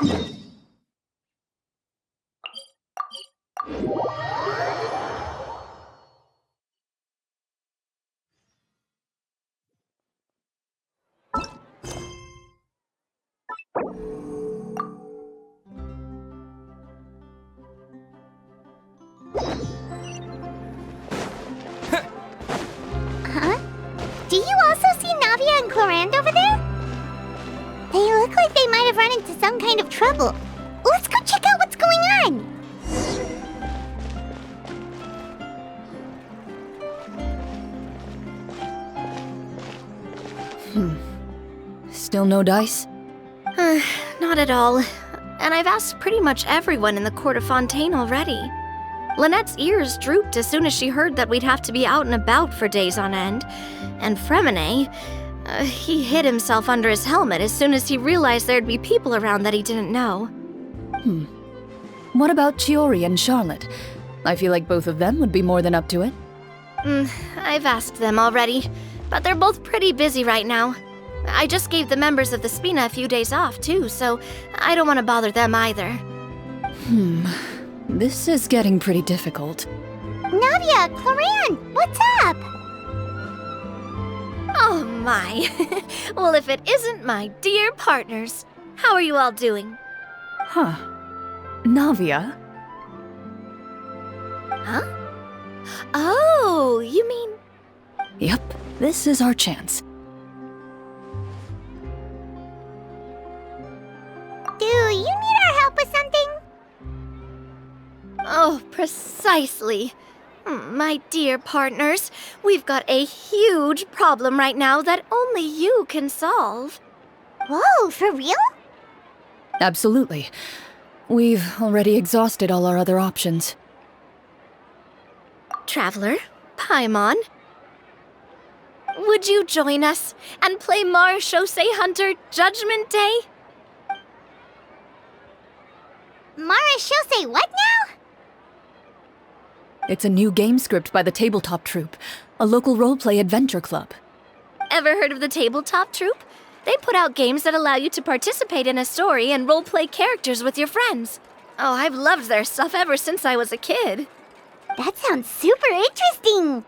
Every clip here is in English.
Huh? Do you also see Navia and Clorinde over there? They look like they might have run into some kind of trouble. Let's go check out what's going on! Still no dice? Not at all. And I've asked pretty much everyone in the court of Fontaine already. Lynette's ears drooped as soon as she heard that we'd have to be out and about for days on end. And Fremine, he hid himself under his helmet as soon as he realized there'd be people around that he didn't know. What about Chiori and Charlotte? I feel like both of them would be more than up to it. I've asked them already, but they're both pretty busy right now. I just gave the members of the Spina a few days off, too, so I don't want to bother them either. This is getting pretty difficult. Navia, Clorinde, what's up? Oh my. Well, if it isn't my dear partners. How are you all doing? Huh. Navia? Huh? Oh, you mean... Yep, this is our chance. Do you need our help with something? Oh, precisely. My dear partners, we've got a huge problem right now that only you can solve. Whoa, for real? Absolutely. We've already exhausted all our other options. Traveler, Paimon, would you join us and play Marechaussee Hunter Judgment Day? Marechaussee what now? It's a new game script by the Tabletop Troupe, a local roleplay adventure club. Ever heard of the Tabletop Troupe? They put out games that allow you to participate in a story and roleplay characters with your friends. Oh, I've loved their stuff ever since I was a kid. That sounds super interesting!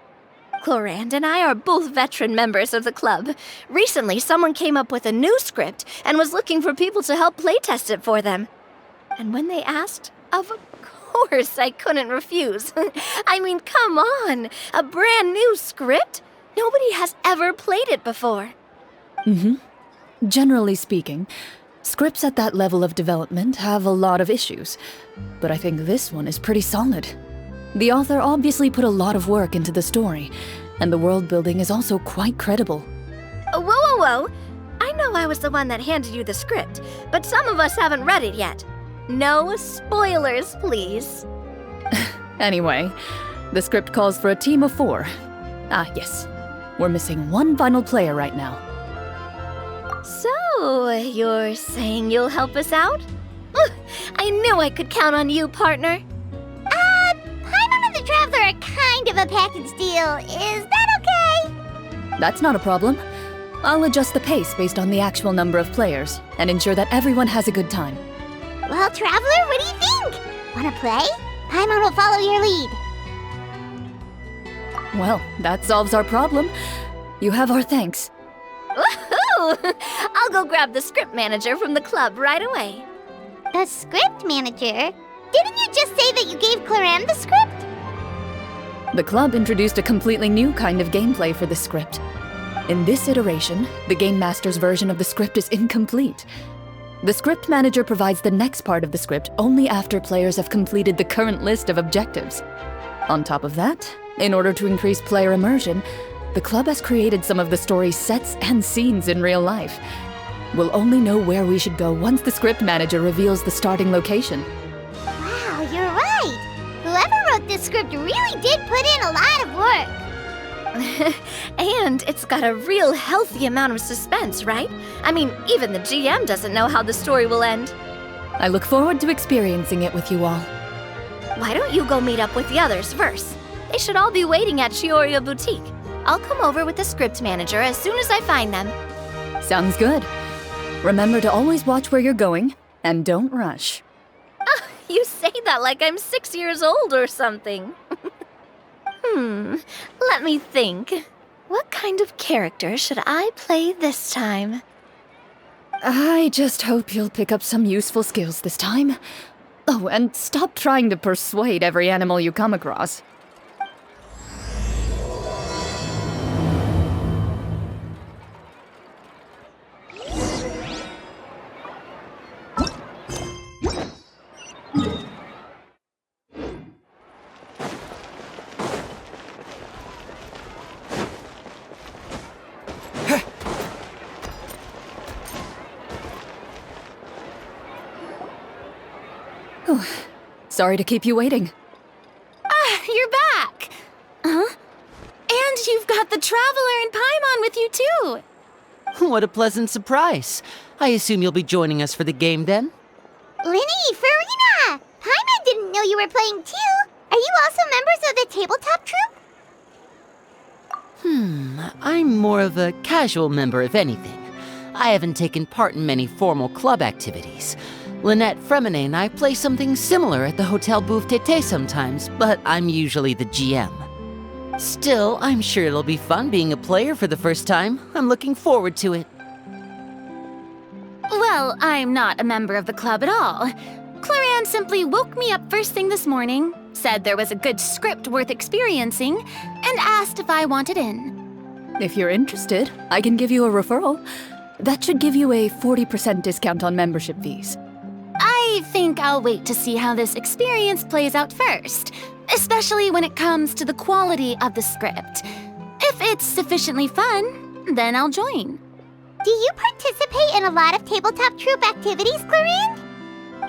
Clorinde and I are both veteran members of the club. Recently, someone came up with a new script and was looking for people to help playtest it for them. And when they asked, of course I couldn't refuse. I mean, come on! A brand new script? Nobody has ever played it before. Generally speaking, scripts at that level of development have a lot of issues, but I think this one is pretty solid. The author obviously put a lot of work into the story, and the world building is also quite credible. Whoa! I know I was the one that handed you the script, but some of us haven't read it yet. No spoilers, please. Anyway, the script calls for a team of 4. Yes. We're missing one final player right now. So, you're saying you'll help us out? I knew I could count on you, partner. Paimon and the Traveler are kind of a package deal. Is that okay? That's not a problem. I'll adjust the pace based on the actual number of players, and ensure that everyone has a good time. Well, Traveler, what do you think? Wanna play? Paimon will follow your lead. Well, that solves our problem. You have our thanks. Woohoo! I'll go grab the script manager from the club right away. The script manager? Didn't you just say that you gave Clorinde the script? The club introduced a completely new kind of gameplay for the script. In this iteration, the Game Master's version of the script is incomplete. The script manager provides the next part of the script only after players have completed the current list of objectives. On top of that, in order to increase player immersion, the club has created some of the story's sets and scenes in real life. We'll only know where we should go once the script manager reveals the starting location. Wow, you're right! Whoever wrote this script really did put in a lot of work. And it's got a real healthy amount of suspense, right? I mean, even the GM doesn't know how the story will end. I look forward to experiencing it with you all. Why don't you go meet up with the others first? They should all be waiting at Chioria Boutique. I'll come over with the script manager as soon as I find them. Sounds good. Remember to always watch where you're going, And don't rush. You say that like I'm 6 years old or something. Let me think. What kind of character should I play this time? I just hope you'll pick up some useful skills this time. Oh, and stop trying to persuade every animal you come across. Sorry to keep you waiting. You're back! Huh? And you've got the Traveler and Paimon with you, too! What a pleasant surprise. I assume you'll be joining us for the game then? Linny, Farina! Paimon didn't know you were playing too. Are you also members of the tabletop troupe? I'm more of a casual member, if anything. I haven't taken part in many formal club activities. Lynette, Fremine, and I play something similar at the Hotel Bouffe Tété sometimes, but I'm usually the GM. Still, I'm sure it'll be fun being a player for the first time. I'm looking forward to it. Well, I'm not a member of the club at all. Clorinde simply woke me up first thing this morning, said there was a good script worth experiencing, and asked if I wanted in. If you're interested, I can give you a referral. That should give you a 40% discount on membership fees. I think I'll wait to see how this experience plays out first, especially when it comes to the quality of the script. If it's sufficiently fun, then I'll join. Do you participate in a lot of tabletop troupe activities, Clorinde?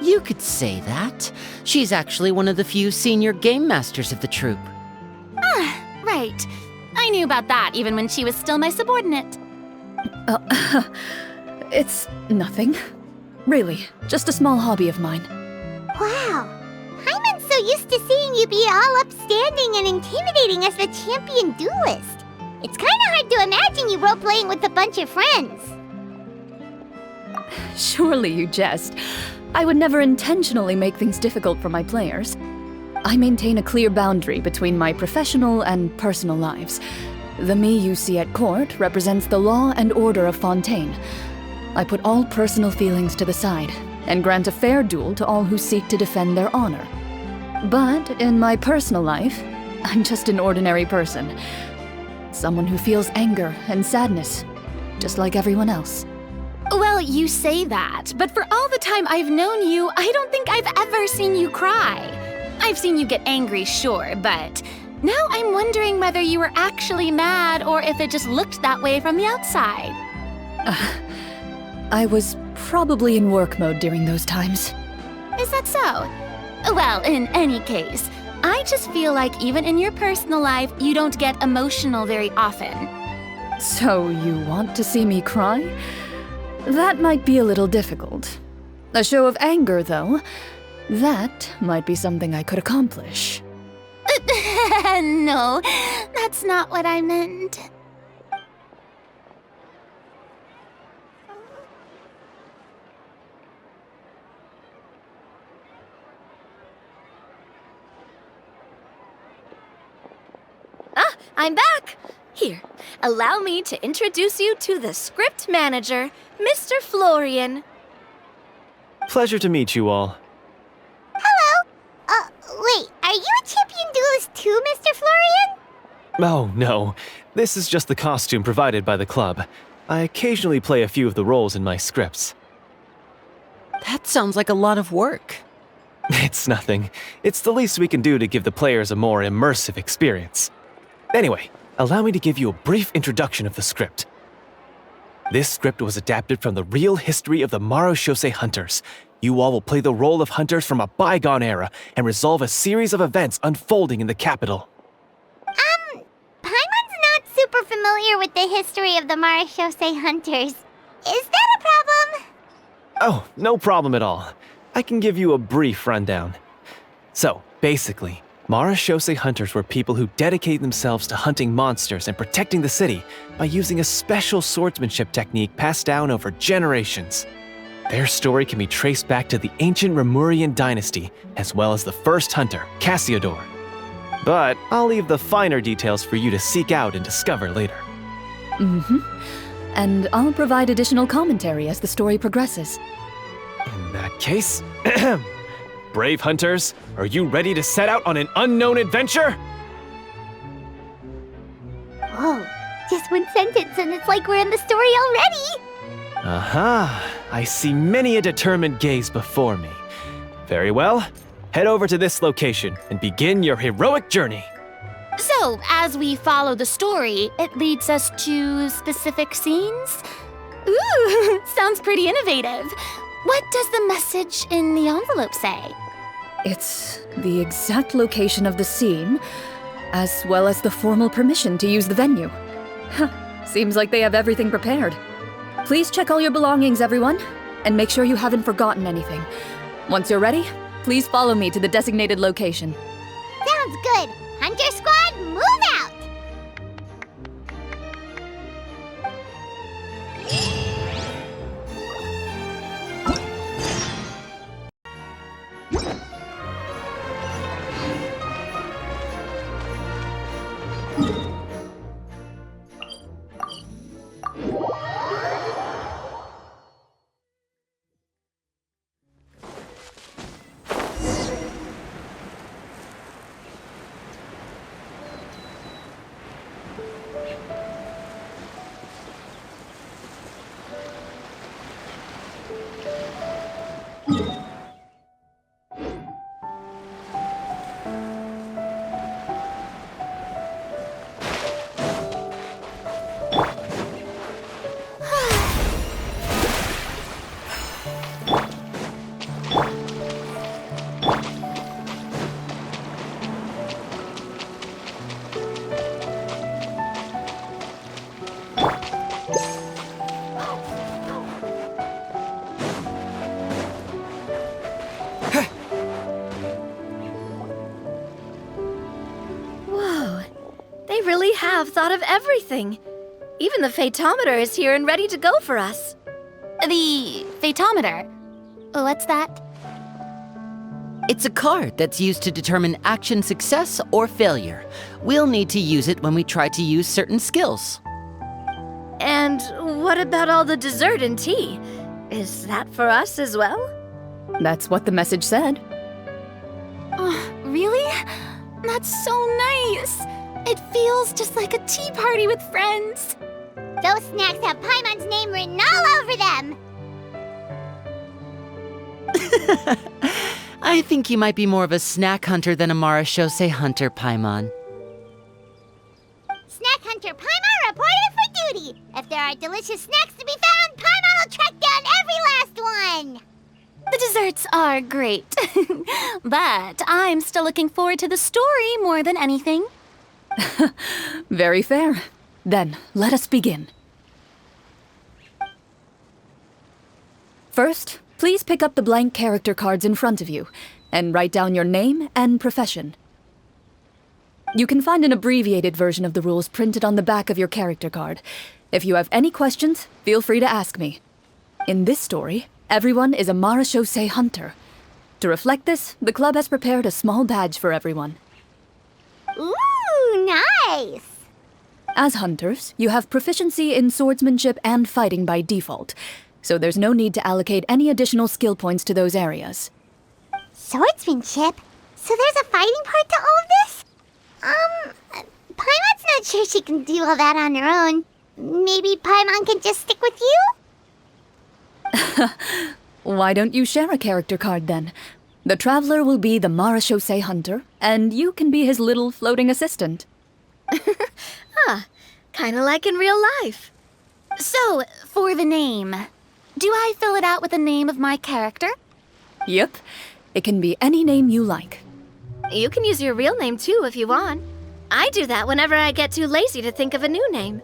You could say that. She's actually one of the few senior game masters of the troupe. Right. I knew about that even when she was still my subordinate. It's nothing. Really, just a small hobby of mine. Wow. Paimon's so used to seeing you be all upstanding and intimidating as the champion duelist. It's kinda hard to imagine you role-playing with a bunch of friends. Surely you jest. I would never intentionally make things difficult for my players. I maintain a clear boundary between my professional and personal lives. The me you see at court represents the law and order of Fontaine. I put all personal feelings to the side and grant a fair duel to all who seek to defend their honor. But in my personal life, I'm just an ordinary person. Someone who feels anger and sadness, just like everyone else. Well, you say that, but for all the time I've known you, I don't think I've ever seen you cry. I've seen you get angry, sure, but now I'm wondering whether you were actually mad or if it just looked that way from the outside. I was probably in work mode during those times. Is that so? Well, in any case, I just feel like even in your personal life, you don't get emotional very often. So you want to see me cry? That might be a little difficult. A show of anger, though, that might be something I could accomplish. No, that's not what I meant. I'm back! Here, allow me to introduce you to the script manager, Mr. Florian. Pleasure to meet you all. Hello. Wait, are you a champion duelist too, Mr. Florian? Oh, no. This is just the costume provided by the club. I occasionally play a few of the roles in my scripts. That sounds like a lot of work. It's nothing. It's the least we can do to give the players a more immersive experience. Anyway, allow me to give you a brief introduction of the script. This script was adapted from the real history of the Marechaussee Hunters. You all will play the role of hunters from a bygone era and resolve a series of events unfolding in the capital. Paimon's not super familiar with the history of the Marechaussee Hunters. Is that a problem? Oh, no problem at all. I can give you a brief rundown. So, basically, Marechaussee Hunters were people who dedicated themselves to hunting monsters and protecting the city by using a special swordsmanship technique passed down over generations. Their story can be traced back to the ancient Remurian dynasty, as well as the first hunter, Cassiodor. But I'll leave the finer details for you to seek out and discover later. And I'll provide additional commentary as the story progresses. In that case, brave hunters, are you ready to set out on an unknown adventure? Whoa, just one sentence and it's like we're in the story already! Aha, I see many a determined gaze before me. Very well, head over to this location and begin your heroic journey. So, as we follow the story, it leads us to specific scenes? Ooh, sounds pretty innovative. What does the message in the envelope say? It's the exact location of the scene, as well as the formal permission to use the venue. Seems like they have everything prepared. Please check all your belongings, everyone, and make sure you haven't forgotten anything. Once you're ready, please follow me to the designated location. Sounds good! Hunter Squad, move out! They really have thought of everything. Even the phaetometer is here and ready to go for us. The phaetometer? What's that? It's a card that's used to determine action success or failure. We'll need to use it when we try to use certain skills. And what about all the dessert and tea? Is that for us as well? That's what the message said. Oh, really? That's so nice. It feels just like a tea party with friends. Those snacks have Paimon's name written all over them! I think you might be more of a snack hunter than a Marachose hunter, Paimon. Snack Hunter Paimon reported for duty! If there are delicious snacks to be found, Paimon will track down every last one! The desserts are great. But I'm still looking forward to the story more than anything. Very fair. Then, let us begin. First, please pick up the blank character cards in front of you, and write down your name and profession. You can find an abbreviated version of the rules printed on the back of your character card. If you have any questions, feel free to ask me. In this story, everyone is a Marachose hunter. To reflect this, the club has prepared a small badge for everyone. Ooh, nice! As hunters, you have proficiency in swordsmanship and fighting by default, so there's no need to allocate any additional skill points to those areas. Swordsmanship? So there's a fighting part to all of this? Paimon's not sure she can do all that on her own. Maybe Paimon can just stick with you? Why don't you share a character card then? The Traveler will be the Marachose hunter, and you can be his little floating assistant. Kinda like in real life. So, for the name, do I fill it out with the name of my character? Yep. It can be any name you like. You can use your real name too if you want. I do that whenever I get too lazy to think of a new name.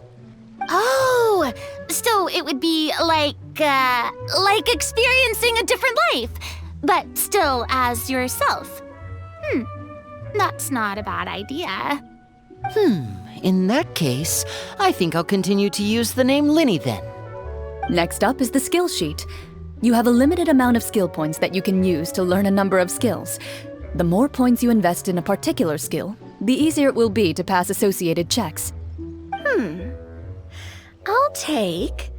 Oh, so it would be like experiencing a different life, but still as yourself. That's not a bad idea. In that case, I think I'll continue to use the name Linny then. Next up is the skill sheet. You have a limited amount of skill points that you can use to learn a number of skills. The more points you invest in a particular skill, the easier it will be to pass associated checks. I'll take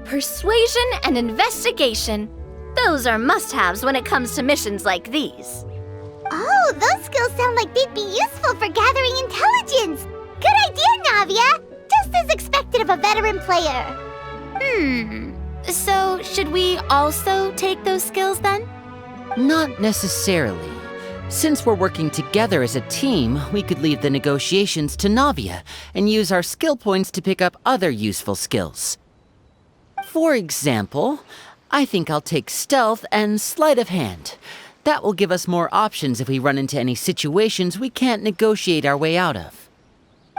persuasion and investigation. Those are must-haves when it comes to missions like these. Oh, those skills sound like they'd be useful for gathering intelligence. Good idea, Navia. Just as expected of a veteran player. So, should we also take those skills then? Not necessarily. Since we're working together as a team, we could leave the negotiations to Navia and use our skill points to pick up other useful skills. For example, I think I'll take stealth and sleight of hand. That will give us more options if we run into any situations we can't negotiate our way out of.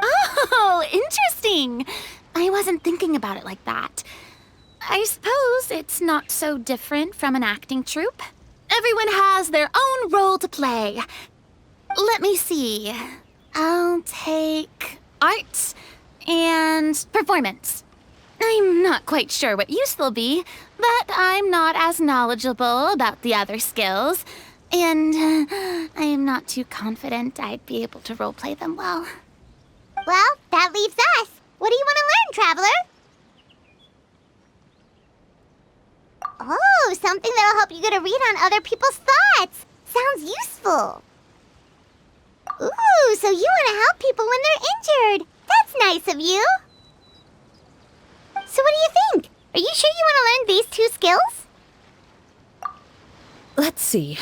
Oh, interesting. I wasn't thinking about it like that. I suppose it's not so different from an acting troupe. Everyone has their own role to play. Let me see. I'll take arts and performance. I'm not quite sure what use they'll be, but I'm not as knowledgeable about the other skills, and I am not too confident I'd be able to roleplay them well. Well, that leaves us. What do you want to learn, Traveler? Oh, something that'll help you get a read on other people's thoughts. Sounds useful. Ooh, so you want to help people when they're injured. That's nice of you. So what do you think? Are you sure you want to learn these 2 skills? Let's see.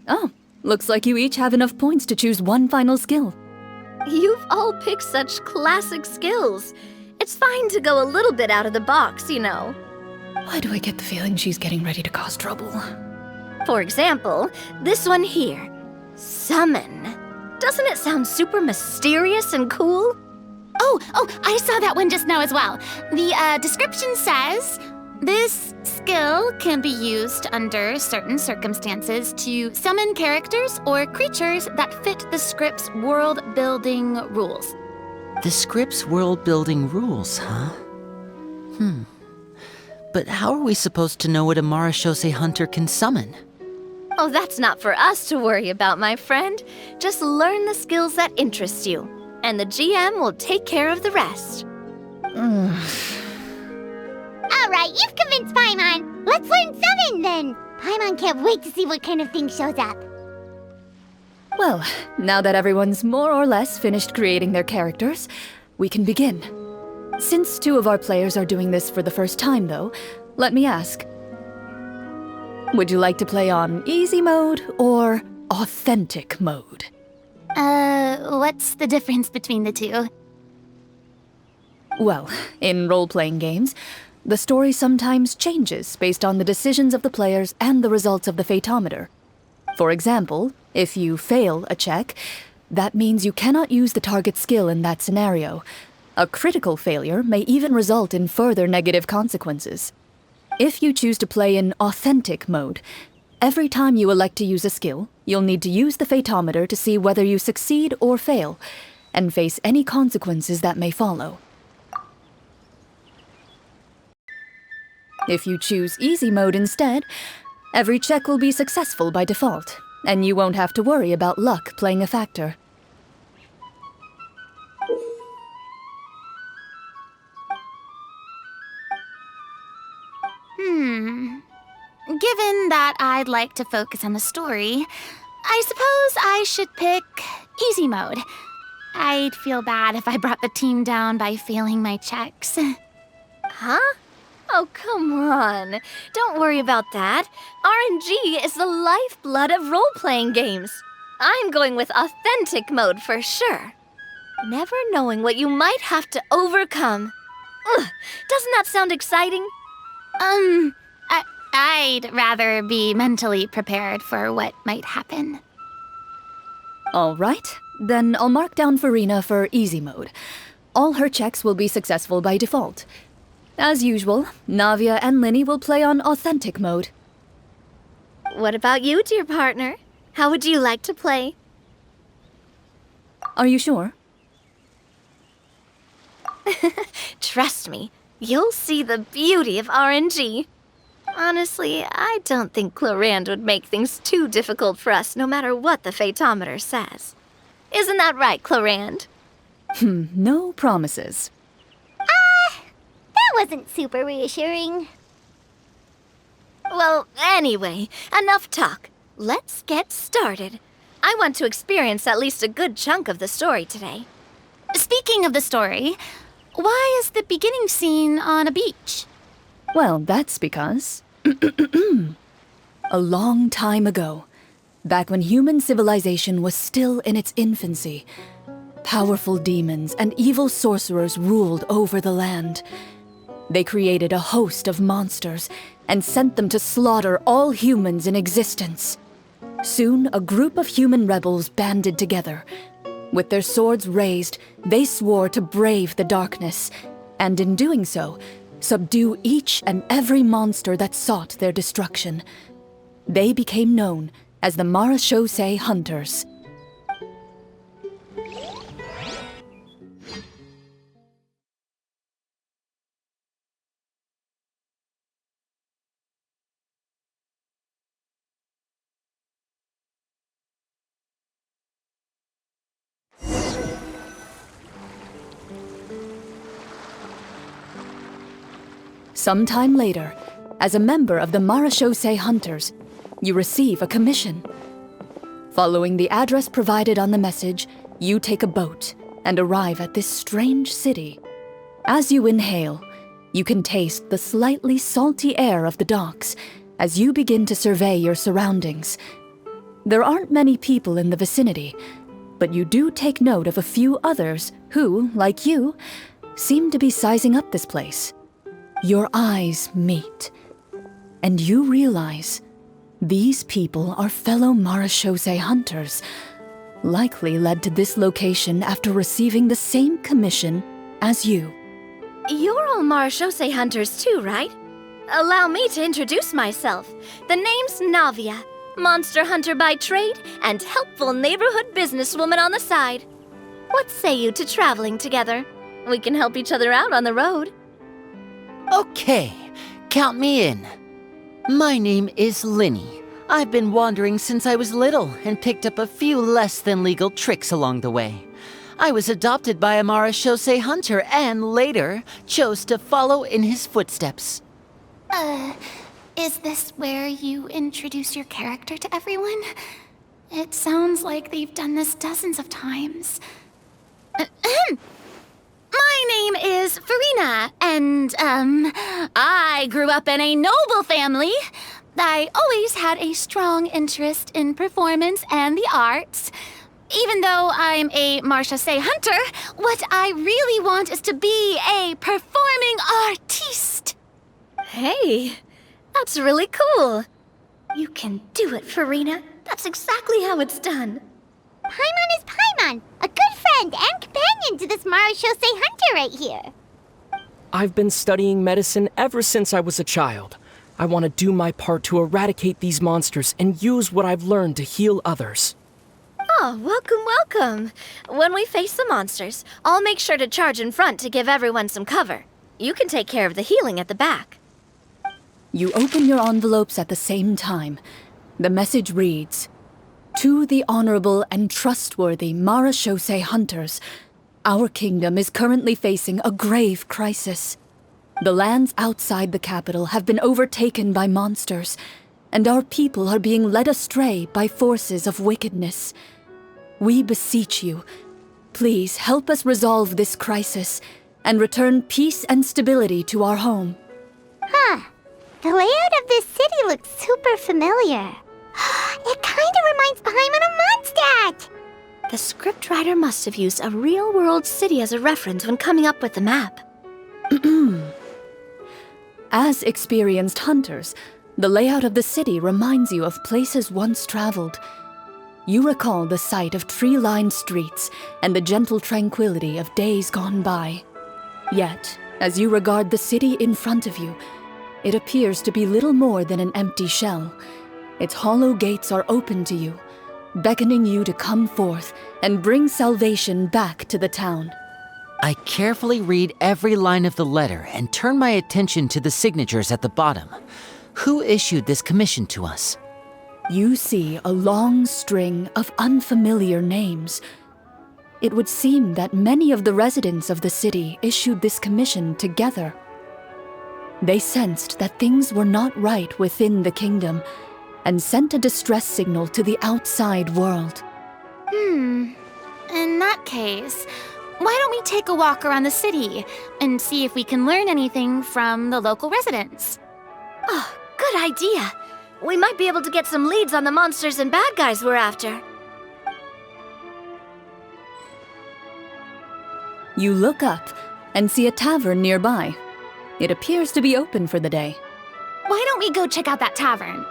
Oh, looks like you each have enough points to choose one final skill. You've all picked such classic skills. It's fine to go a little bit out of the box, you know. Why do I get the feeling she's getting ready to cause trouble? For example, this one here. Summon. Doesn't it sound super mysterious and cool? Oh, I saw that one just now as well. The description says, this skill can be used under certain circumstances to summon characters or creatures that fit the script's world-building rules. The script's world-building rules, huh? But how are we supposed to know what a Marashose hunter can summon? Oh, that's not for us to worry about, my friend. Just learn the skills that interest you, and the GM will take care of the rest. All right, you've convinced Paimon. Let's learn Summon, then. Paimon can't wait to see what kind of thing shows up. Well, now that everyone's more or less finished creating their characters, we can begin. Since 2 of our players are doing this for the first time, though, let me ask. Would you like to play on easy mode or authentic mode? What's the difference between the 2? Well, in role-playing games, the story sometimes changes based on the decisions of the players and the results of the Fatometer. For example, if you fail a check, that means you cannot use the target skill in that scenario. A critical failure may even result in further negative consequences. If you choose to play in authentic mode, every time you elect to use a skill, you'll need to use the Fatometer to see whether you succeed or fail, and face any consequences that may follow. If you choose easy mode instead, every check will be successful by default, and you won't have to worry about luck playing a factor. Given that I'd like to focus on the story, I suppose I should pick easy mode. I'd feel bad if I brought the team down by failing my checks. Huh? Oh, come on. Don't worry about that. RNG is the lifeblood of role-playing games. I'm going with authentic mode for sure. Never knowing what you might have to overcome. Ugh, doesn't that sound exciting? I'd rather be mentally prepared for what might happen. All right, then I'll mark down Farina for easy mode. All her checks will be successful by default. As usual, Navia and Linny will play on authentic mode. What about you, dear partner? How would you like to play? Are you sure? Trust me, You'll see the beauty of RNG. Honestly, I don't think Clorinde would make things too difficult for us no matter what the Fatometer says. Isn't that right, Clorinde? No promises. That wasn't super reassuring. Well, anyway, enough talk. Let's get started. I want to experience at least a good chunk of the story today. Speaking of the story, why is the beginning scene on a beach? Well, that's because... a long time ago, back when human civilization was still in its infancy, powerful demons and evil sorcerers ruled over the land. They created a host of monsters and sent them to slaughter all humans in existence. Soon, a group of human rebels banded together. With their swords raised, they swore to brave the darkness, and in doing so, subdue each and every monster that sought their destruction. They became known as the Marachose Hunters. Sometime later, as a member of the Marachose Hunters, you receive a commission. Following the address provided on the message, you take a boat and arrive at this strange city. As you inhale, you can taste the slightly salty air of the docks as you begin to survey your surroundings. There aren't many people in the vicinity, but you do take note of a few others who, like you, seem to be sizing up this place. Your eyes meet, and you realize these people are fellow Marachose hunters, likely led to this location after receiving the same commission as you. You're all Marachose hunters too, right? Allow me to introduce myself. The name's Navia, monster hunter by trade and helpful neighborhood businesswoman on the side. What say you to traveling together? We can help each other out on the road. Okay, count me in. My name is Linny. I've been wandering since I was little and picked up a few less than legal tricks along the way. I was adopted by a Marachose hunter and later chose to follow in his footsteps. Is this where you introduce your character to everyone? It sounds like they've done this dozens of times. My name is Farina, and, I grew up in a noble family. I always had a strong interest in performance and the arts. Even though I'm a Marachose hunter, what I really want is to be a performing artiste. Hey, that's really cool. You can do it, Farina. That's exactly how it's done. Paimon is Paimon, a good friend and companion to this Marachose hunter right here. I've been studying medicine ever since I was a child. I want to do my part to eradicate these monsters and use what I've learned to heal others. Oh, welcome, welcome. When we face the monsters, I'll make sure to charge in front to give everyone some cover. You can take care of the healing at the back. You open your envelopes at the same time. The message reads, "To the honorable and trustworthy Marachose hunters, our kingdom is currently facing a grave crisis. The lands outside the capital have been overtaken by monsters, and our people are being led astray by forces of wickedness. We beseech you, please help us resolve this crisis and return peace and stability to our home." The layout of this city looks super familiar. It kinda reminds Paimon of Mondstadt! The scriptwriter must have used a real-world city as a reference when coming up with the map. As experienced hunters, the layout of the city reminds you of places once traveled. You recall the sight of tree-lined streets and the gentle tranquility of days gone by. Yet, as you regard the city in front of you, it appears to be little more than an empty shell. Its hollow gates are open to you, beckoning you to come forth and bring salvation back to the town. I carefully read every line of the letter and turn my attention to the signatures at the bottom. Who issued this commission to us? You see a long string of unfamiliar names. It would seem that many of the residents of the city issued this commission together. They sensed that things were not right within the kingdom and sent a distress signal to the outside world. In that case, why don't we take a walk around the city and see if we can learn anything from the local residents? Oh, good idea. We might be able to get some leads on the monsters and bad guys we're after. You look up and see a tavern nearby. It appears to be open for the day. Why don't we go check out that tavern?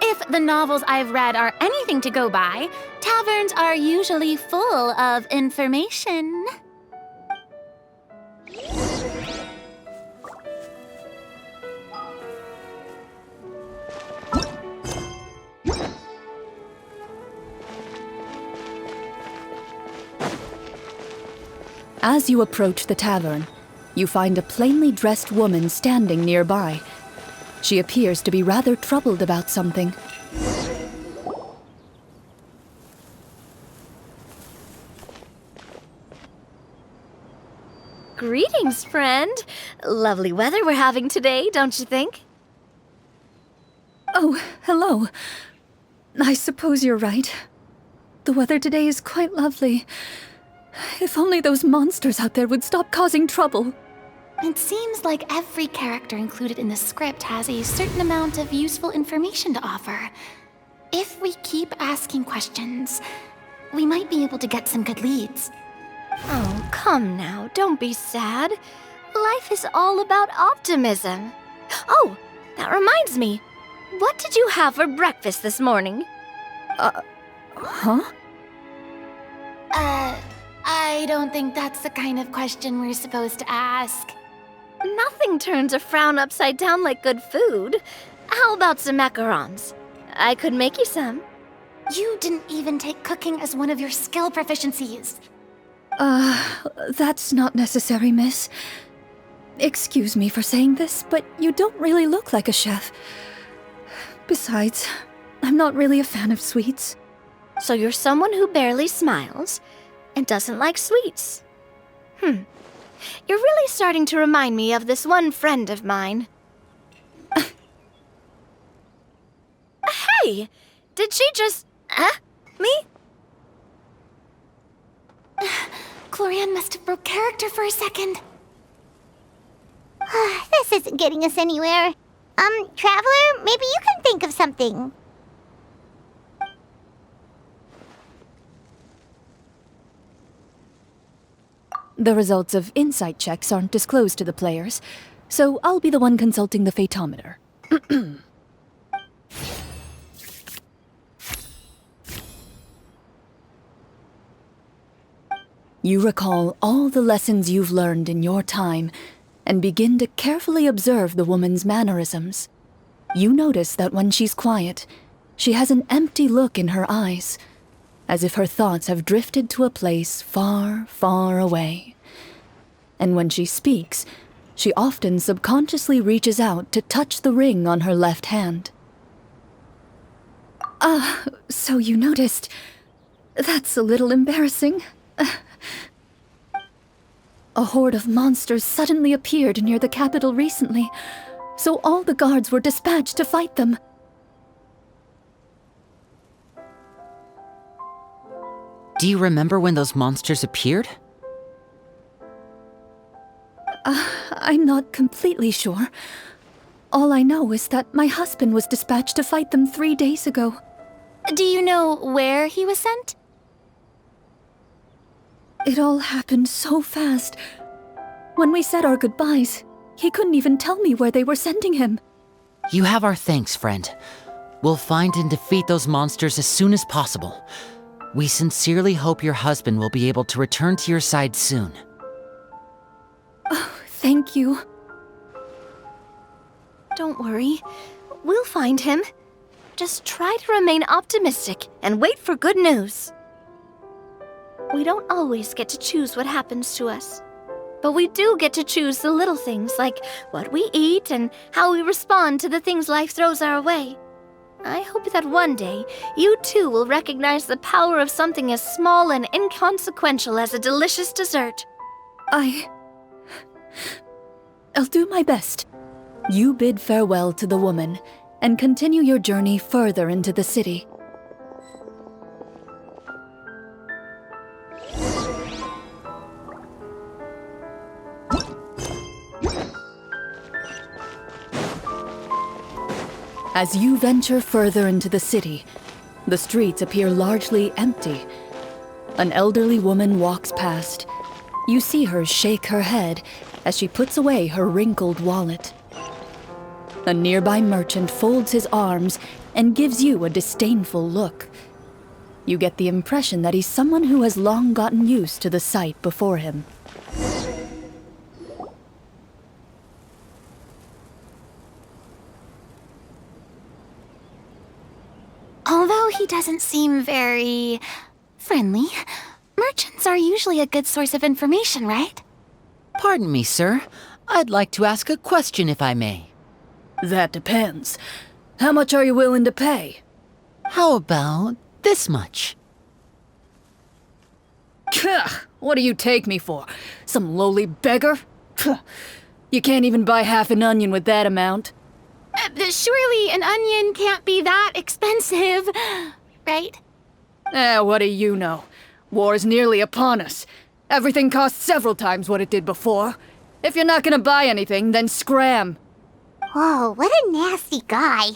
If the novels I've read are anything to go by, taverns are usually full of information. As you approach the tavern, you find a plainly dressed woman standing nearby. She appears to be rather troubled about something. Greetings, friend. Lovely weather we're having today, don't you think? Oh, hello. I suppose you're right. The weather today is quite lovely. If only those monsters out there would stop causing trouble. It seems like every character included in the script has a certain amount of useful information to offer. If we keep asking questions, we might be able to get some good leads. Oh, come now, don't be sad. Life is all about optimism. Oh, that reminds me. What did you have for breakfast this morning? Huh? I don't think that's the kind of question we're supposed to ask. Nothing turns a frown upside down like good food. How about some macarons? I could make you some. You didn't even take cooking as one of your skill proficiencies. That's not necessary, miss. Excuse me for saying this, but you don't really look like a chef. Besides, I'm not really a fan of sweets. So you're someone who barely smiles and doesn't like sweets. You're really starting to remind me of this one friend of mine. Hey! Did she just... me? Clorinde must have broke character for a second. This isn't getting us anywhere. Traveler, maybe you can think of something. The results of insight checks aren't disclosed to the players, so I'll be the one consulting the fatometer. You recall all the lessons you've learned in your time and begin to carefully observe the woman's mannerisms. You notice that when she's quiet, she has an empty look in her eyes, as if her thoughts have drifted to a place far, far away. And when she speaks, she often subconsciously reaches out to touch the ring on her left hand. So you noticed. That's a little embarrassing. A horde of monsters suddenly appeared near the capital recently, so all the guards were dispatched to fight them. Do you remember when those monsters appeared? I'm not completely sure. All I know is that my husband was dispatched to fight them 3 days ago. Do you know where he was sent? It all happened so fast. When we said our goodbyes, he couldn't even tell me where they were sending him. You have our thanks, friend. We'll find and defeat those monsters as soon as possible. We sincerely hope your husband will be able to return to your side soon. Oh, thank you. Don't worry. We'll find him. Just try to remain optimistic and wait for good news. We don't always get to choose what happens to us. But we do get to choose the little things, like what we eat and how we respond to the things life throws our way. I hope that one day, you too will recognize the power of something as small and inconsequential as a delicious dessert. I'll do my best. You bid farewell to the woman and continue your journey further into the city. As you venture further into the city, the streets appear largely empty. An elderly woman walks past. You see her shake her head as she puts away her wrinkled wallet. A nearby merchant folds his arms and gives you a disdainful look. You get the impression that he's someone who has long gotten used to the sight before him. Although he doesn't seem very friendly, merchants are usually a good source of information, right? Pardon me, sir. I'd like to ask a question if I may. That depends. How much are you willing to pay? How about this much? What do you take me for? Some lowly beggar? You can't even buy half an onion with that amount. Surely an onion can't be that expensive, right? What do you know? War's nearly upon us. Everything costs several times what it did before. If you're not gonna buy anything, then scram. Whoa, what a nasty guy.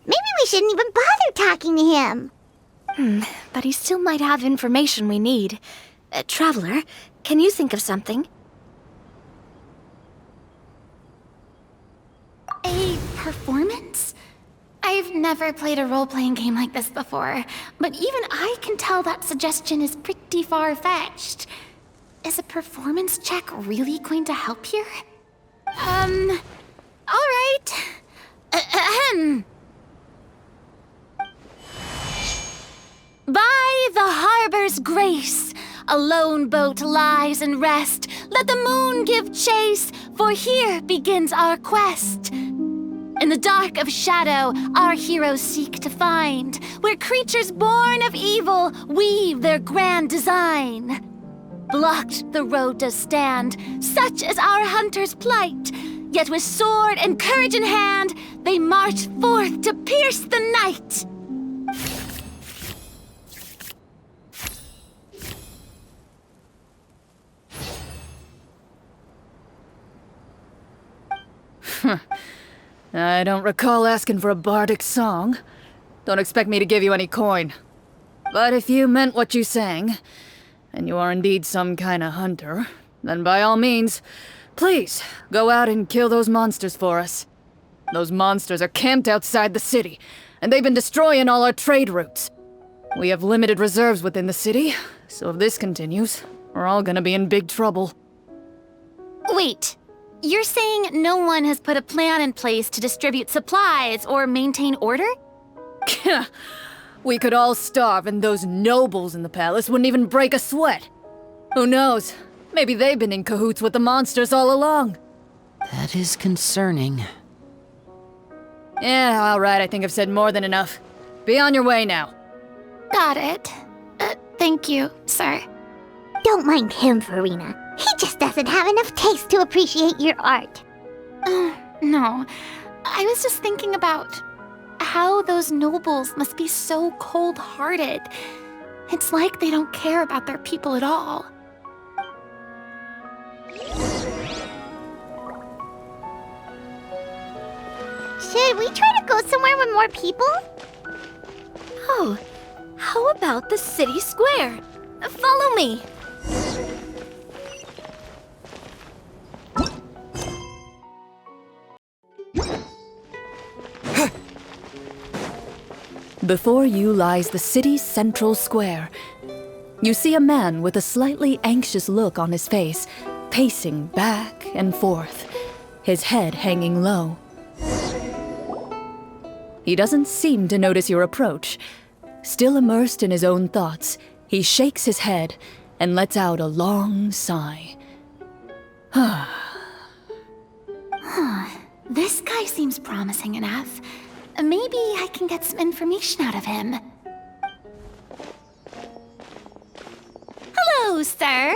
Maybe we shouldn't even bother talking to him. But he still might have information we need. Traveler, can you think of something? A performance? I've never played a role-playing game like this before, but even I can tell that suggestion is pretty far-fetched. Is a performance check really going to help here? All right. Ahem. By the harbor's grace, a lone boat lies in rest. Let the moon give chase, for here begins our quest. In the dark of shadow, our heroes seek to find where creatures born of evil weave their grand design. Blocked the road does stand, such is our hunter's plight. Yet with sword and courage in hand, they march forth to pierce the night. I don't recall asking for a bardic song. Don't expect me to give you any coin. But if you meant what you sang, and you are indeed some kind of hunter, then by all means, please, go out and kill those monsters for us. Those monsters are camped outside the city, and they've been destroying all our trade routes. We have limited reserves within the city, so if this continues, we're all gonna be in big trouble. Wait, you're saying no one has put a plan in place to distribute supplies or maintain order? We could all starve and those nobles in the palace wouldn't even break a sweat. Who knows? Maybe they've been in cahoots with the monsters all along. That is concerning. Yeah, alright, I think I've said more than enough. Be on your way now. Got it. Thank you, sir. Don't mind him, Farina. He just doesn't have enough taste to appreciate your art. No. I was just thinking about how those nobles must be so cold-hearted. It's like they don't care about their people at all. Should we try to go somewhere with more people? Oh, how about the city square? Follow me. Before you lies the city's central square. You see a man with a slightly anxious look on his face, pacing back and forth, his head hanging low. He doesn't seem to notice your approach. Still immersed in his own thoughts, he shakes his head and lets out a long sigh. This guy seems promising enough. Maybe I can get some information out of him. Hello, sir.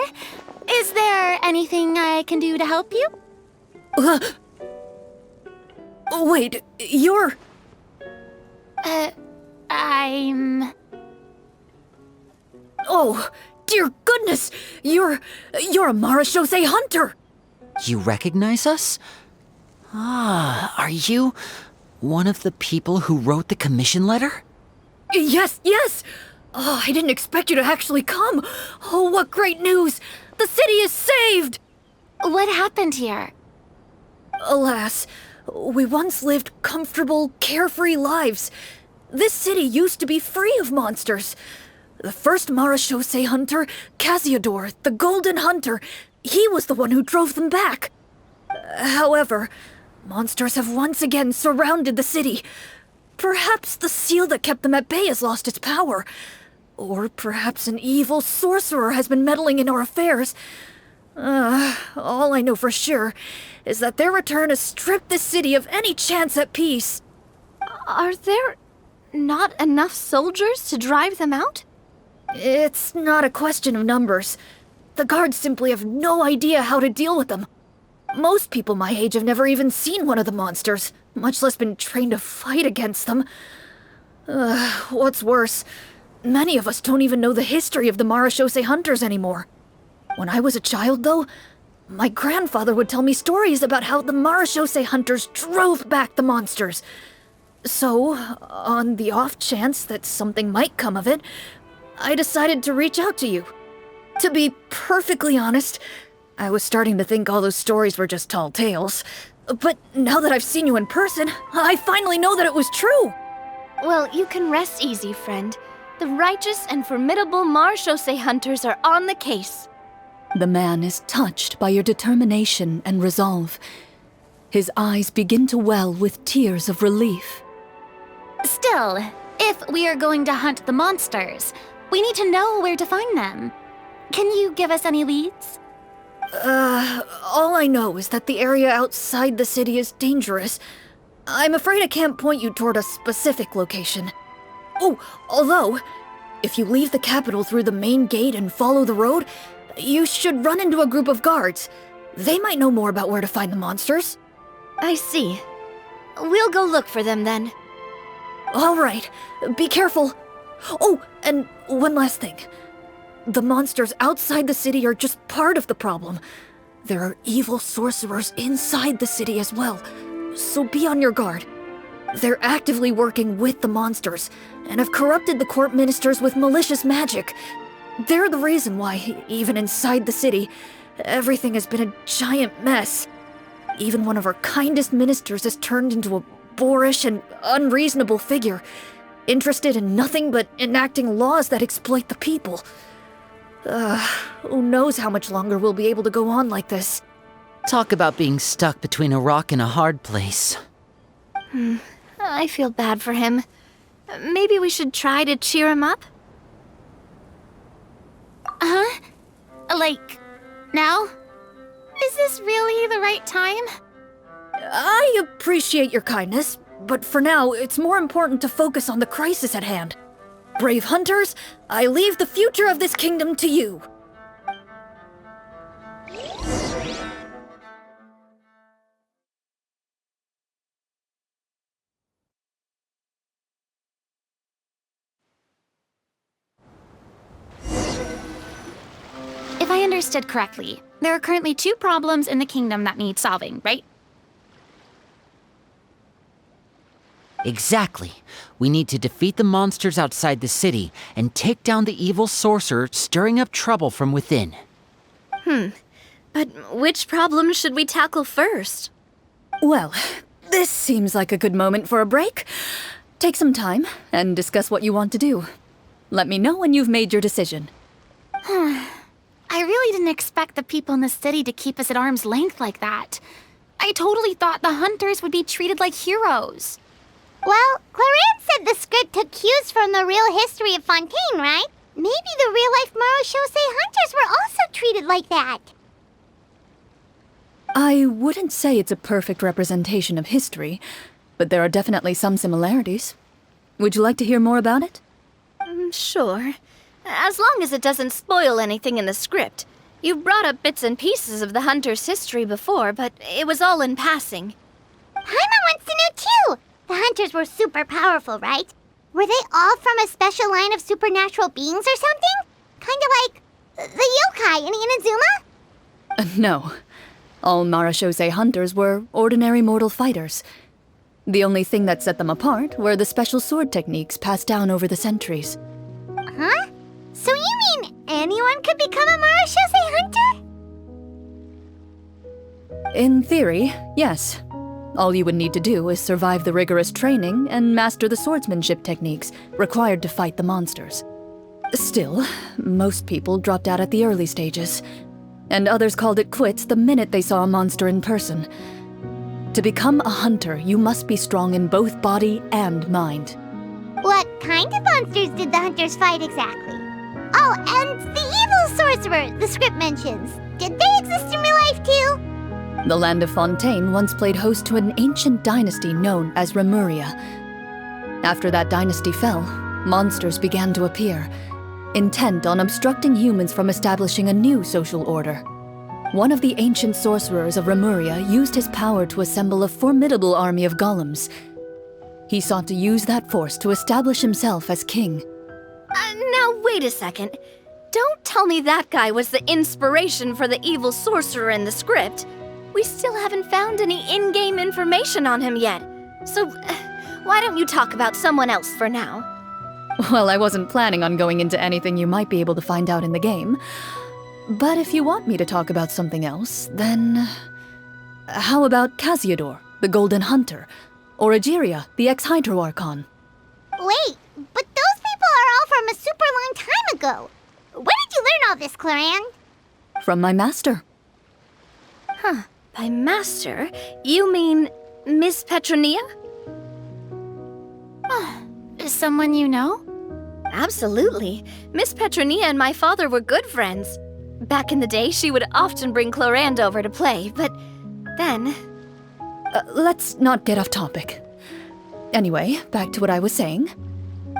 Is there anything I can do to help you? Wait, you're... I'm... Oh, dear goodness! You're a Marashose hunter! You recognize us? Ah, are you one of the people who wrote the commission letter? Yes! Oh, I didn't expect you to actually come! Oh, what great news! The city is saved! What happened here? Alas, we once lived comfortable, carefree lives. This city used to be free of monsters. The first Marashose hunter, Casiodor, the Golden Hunter, he was the one who drove them back. However, monsters have once again surrounded the city. Perhaps the seal that kept them at bay has lost its power. Or perhaps an evil sorcerer has been meddling in our affairs. All I know for sure is that their return has stripped the city of any chance at peace. Are there not enough soldiers to drive them out? It's not a question of numbers. The guards simply have no idea how to deal with them. Most people my age have never even seen one of the monsters, much less been trained to fight against them. What's worse, many of us don't even know the history of the Marashose hunters anymore. When I was a child, though, my grandfather would tell me stories about how the Marashose hunters drove back the monsters. So, on the off chance that something might come of it, I decided to reach out to you. To be perfectly honest, I was starting to think all those stories were just tall tales. But now that I've seen you in person, I finally know that it was true! Well, you can rest easy, friend. The righteous and formidable Marashose hunters are on the case. The man is touched by your determination and resolve. His eyes begin to well with tears of relief. Still, if we are going to hunt the monsters, we need to know where to find them. Can you give us any leads? All I know is that the area outside the city is dangerous. I'm afraid I can't point you toward a specific location. Oh, although, if you leave the capital through the main gate and follow the road, you should run into a group of guards. They might know more about where to find the monsters. I see. We'll go look for them then. All right, be careful. Oh, and one last thing. The monsters outside the city are just part of the problem. There are evil sorcerers inside the city as well, so be on your guard. They're actively working with the monsters, and have corrupted the court ministers with malicious magic. They're the reason why, even inside the city, everything has been a giant mess. Even one of our kindest ministers has turned into a boorish and unreasonable figure, interested in nothing but enacting laws that exploit the people. Who knows how much longer we'll be able to go on like this. Talk about being stuck between a rock and a hard place. I feel bad for him. Maybe we should try to cheer him up? Huh? Like, now? Is this really the right time? I appreciate your kindness, but for now, it's more important to focus on the crisis at hand. Brave hunters, I leave the future of this kingdom to you. If I understood correctly, there are currently 2 problems in the kingdom that need solving, right? Exactly. We need to defeat the monsters outside the city and take down the evil sorcerer stirring up trouble from within. But which problem should we tackle first? Well, this seems like a good moment for a break. Take some time and discuss what you want to do. Let me know when you've made your decision. I really didn't expect the people in the city to keep us at arm's length like that. I totally thought the hunters would be treated like heroes. Well, Clorinde said the script took cues from the real history of Fontaine, right? Maybe the real-life Marashose hunters were also treated like that. I wouldn't say it's a perfect representation of history, but there are definitely some similarities. Would you like to hear more about it? Sure. As long as it doesn't spoil anything in the script. You've brought up bits and pieces of the Hunter's history before, but it was all in passing. Paimon wants to know too! The Hunters were super powerful, right? Were they all from a special line of supernatural beings or something? Kind of like the yokai in Inazuma? No. All Marashose hunters were ordinary mortal fighters. The only thing that set them apart were the special sword techniques passed down over the centuries. Huh? So you mean anyone could become a Marashose hunter? In theory, yes. All you would need to do is survive the rigorous training and master the swordsmanship techniques required to fight the monsters. Still, most people dropped out at the early stages, and others called it quits the minute they saw a monster in person. To become a hunter, you must be strong in both body and mind. What kind of monsters did the hunters fight exactly? Oh, and the evil sorcerer the script mentions. Did they exist in real life too? The land of Fontaine once played host to an ancient dynasty known as Remuria. After that dynasty fell, monsters began to appear, intent on obstructing humans from establishing a new social order. One of the ancient sorcerers of Remuria used his power to assemble a formidable army of golems. He sought to use that force to establish himself as king. Now wait a second. Don't tell me that guy was the inspiration for the evil sorcerer in the script. We still haven't found any in-game information on him yet. So, why don't you talk about someone else for now? Well, I wasn't planning on going into anything you might be able to find out in the game. But if you want me to talk about something else, then... How about Casiodor, the Golden Hunter? Or Egeria, the ex-Hydro Archon? Wait, but those people are all from a super long time ago. Where did you learn all this, Clorinde? From my master. Huh. By master, you mean Miss Petronia? Someone you know? Absolutely. Miss Petronia and my father were good friends. Back in the day, she would often bring Clorinde over to play, but then... Let's not get off topic. Anyway, back to what I was saying.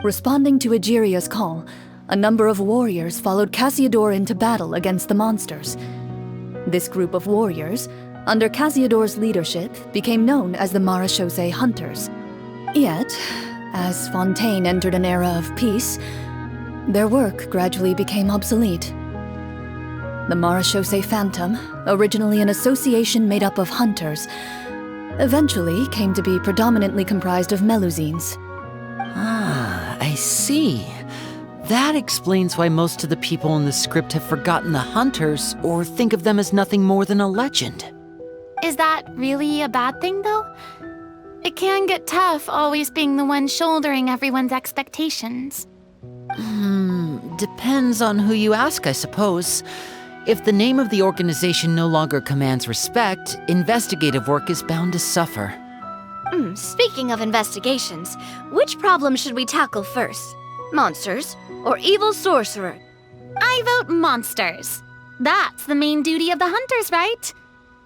Responding to Egeria's call, a number of warriors followed Casiodor into battle against the monsters. This group of warriors, under Casiodor's leadership, became known as the Marashose Hunters. Yet, as Fontaine entered an era of peace, their work gradually became obsolete. The Marashose Phantom, originally an association made up of hunters, eventually came to be predominantly comprised of Melusines. Ah, I see. That explains why most of the people in the script have forgotten the hunters or think of them as nothing more than a legend. Is that really a bad thing, though? It can get tough always being the one shouldering everyone's expectations. Depends on who you ask, I suppose. If the name of the organization no longer commands respect, investigative work is bound to suffer. Speaking of investigations, which problem should we tackle first? Monsters or evil sorcerer? I vote monsters. That's the main duty of the hunters, right?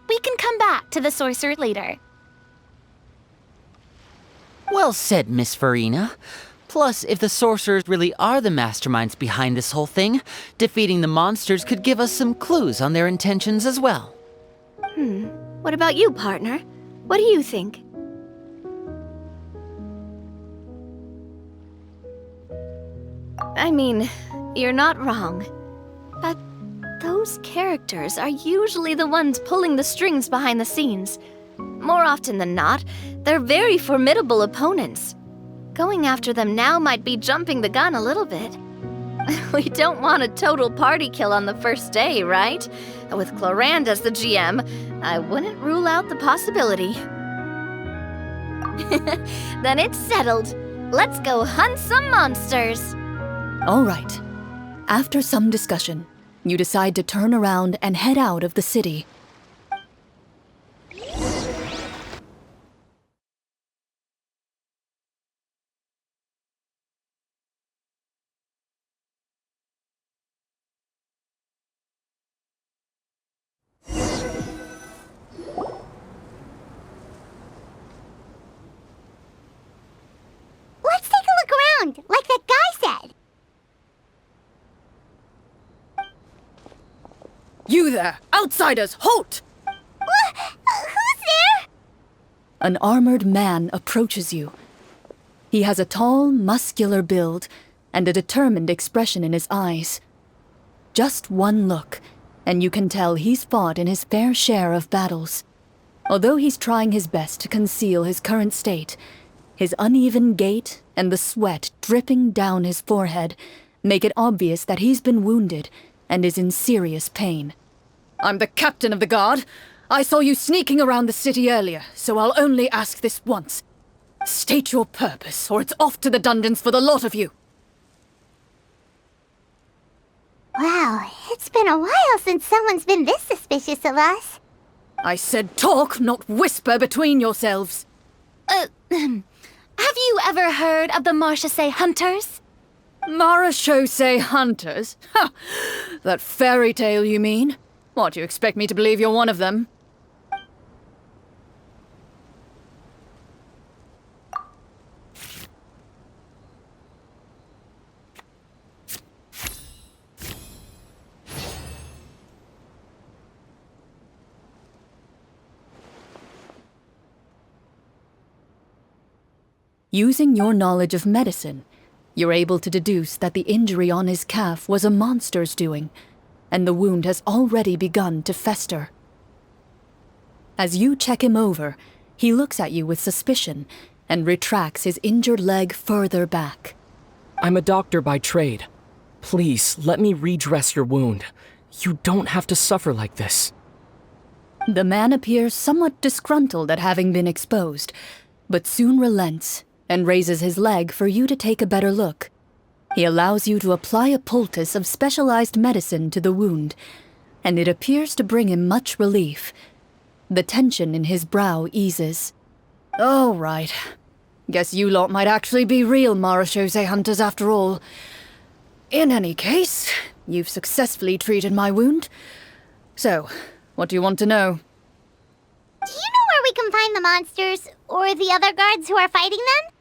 We can come back to the sorcerer later. Well said, Miss Farina. Plus, if the sorcerers really are the masterminds behind this whole thing, defeating the monsters could give us some clues on their intentions as well. What about you, partner? What do you think? I mean, you're not wrong. But those characters are usually the ones pulling the strings behind the scenes. More often than not, they're very formidable opponents. Going after them now might be jumping the gun a little bit. We don't want a total party kill on the first day, right? With Clorinde as the GM, I wouldn't rule out the possibility. Then it's settled. Let's go hunt some monsters. All right. After some discussion, you decide to turn around and head out of the city. You there! Outsiders, halt! Who's there? An armored man approaches you. He has a tall, muscular build and a determined expression in his eyes. Just one look, and you can tell he's fought in his fair share of battles. Although he's trying his best to conceal his current state, his uneven gait and the sweat dripping down his forehead make it obvious that he's been wounded and is in serious pain. I'm the captain of the guard. I saw you sneaking around the city earlier, so I'll only ask this once. State your purpose, or it's off to the dungeons for the lot of you. Wow, it's been a while since someone's been this suspicious of us. I said talk, not whisper between yourselves. Have you ever heard of the Marchese Hunters? Marachose hunters? Ha! That fairy tale, you mean? What, you expect me to believe you're one of them? Using your knowledge of medicine, you're able to deduce that the injury on his calf was a monster's doing, and the wound has already begun to fester. As you check him over, he looks at you with suspicion and retracts his injured leg further back. I'm a doctor by trade. Please, let me redress your wound. You don't have to suffer like this. The man appears somewhat disgruntled at having been exposed, but soon relents and raises his leg for you to take a better look. He allows you to apply a poultice of specialized medicine to the wound, and it appears to bring him much relief. The tension in his brow eases. All right. Guess you lot might actually be real Marachose hunters after all. In any case, you've successfully treated my wound. So, what do you want to know? Do you know where we can find the monsters, or the other guards who are fighting them?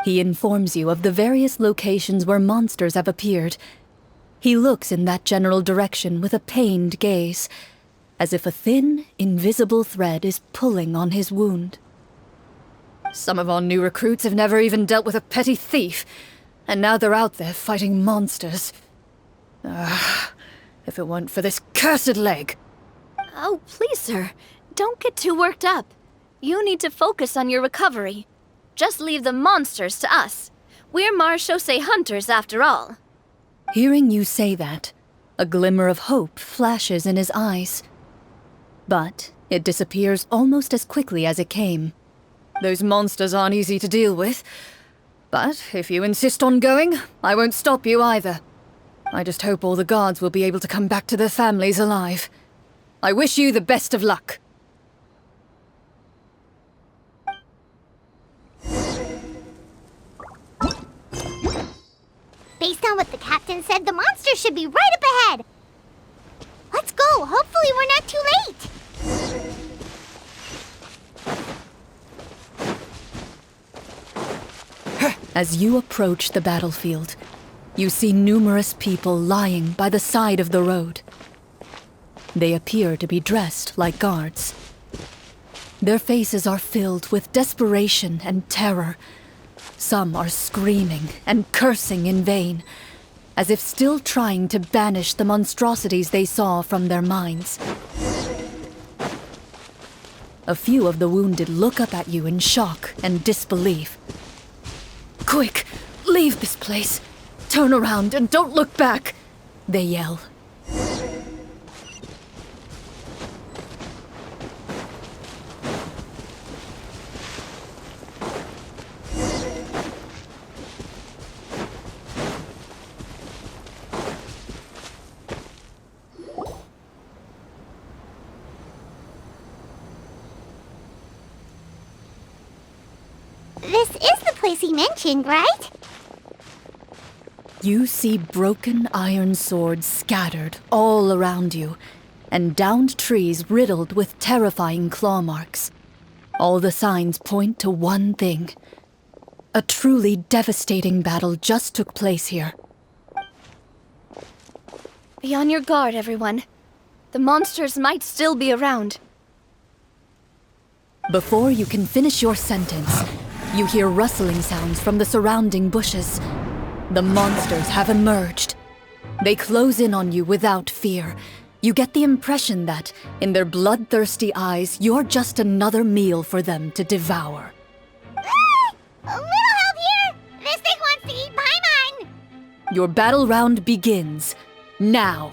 He informs you of the various locations where monsters have appeared. He looks in that general direction with a pained gaze, as if a thin, invisible thread is pulling on his wound. Some of our new recruits have never even dealt with a petty thief, and now they're out there fighting monsters. If it weren't for this cursed leg. Oh, please, sir. Don't get too worked up. You need to focus on your recovery. Just leave the monsters to us. We're Marachose hunters, after all. Hearing you say that, a glimmer of hope flashes in his eyes. But it disappears almost as quickly as it came. Those monsters aren't easy to deal with. But if you insist on going, I won't stop you either. I just hope all the guards will be able to come back to their families alive. I wish you the best of luck. Based on what the captain said, the monsters should be right up ahead. Let's go. Hopefully we're not too late. As you approach the battlefield, you see numerous people lying by the side of the road. They appear to be dressed like guards. Their faces are filled with desperation and terror. Some are screaming and cursing in vain, as if still trying to banish the monstrosities they saw from their minds. A few of the wounded look up at you in shock and disbelief. Quick, leave this place. Turn around and don't look back, they yell. This is the place he mentioned, right? You see broken iron swords scattered all around you, and downed trees riddled with terrifying claw marks. All the signs point to one thing. A truly devastating battle just took place here. Be on your guard, everyone. The monsters might still be around. Before you can finish your sentence, you hear rustling sounds from the surrounding bushes. The monsters have emerged. They close in on you without fear. You get the impression that, in their bloodthirsty eyes, you're just another meal for them to devour. A little help here! This thing wants to eat Paimon! Your battle round begins now.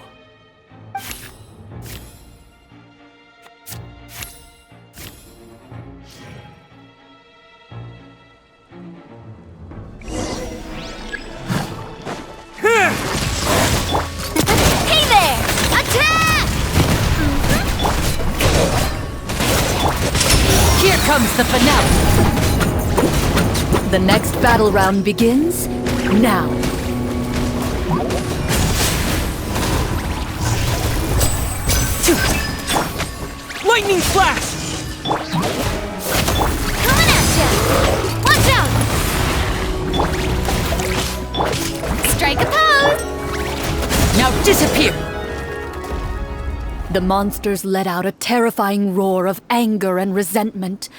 Hey there! Attack! Here comes the finale! The next battle round begins now. Lightning flash! Coming at ya! Watch out! Strike a pose! Now disappear! The monsters let out a terrifying roar of anger and resentment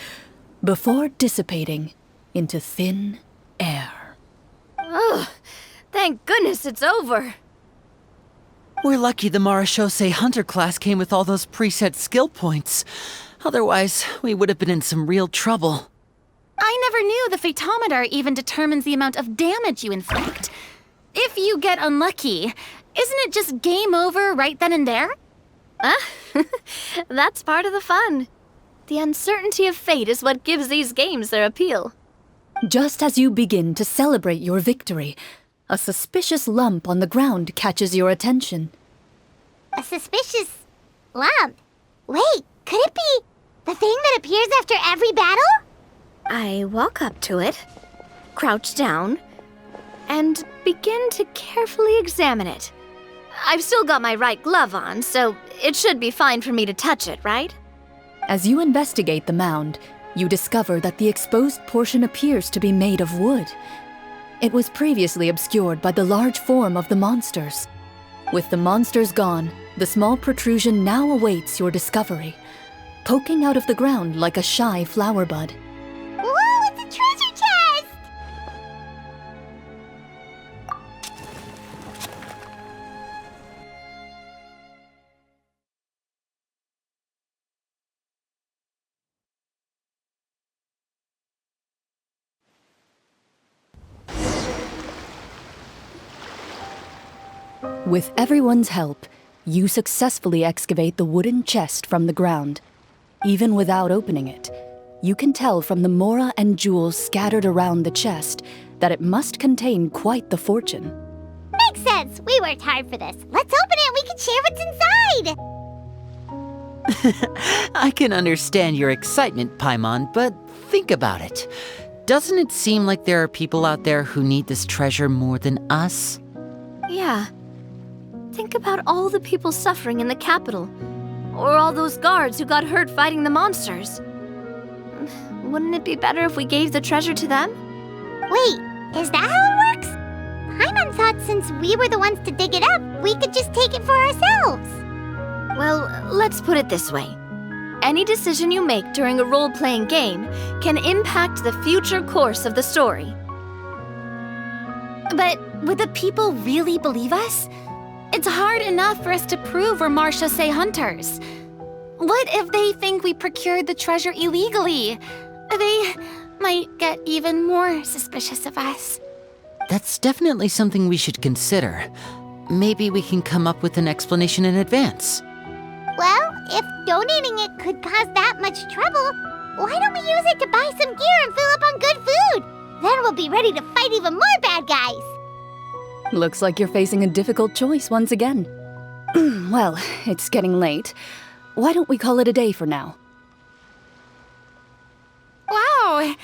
before dissipating into thin air. Oh, thank goodness it's over. We're lucky the Marashose Hunter class came with all those preset skill points. Otherwise, we would have been in some real trouble. I never knew the Fatometer even determines the amount of damage you inflict. If you get unlucky, isn't it just game over right then and there? That's part of the fun. The uncertainty of fate is what gives these games their appeal. Just as you begin to celebrate your victory, a suspicious lump on the ground catches your attention. A suspicious lump? Wait, could it be the thing that appears after every battle? I walk up to it, crouch down, and begin to carefully examine it. I've still got my right glove on, so it should be fine for me to touch it, right? As you investigate the mound, you discover that the exposed portion appears to be made of wood. It was previously obscured by the large form of the monsters. With the monsters gone, the small protrusion now awaits your discovery, poking out of the ground like a shy flower bud. Whoa, it's a treasure chest! With everyone's help, you successfully excavate the wooden chest from the ground. Even without opening it, you can tell from the mora and jewels scattered around the chest that it must contain quite the fortune. Makes sense. We worked hard for this. Let's open it and we can share what's inside! I can understand your excitement, Paimon, but think about it. Doesn't it seem like there are people out there who need this treasure more than us? Yeah. Think about all the people suffering in the capital, or all those guards who got hurt fighting the monsters. Wouldn't it be better if we gave the treasure to them? Wait, is that how it works? Paimon thought since we were the ones to dig it up, we could just take it for ourselves. Well, let's put it this way. Any decision you make during a role-playing game can impact the future course of the story. But would the people really believe us? It's hard enough for us to prove we're Marashose hunters. What if they think we procured the treasure illegally? They might get even more suspicious of us. That's definitely something we should consider. Maybe we can come up with an explanation in advance. Well, if donating it could cause that much trouble, why don't we use it to buy some gear and fill up on good food? Then we'll be ready to fight even more bad guys. Looks like you're facing a difficult choice once again. Well, it's getting late. Why don't we call it a day for now? Wow,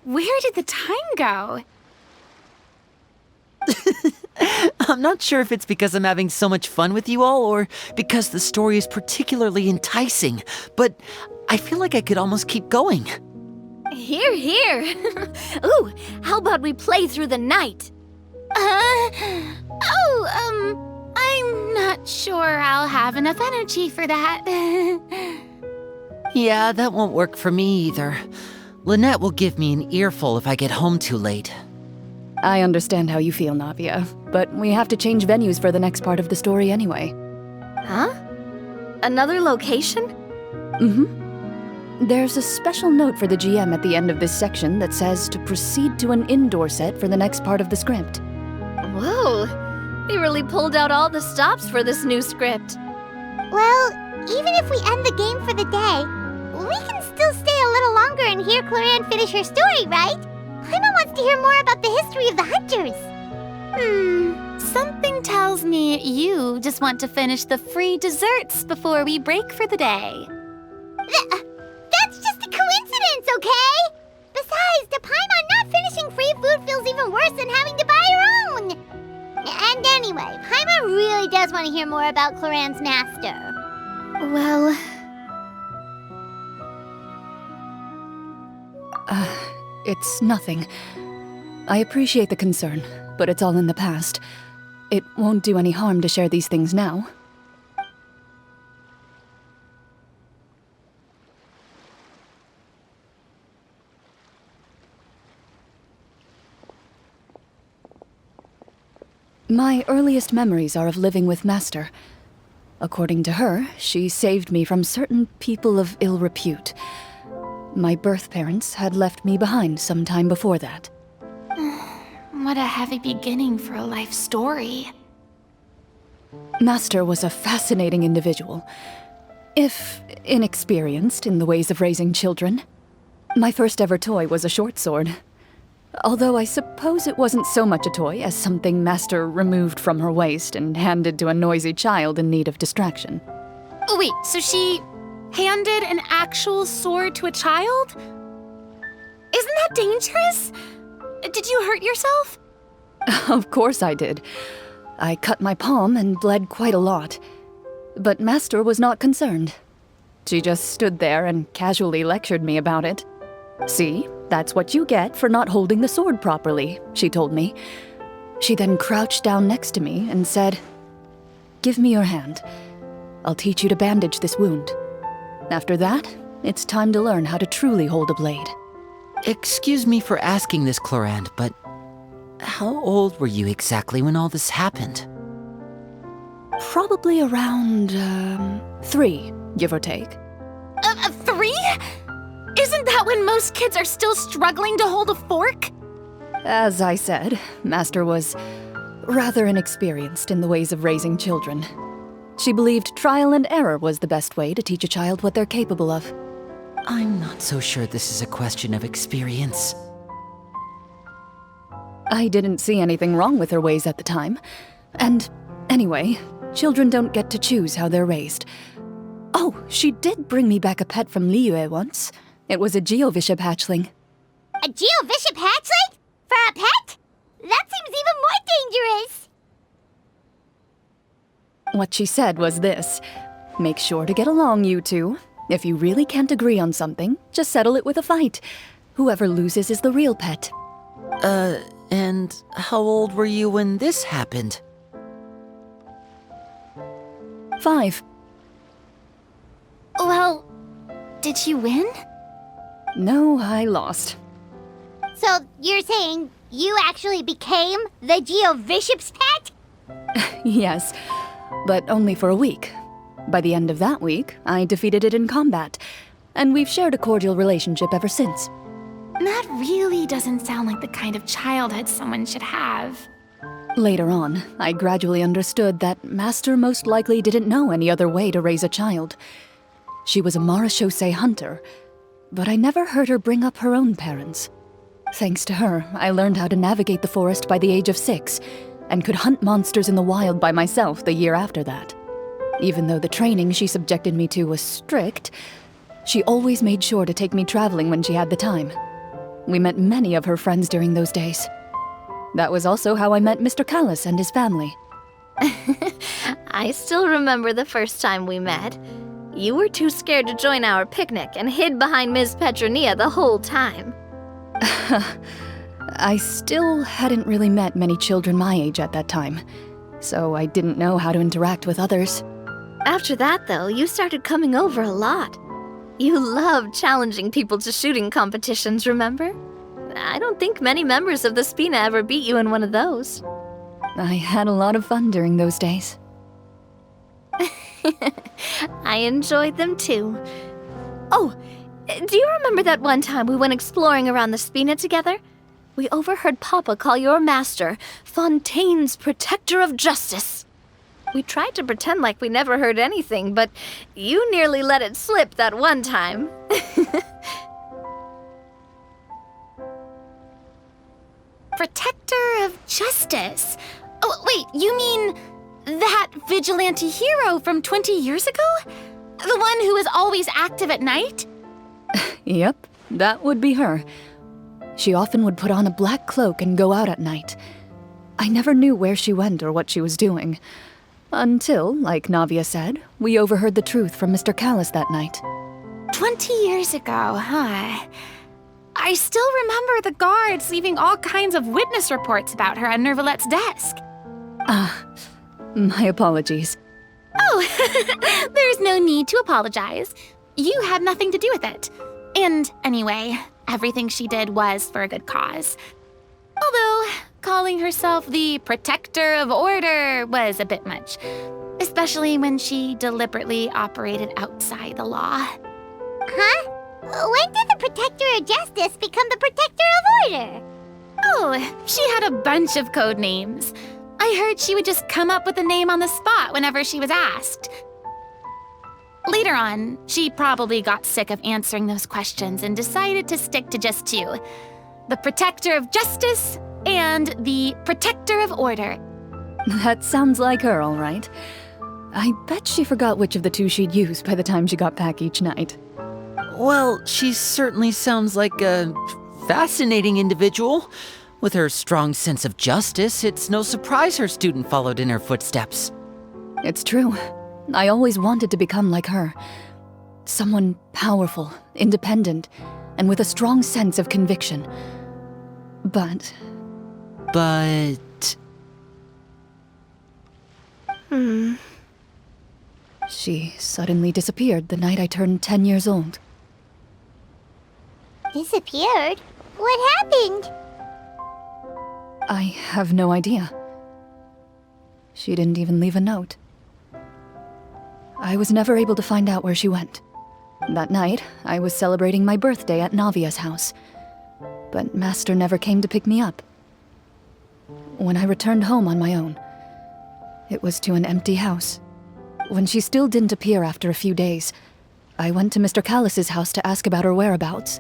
where did the time go? I'm not sure if it's because I'm having so much fun with you all or because the story is particularly enticing, but I feel like I could almost keep going. Here, here. Ooh, how about we play through the night? I'm not sure I'll have enough energy for that. Yeah, that won't work for me either. Lynette will give me an earful if I get home too late. I understand how you feel, Navia, but we have to change venues for the next part of the story anyway. Huh? Another location? There's a special note for the GM at the end of this section that says to proceed to an indoor set for the next part of the script. Whoa! They really pulled out all the stops for this new script. Well, even if we end the game for the day, we can still stay a little longer and hear Clorinde finish her story, right? Paimon wants to hear more about the history of the Hunters. Something tells me you just want to finish the free desserts before we break for the day. That's just a coincidence, okay? Besides, to Paimon, not finishing free food feels even worse than having to buy her own. And anyway, Paimon really does want to hear more about Clorinde's master. Well... It's nothing. I appreciate the concern, but it's all in the past. It won't do any harm to share these things now. My earliest memories are of living with Master. According to her, she saved me from certain people of ill repute. My birth parents had left me behind some time before that. What a heavy beginning for a life story. Master was a fascinating individual, if inexperienced in the ways of raising children. My first ever toy was a short sword. Although I suppose it wasn't so much a toy as something Master removed from her waist and handed to a noisy child in need of distraction. Oh wait, so she handed an actual sword to a child? Isn't that dangerous? Did you hurt yourself? Of course I did. I cut my palm and bled quite a lot. But Master was not concerned. She just stood there and casually lectured me about it. See, that's what you get for not holding the sword properly, she told me. She then crouched down next to me and said, "Give me your hand. I'll teach you to bandage this wound. After that, it's time to learn how to truly hold a blade." Excuse me for asking this, Clorinde, but how old were you exactly when all this happened? Probably around, 3, give or take. 3? Isn't that when most kids are still struggling to hold a fork? As I said, Master was rather inexperienced in the ways of raising children. She believed trial and error was the best way to teach a child what they're capable of. I'm not so sure this is a question of experience. I didn't see anything wrong with her ways at the time. And anyway, children don't get to choose how they're raised. Oh, she did bring me back a pet from Liyue once. It was a Geovishap hatchling. A Geovishap hatchling? For a pet? That seems even more dangerous. What she said was this: make sure to get along, you two. If you really can't agree on something, just settle it with a fight. Whoever loses is the real pet. And how old were you when this happened? 5. Well, did you win? No, I lost. So you're saying you actually became the Geovishap's pet? Yes, but only for a week. By the end of that week, I defeated it in combat, and we've shared a cordial relationship ever since. That really doesn't sound like the kind of childhood someone should have. Later on, I gradually understood that Master most likely didn't know any other way to raise a child. She was a Marechaussee hunter, but I never heard her bring up her own parents. Thanks to her, I learned how to navigate the forest by the age of 6, and could hunt monsters in the wild by myself the year after that. Even though the training she subjected me to was strict, she always made sure to take me traveling when she had the time. We met many of her friends during those days. That was also how I met Mr. Callis and his family. I still remember the first time we met. You were too scared to join our picnic and hid behind Ms. Petronia the whole time. I still hadn't really met many children my age at that time. so I didn't know how to interact with others. After that, though, you started coming over a lot. You loved challenging people to shooting competitions, remember? I don't think many members of the Spina ever beat you in one of those. I had a lot of fun during those days. I enjoyed them too. Oh, do you remember that one time we went exploring around the Spina together? We overheard Papa call your master Fontaine's Protector of Justice. We tried to pretend like we never heard anything, but you nearly let it slip that one time. Protector of Justice? Oh, wait, you mean that vigilante hero from 20 years ago? The one who is always active at night? Yep, that would be her. She often would put on a black cloak and go out at night. I never knew where she went or what she was doing. Until, like Navia said, we overheard the truth from Mr. Callis that night. 20 years ago, huh? I still remember the guards leaving all kinds of witness reports about her on Nervalette's desk. My apologies. Oh, there's no need to apologize. You had nothing to do with it. And anyway, everything she did was for a good cause. Although, calling herself the Protector of Order was a bit much. Especially when she deliberately operated outside the law. Huh? When did the Protector of Justice become the Protector of Order? Oh, she had a bunch of code names. I heard she would just come up with a name on the spot whenever she was asked. Later on, she probably got sick of answering those questions and decided to stick to just two. The Protector of Justice and the Protector of Order. That sounds like her, all right. I bet she forgot which of the two she'd use by the time she got back each night. Well, she certainly sounds like a fascinating individual. With her strong sense of justice, it's no surprise her student followed in her footsteps. It's true. I always wanted to become like her. Someone powerful, independent, and with a strong sense of conviction. But... She suddenly disappeared the night I turned 10 years old. Disappeared? What happened? I have no idea. She didn't even leave a note. I was never able to find out where she went. That night, I was celebrating my birthday at Navia's house, but Master never came to pick me up. When I returned home on my own, it was to an empty house. When she still didn't appear after a few days, I went to Mr. Callis's house to ask about her whereabouts,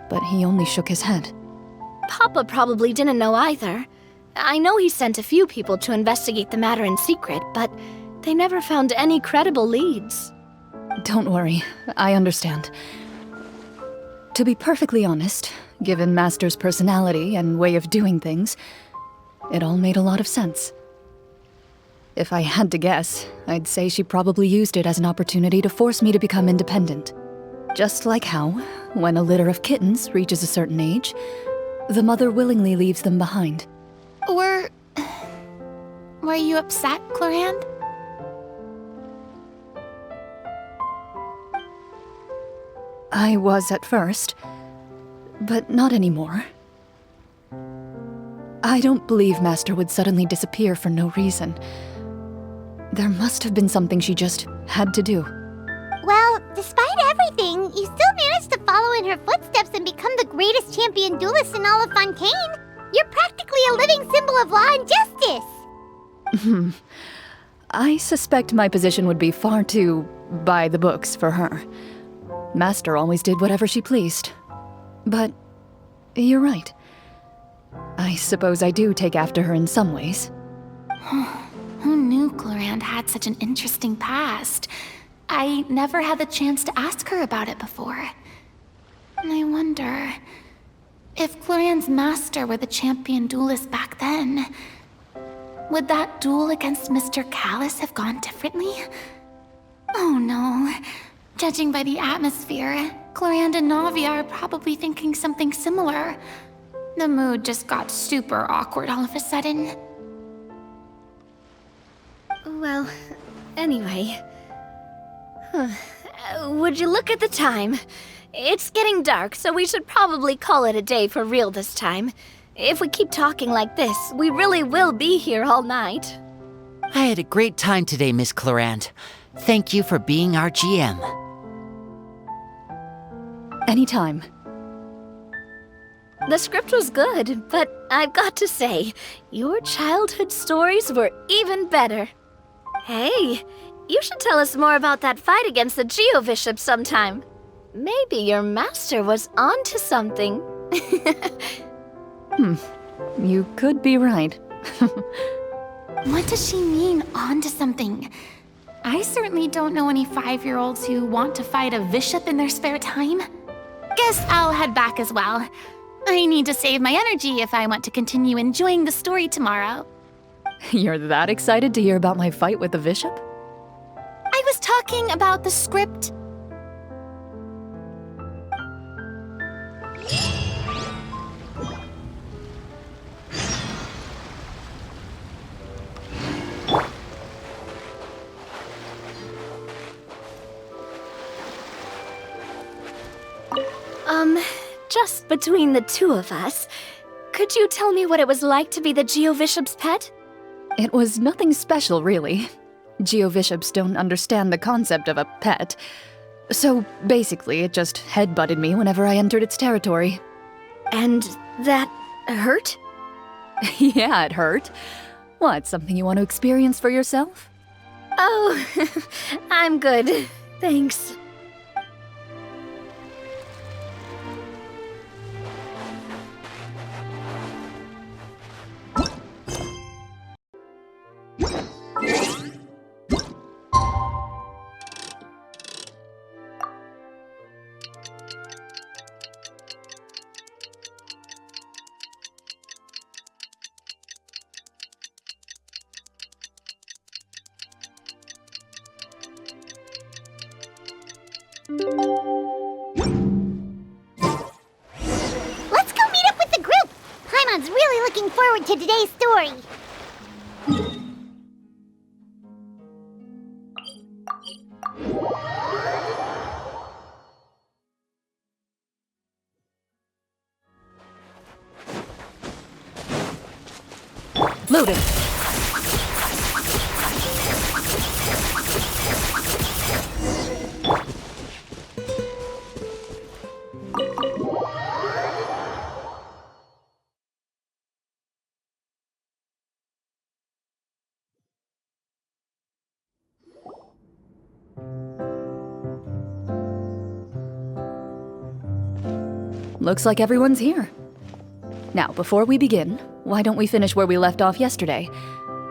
but he only shook his head. Papa probably didn't know either. I know he sent a few people to investigate the matter in secret, but they never found any credible leads. Don't worry, I understand. To be perfectly honest, given Master's personality and way of doing things, it all made a lot of sense. If I had to guess, I'd say she probably used it as an opportunity to force me to become independent. Just like how, when a litter of kittens reaches a certain age, the mother willingly leaves them behind. Were you upset, Clorinde? I was at first, but not anymore. I don't believe Master would suddenly disappear for no reason. There must have been something she just had to do. Well, despite everything, you still managed to follow in her footsteps and become the greatest champion duelist in all of Fontaine. You're practically a living symbol of law and justice. I suspect my position would be far too by the books for her. Master always did whatever she pleased. But you're right. I suppose I do take after her in some ways. Who knew Clorinde had such an interesting past? I never had the chance to ask her about it before. And I wonder, if Clorinde's master were the champion duelist back then, would that duel against Mr. Callis have gone differently? Oh no. Judging by the atmosphere, Clorinde and Navia are probably thinking something similar. The mood just got super awkward all of a sudden. Well, anyway. Would you look at the time? It's getting dark, so we should probably call it a day for real this time. If we keep talking like this, we really will be here all night. I had a great time today, Miss Clorinde. Thank you for being our GM. Anytime. The script was good, but I've got to say, your childhood stories were even better. Hey, you should tell us more about that fight against the Geo-Bishop sometime. Maybe your master was onto something. You could be right. What does she mean, onto something? I certainly don't know any 5-year-olds who want to fight a bishop in their spare time. Guess I'll head back as well. I need to save my energy if I want to continue enjoying the story tomorrow. You're that excited to hear about my fight with the bishop? I was talking about the script. Just between the two of us, could you tell me what it was like to be the Geo-Bishop's pet? It was nothing special, really. Geo-Bishops don't understand the concept of a pet. So basically, it just headbutted me whenever I entered its territory. And that hurt? Yeah, it hurt. What, something you want to experience for yourself? Oh, I'm good. Thanks. Let's go meet up with the group! Paimon's really looking forward to today's story. Loaded. Looks like everyone's here. Now, before we begin, why don't we finish where we left off yesterday?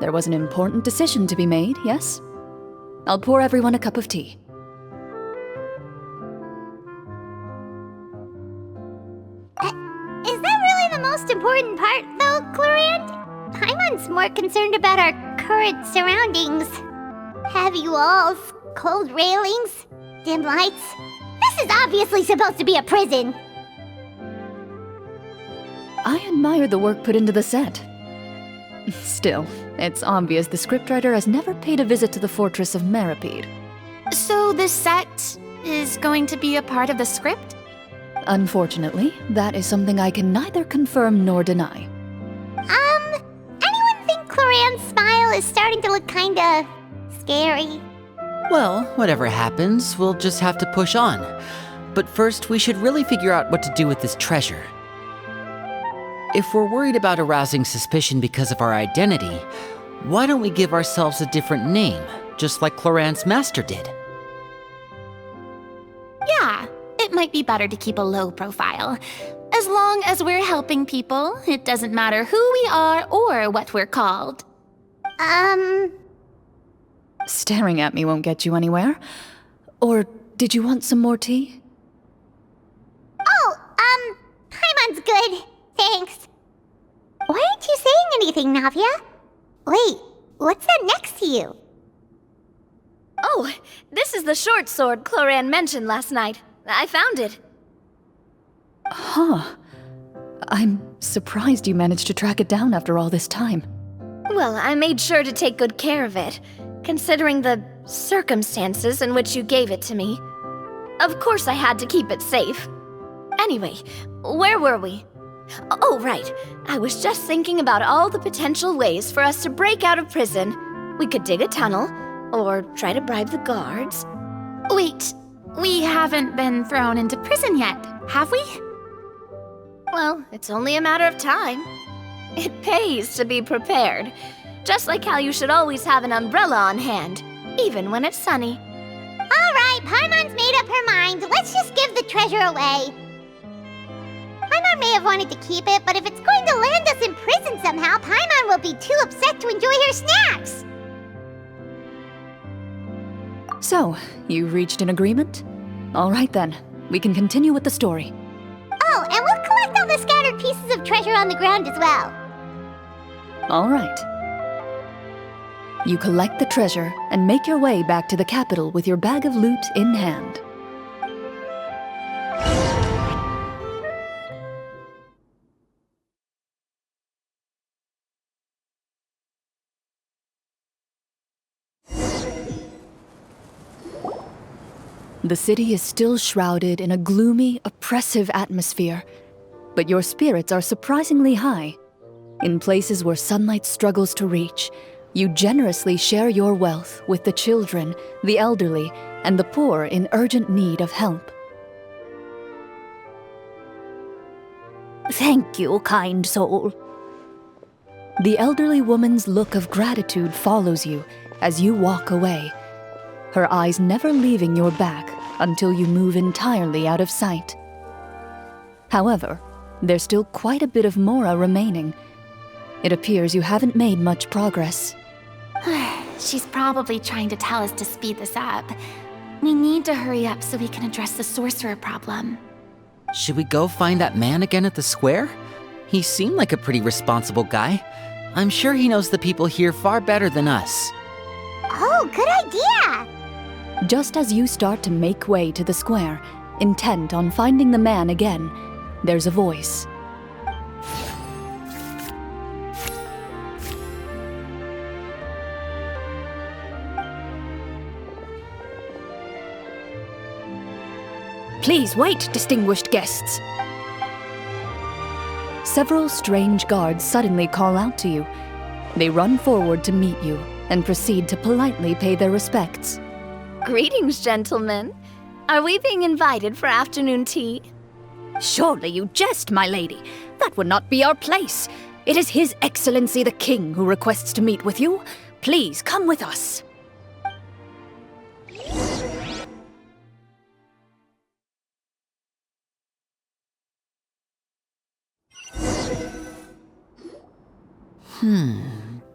There was an important decision to be made, yes? I'll pour everyone a cup of tea. Is that really the most important part, though, Clorinde? Paimon's more concerned about our current surroundings. Heavy walls, cold railings, dim lights. This is obviously supposed to be a prison. I admire the work put into the set. Still, it's obvious the scriptwriter has never paid a visit to the fortress of Meripede. So this set is going to be a part of the script? Unfortunately, that is something I can neither confirm nor deny. Anyone think Clorinde's smile is starting to look kinda scary? Well, whatever happens, we'll just have to push on. But first, we should really figure out what to do with this treasure. If we're worried about arousing suspicion because of our identity, why don't we give ourselves a different name, just like Clorinde's master did? Yeah, it might be better to keep a low profile. As long as we're helping people, it doesn't matter who we are or what we're called. Staring at me won't get you anywhere. Or did you want some more tea? Oh, Paimon's good. Thanks. Why aren't you saying anything, Navia? Wait, what's that next to you? Oh, this is the short sword Clorinde mentioned last night. I found it. Huh. I'm surprised you managed to track it down after all this time. Well, I made sure to take good care of it. considering the circumstances in which you gave it to me. Of course I had to keep it safe. Anyway, where were we? Oh, right. I was just thinking about all the potential ways for us to break out of prison. We could dig a tunnel, or try to bribe the guards. Wait, we haven't been thrown into prison yet, have we? Well, it's only a matter of time. It pays to be prepared. Just like how you should always have an umbrella on hand, even when it's sunny. All right, Paimon's made up her mind. Let's just give the treasure away. Paimon may have wanted to keep it, but if it's going to land us in prison somehow, Paimon will be too upset to enjoy her snacks. So, you've reached an agreement? All right then, we can continue with the story. Oh, and we'll collect all the scattered pieces of treasure on the ground as well. All right. You collect the treasure and make your way back to the capital with your bag of loot in hand. The city is still shrouded in a gloomy, oppressive atmosphere, but your spirits are surprisingly high. In places where sunlight struggles to reach, you generously share your wealth with the children, the elderly, and the poor in urgent need of help. Thank you, kind soul. The elderly woman's look of gratitude follows you as you walk away, her eyes never leaving your back until you move entirely out of sight. However, there's still quite a bit of Mora remaining. It appears you haven't made much progress. She's probably trying to tell us to speed this up. We need to hurry up so we can address the sorcerer problem. Should we go find that man again at the square? He seemed like a pretty responsible guy. I'm sure he knows the people here far better than us. Oh, good idea! Just as you start to make way to the square, intent on finding the man again, there's a voice. Please wait, distinguished guests. Several strange guards suddenly call out to you. They run forward to meet you and proceed to politely pay their respects. Greetings, gentlemen. Are we being invited for afternoon tea? Surely you jest, my lady. That would not be our place. It is His Excellency the King who requests to meet with you. Please come with us.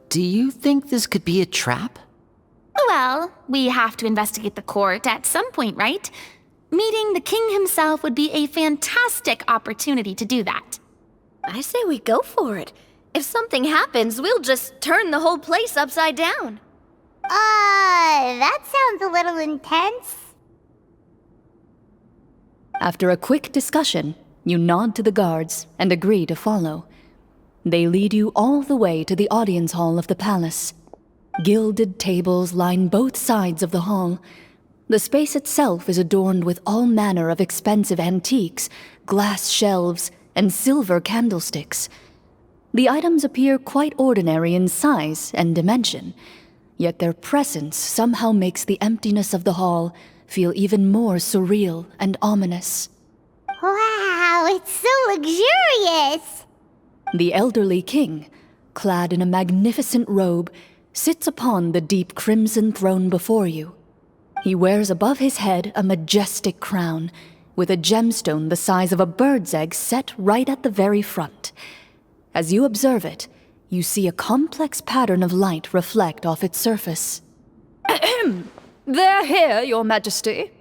Do you think this could be a trap? Well, we have to investigate the court at some point, right? Meeting the king himself would be a fantastic opportunity to do that. I say we go for it. If something happens, we'll just turn the whole place upside down. That sounds a little intense. After a quick discussion, you nod to the guards and agree to follow. They lead you all the way to the audience hall of the palace. Gilded tables line both sides of the hall. The space itself is adorned with all manner of expensive antiques, glass shelves, and silver candlesticks. The items appear quite ordinary in size and dimension, yet their presence somehow makes the emptiness of the hall feel even more surreal and ominous. Wow, it's so luxurious! The elderly king, clad in a magnificent robe, sits upon the deep crimson throne before you. He wears above his head a majestic crown, with a gemstone the size of a bird's egg set right at the very front. As you observe it, you see a complex pattern of light reflect off its surface. They're here, Your Majesty.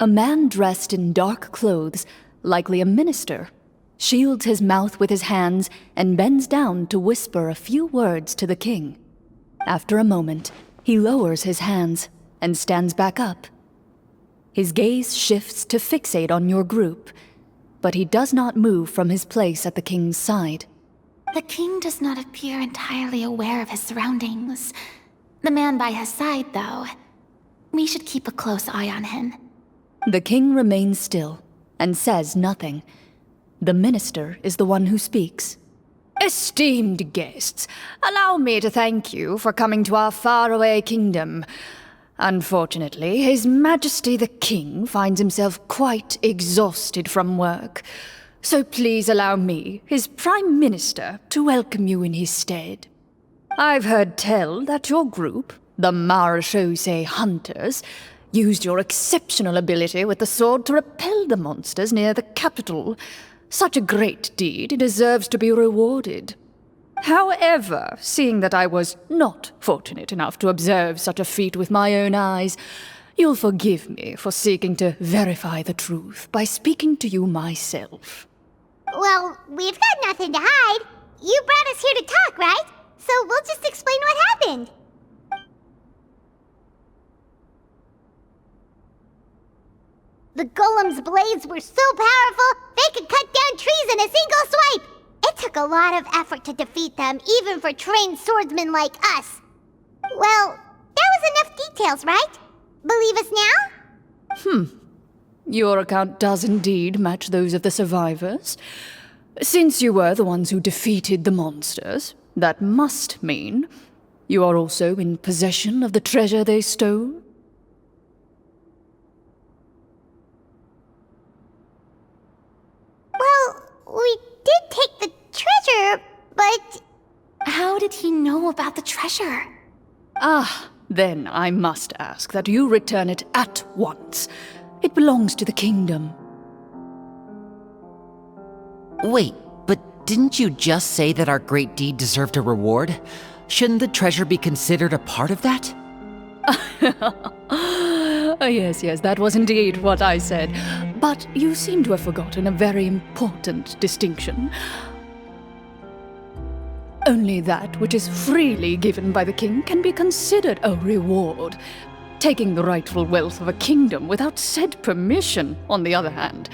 A man dressed in dark clothes, likely a minister, shields his mouth with his hands and bends down to whisper a few words to the king. After a moment, he lowers his hands and stands back up. His gaze shifts to fixate on your group, but he does not move from his place at the king's side. The king does not appear entirely aware of his surroundings. The man by his side, though. We should keep a close eye on him. The king remains still and says nothing. The minister is the one who speaks. Esteemed guests, allow me to thank you for coming to our faraway kingdom. Unfortunately, His Majesty the King finds himself quite exhausted from work. So please allow me, his Prime Minister, to welcome you in his stead. I've heard tell that your group, the Marechaussee Hunters, used your exceptional ability with the sword to repel the monsters near the capital. Such a great deed deserves to be rewarded. However, seeing that I was not fortunate enough to observe such a feat with my own eyes, you'll forgive me for seeking to verify the truth by speaking to you myself. Well, we've got nothing to hide. You brought us here to talk, right? So we'll just explain what happened. The golem's blades were so powerful, they could cut down trees in a single swipe! It took a lot of effort to defeat them, even for trained swordsmen like us. Well, that was enough details, right? Believe us now? Your account does indeed match those of the survivors. Since you were the ones who defeated the monsters, that must mean you are also in possession of the treasure they stole? Well, we did take the treasure, but... How did he know about the treasure? Then I must ask that you return it at once. It belongs to the kingdom. Wait, but didn't you just say that our great deed deserved a reward? Shouldn't the treasure be considered a part of that? Yes, that was indeed what I said. But you seem to have forgotten a very important distinction. Only that which is freely given by the king can be considered a reward. Taking the rightful wealth of a kingdom without said permission, on the other hand,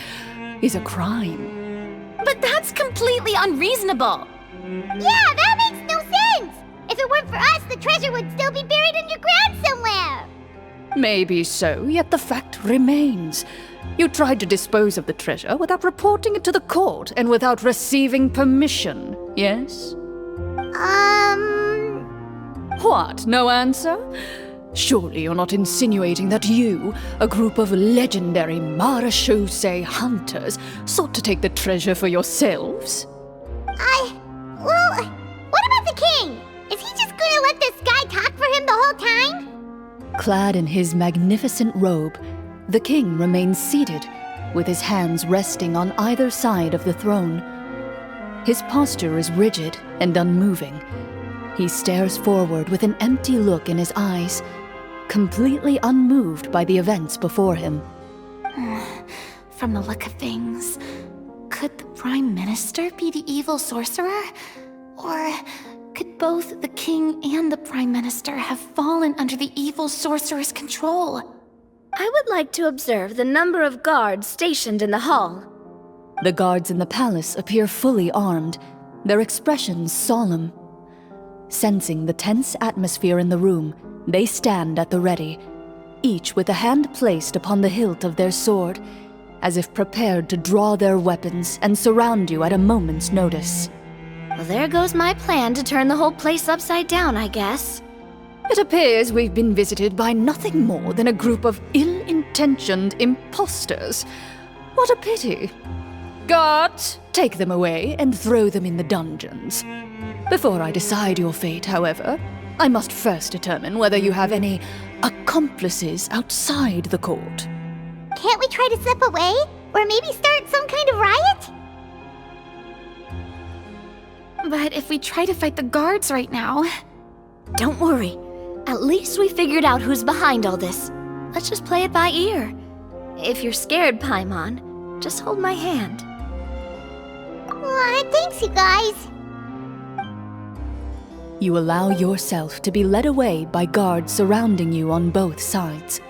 is a crime. But that's completely unreasonable! Yeah, that makes no sense! If it weren't for us, the treasure would still be buried underground somewhere! Maybe so, yet the fact remains. You tried to dispose of the treasure without reporting it to the court and without receiving permission, yes? What, no answer? Surely you're not insinuating that you, a group of legendary Marechaussee hunters, sought to take the treasure for yourselves? Well, what about the king? Is he just gonna let this guy talk for him the whole time? Clad in his magnificent robe, the king remains seated, with his hands resting on either side of the throne. His posture is rigid and unmoving. He stares forward with an empty look in his eyes, completely unmoved by the events before him. From the look of things, could the Prime Minister be the evil sorcerer? Or could both the King and the Prime Minister have fallen under the evil sorcerer's control? I would like to observe the number of guards stationed in the hall. The guards in the palace appear fully armed, their expressions solemn. Sensing the tense atmosphere in the room, they stand at the ready, each with a hand placed upon the hilt of their sword, as if prepared to draw their weapons and surround you at a moment's notice. Well, there goes my plan to turn the whole place upside down, I guess. It appears we've been visited by nothing more than a group of ill-intentioned imposters. What a pity. Guards, take them away and throw them in the dungeons. Before I decide your fate, however, I must first determine whether you have any accomplices outside the court. Can't we try to slip away? Or maybe start some kind of riot? But if we try to fight the guards right now... Don't worry. At least we figured out who's behind all this. Let's just play it by ear. If you're scared, Paimon, just hold my hand. Thanks, you guys. You allow yourself to be led away by guards surrounding you on both sides.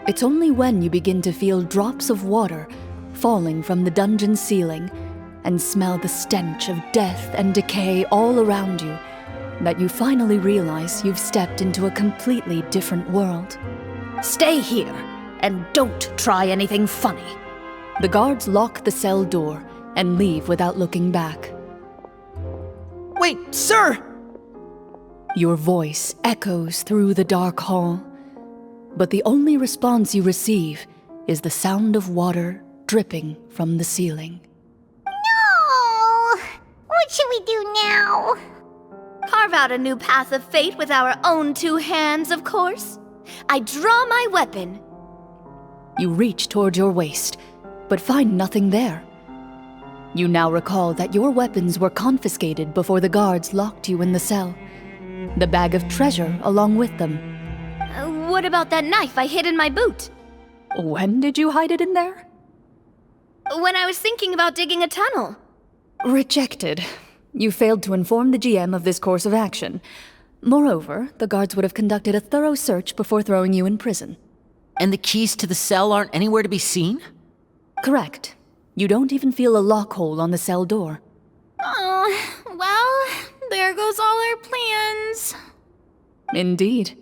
It's only when you begin to feel drops of water falling from the dungeon ceiling and smell the stench of death and decay all around you that you finally realize you've stepped into a completely different world. Stay here, and don't try anything funny. The guards lock the cell door and leave without looking back. Wait, sir! Your voice echoes through the dark hall, but the only response you receive is the sound of water dripping from the ceiling. No! What should we do now? Carve out a new path of fate with our own two hands, of course. I draw my weapon. You reach toward your waist, but find nothing there. You now recall that your weapons were confiscated before the guards locked you in the cell. The bag of treasure along with them. What about that knife I hid in my boot? When did you hide it in there? When I was thinking about digging a tunnel. Rejected. You failed to inform the GM of this course of action. Moreover, the guards would have conducted a thorough search before throwing you in prison. And the keys to the cell aren't anywhere to be seen? Correct. You don't even feel a lock hole on the cell door. Oh, well, there goes all our plans. Indeed.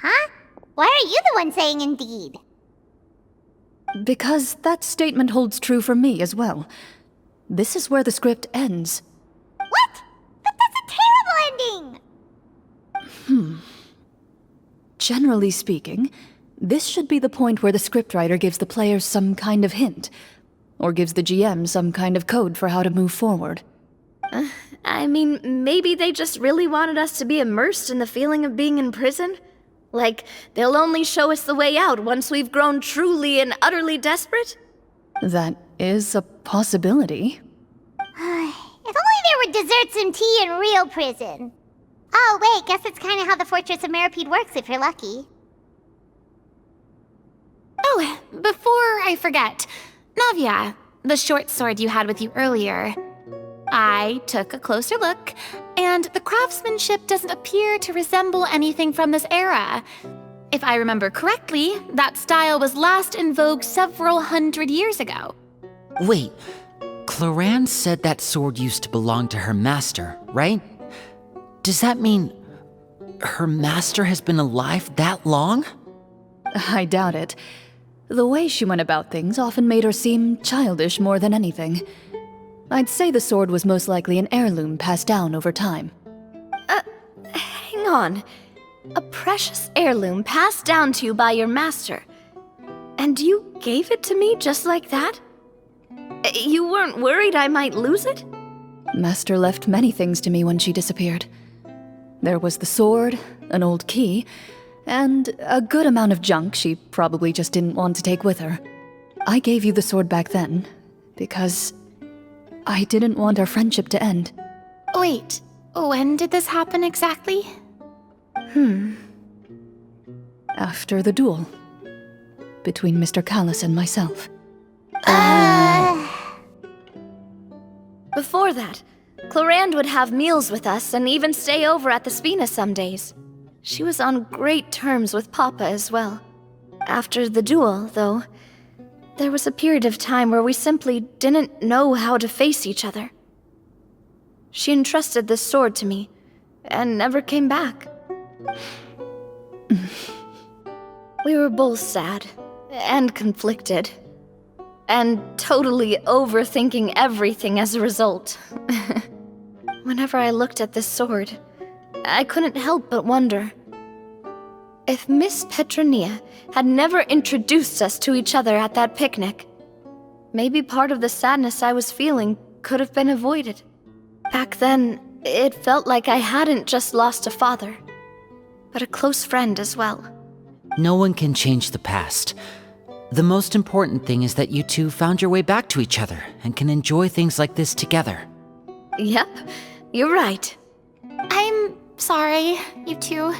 Huh? Why are you the one saying indeed? Because that statement holds true for me as well. This is where the script ends. What? That's a terrible ending! Generally speaking, this should be the point where the scriptwriter gives the players some kind of hint, or gives the GM some kind of code for how to move forward. I mean, maybe they just really wanted us to be immersed in the feeling of being in prison? Like, they'll only show us the way out once we've grown truly and utterly desperate? That is a possibility. If only there were desserts and tea in real prison. Oh, wait, guess that's kind of how the Fortress of Meripede works if you're lucky. Oh, before I forget, Navia, the short sword you had with you earlier. I took a closer look, and the craftsmanship doesn't appear to resemble anything from this era. If I remember correctly, that style was last in vogue several hundred years ago. Wait, Clorinde said that sword used to belong to her master, right? Does that mean her master has been alive that long? I doubt it. The way she went about things often made her seem childish more than anything. I'd say the sword was most likely an heirloom passed down over time. Hang on. A precious heirloom passed down to you by your master. And you gave it to me just like that? You weren't worried I might lose it? Master left many things to me when she disappeared. There was the sword, an old key, and a good amount of junk she probably just didn't want to take with her. I gave you the sword back then, because I didn't want our friendship to end. Wait, when did this happen exactly? After the duel. Between Mr. Callis and myself. Before that, Clorinde would have meals with us and even stay over at the Spina some days. She was on great terms with Papa as well. After the duel, though, there was a period of time where we simply didn't know how to face each other. She entrusted this sword to me, and never came back. We were both sad, and conflicted, and totally overthinking everything as a result. Whenever I looked at this sword, I couldn't help but wonder if Miss Petronia had never introduced us to each other at that picnic. Maybe part of the sadness I was feeling could have been avoided. Back then, it felt like I hadn't just lost a father, but a close friend as well. No one can change the past. The most important thing is that you two found your way back to each other and can enjoy things like this together. Yep, you're right. I'm sorry, you two.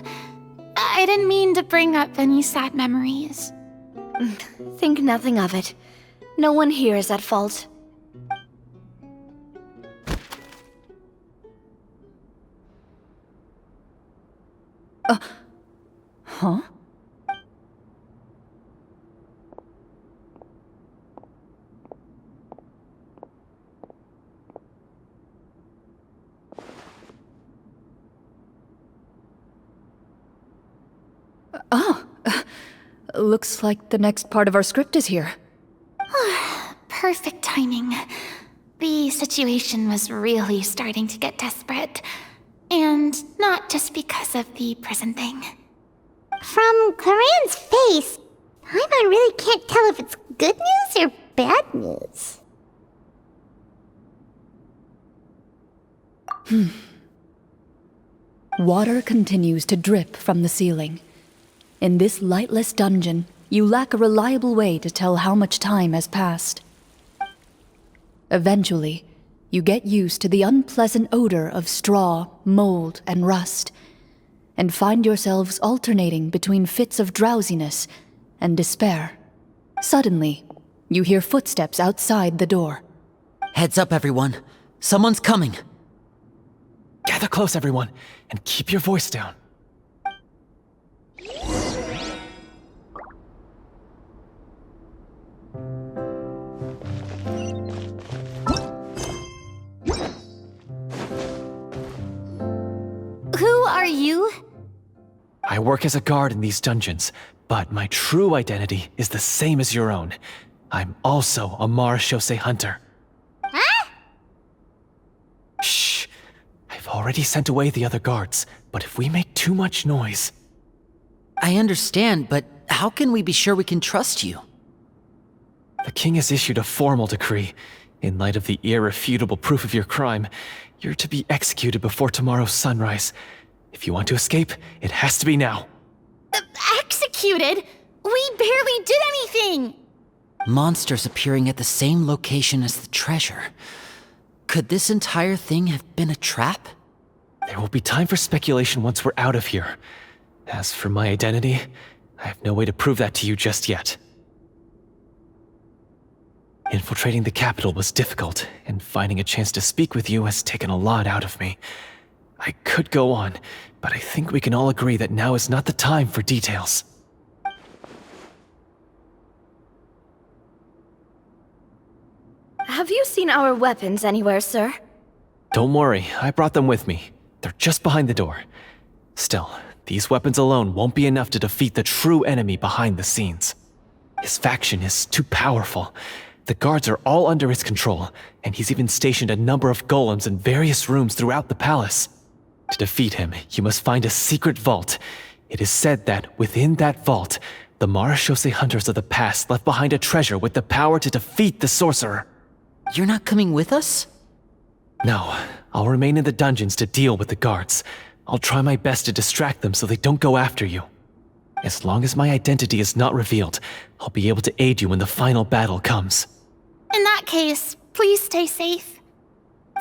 I didn't mean to bring up any sad memories. Think nothing of it. No one here is at fault. Huh? Looks like the next part of our script is here. Perfect timing. The situation was really starting to get desperate. And not just because of the prison thing. From Clorinde's face, I really can't tell if it's good news or bad news. Water continues to drip from the ceiling. In this lightless dungeon, you lack a reliable way to tell how much time has passed. Eventually, you get used to the unpleasant odor of straw, mold, and rust, and find yourselves alternating between fits of drowsiness and despair. Suddenly, you hear footsteps outside the door. Heads up, everyone. Someone's coming. Gather close, everyone, and keep your voice down. Who are you? I work as a guard in these dungeons, but my true identity is the same as your own. I'm also a marechaussee hunter. Huh? Shh! I've already sent away the other guards, but if we make too much noise... I understand, but how can we be sure we can trust you? The king has issued a formal decree. In light of the irrefutable proof of your crime, you're to be executed before tomorrow's sunrise. If you want to escape, it has to be now. Executed? We barely did anything! Monsters appearing at the same location as the treasure. Could this entire thing have been a trap? There will be time for speculation once we're out of here. As for my identity, I have no way to prove that to you just yet. Infiltrating the capital was difficult, and finding a chance to speak with you has taken a lot out of me. I could go on, but I think we can all agree that now is not the time for details. Have you seen our weapons anywhere, sir? Don't worry, I brought them with me. They're just behind the door. Still, these weapons alone won't be enough to defeat the true enemy behind the scenes. His faction is too powerful. The guards are all under his control, and he's even stationed a number of golems in various rooms throughout the palace. To defeat him, you must find a secret vault. It is said that within that vault, the marechaussee hunters of the past left behind a treasure with the power to defeat the sorcerer. You're not coming with us? No, I'll remain in the dungeons to deal with the guards. I'll try my best to distract them so they don't go after you. As long as my identity is not revealed, I'll be able to aid you when the final battle comes. In that case, please stay safe.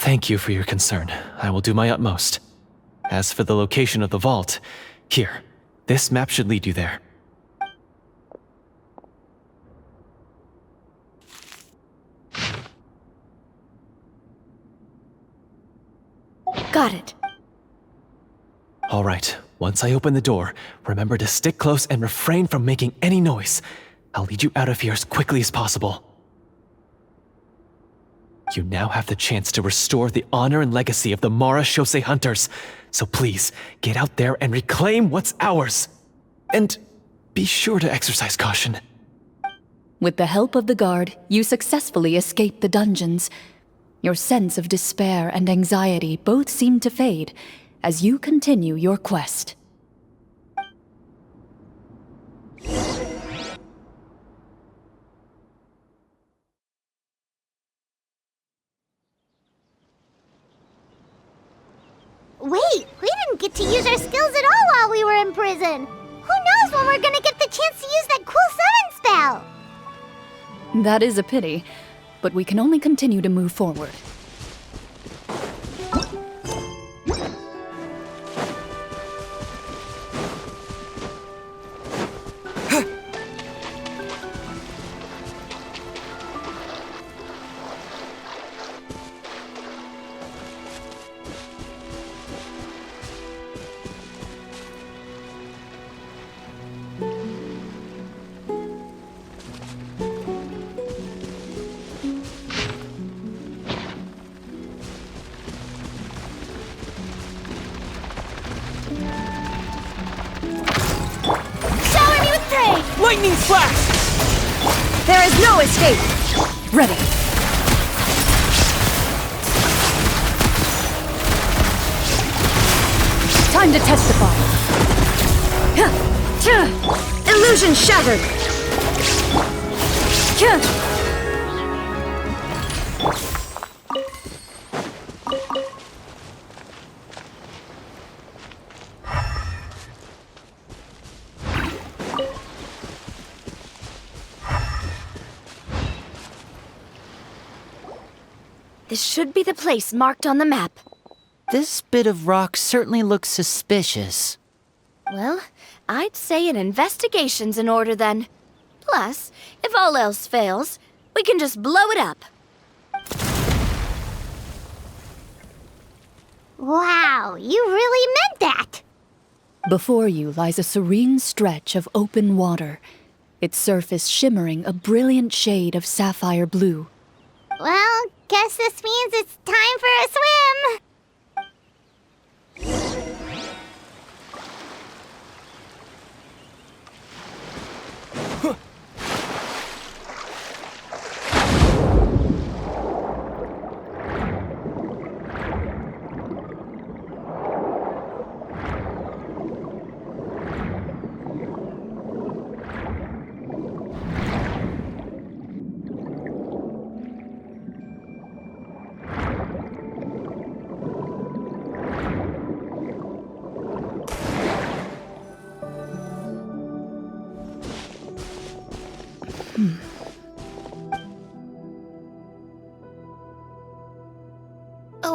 Thank you for your concern. I will do my utmost. As for the location of the vault, here, this map should lead you there. Got it. All right, once I open the door, remember to stick close and refrain from making any noise. I'll lead you out of here as quickly as possible. You now have the chance to restore the honor and legacy of the marechaussee hunters. So please, get out there and reclaim what's ours. And be sure to exercise caution. With the help of the guard, you successfully escape the dungeons. Your sense of despair and anxiety both seem to fade as you continue your quest. Wait, we didn't get to use our skills at all while we were in prison. Who knows when we're gonna get the chance to use that cool summon spell? That is a pity, but we can only continue to move forward. Lightning Flash! There is no escape! Ready. Time to testify. Illusion shattered. This should be the place marked on the map. This bit of rock certainly looks suspicious. Well, I'd say an investigation's in order then. Plus, if all else fails, we can just blow it up. Wow, you really meant that! Before you lies a serene stretch of open water, its surface shimmering a brilliant shade of sapphire blue. Well, guess this means it's time for a swim!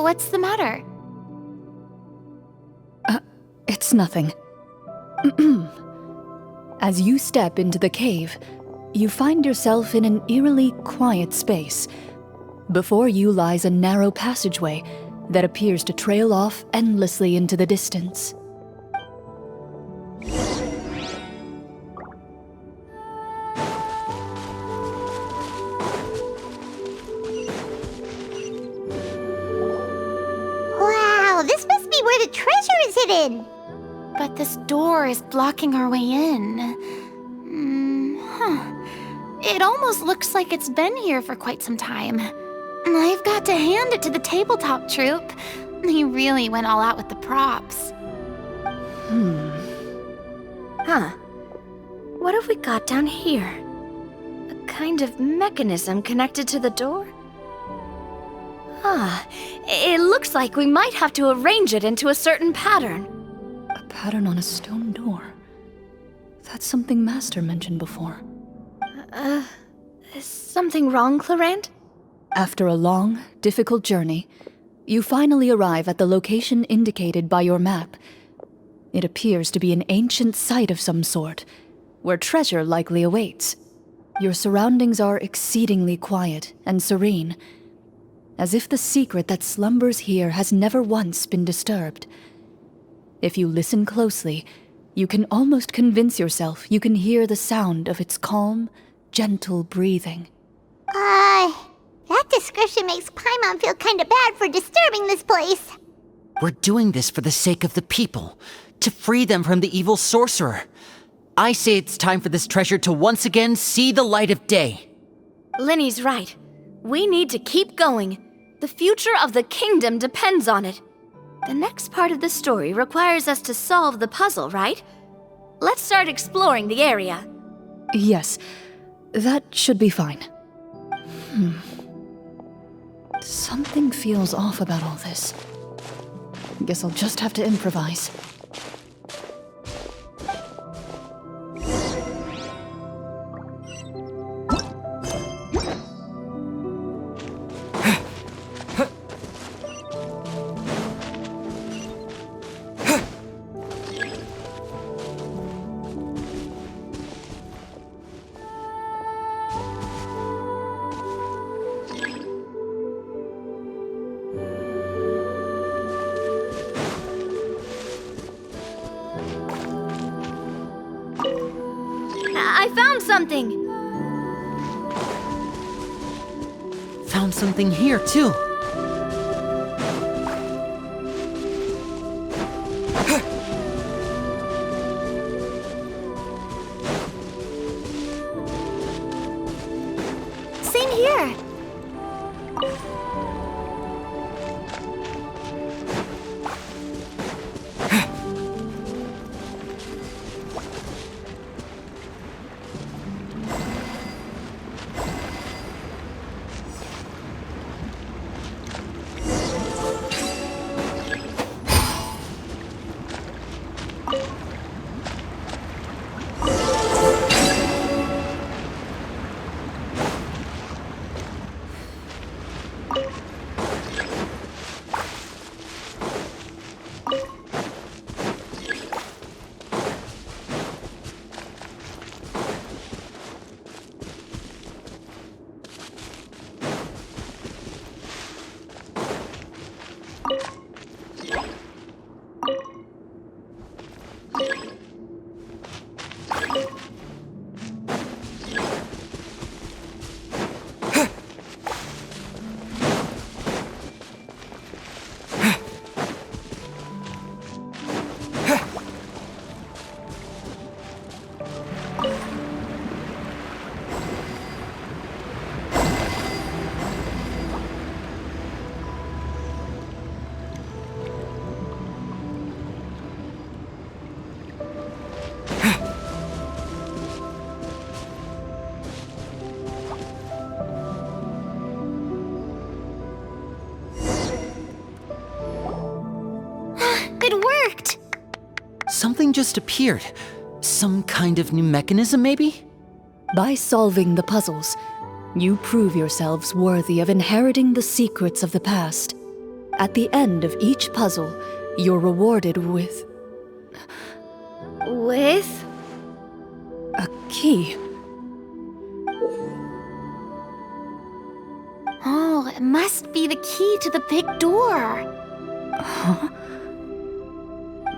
What's the matter? It's nothing. As you step into the cave, you find yourself in an eerily quiet space. Before you lies a narrow passageway that appears to trail off endlessly into the distance. Wow, this must be where the treasure is hidden! But this door is blocking our way in. It almost looks like it's been here for quite some time. I've got to hand it to the tabletop troupe. They really went all out with the props. Huh. What have we got down here? A kind of mechanism connected to the door? It looks like we might have to arrange it into a certain pattern. A pattern on a stone door. That's something Master mentioned before. Is something wrong, Clorinde? After a long, difficult journey, you finally arrive at the location indicated by your map. It appears to be an ancient site of some sort, where treasure likely awaits. Your surroundings are exceedingly quiet and serene, as if the secret that slumbers here has never once been disturbed. If you listen closely, you can almost convince yourself you can hear the sound of its calm, gentle breathing. That description makes Paimon feel kinda bad for disturbing this place. We're doing this for the sake of the people, to free them from the evil sorcerer. I say it's time for this treasure to once again see the light of day. Linny's right. We need to keep going. The future of the kingdom depends on it. The next part of the story requires us to solve the puzzle, right? Let's start exploring the area. Yes, that should be fine. Something feels off about all this. Guess I'll just have to improvise. I found something! Found something here, too. something just appeared. Some kind of new mechanism, maybe? By solving the puzzles, you prove yourselves worthy of inheriting the secrets of the past. At the end of each puzzle, you're rewarded with With? a key. Oh, it must be the key to the big door.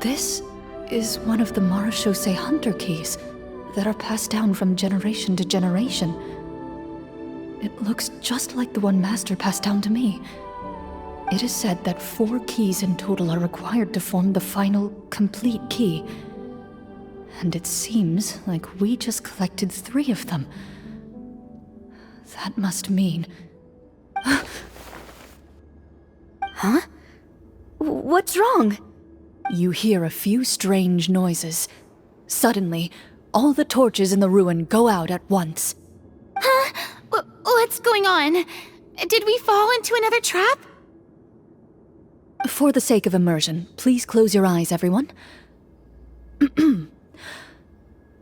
This is one of the Marechaussee Hunter keys that are passed down from generation to generation. It looks just like the one Master passed down to me. It is said that 4 keys in total are required to form the final, complete key. And it seems like we just collected 3 of them. That must mean... Huh? What's wrong? You hear a few strange noises. Suddenly, all the torches in the ruin go out at once. Huh? What's going on? Did we fall into another trap? For the sake of immersion, please close your eyes, everyone.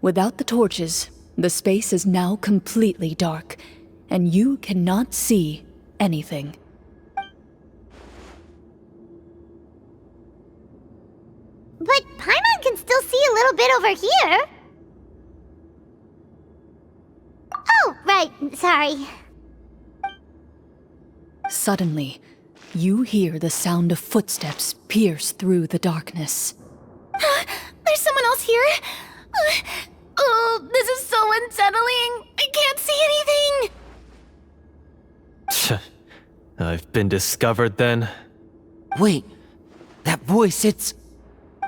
Without the torches, the space is now completely dark, and you cannot see anything. But Paimon can still see a little bit over here. Oh, right, sorry. Suddenly, you hear the sound of footsteps pierce through the darkness. There's someone else here? Oh, this is so unsettling. I can't see anything. I've been discovered then. Wait, that voice, it's...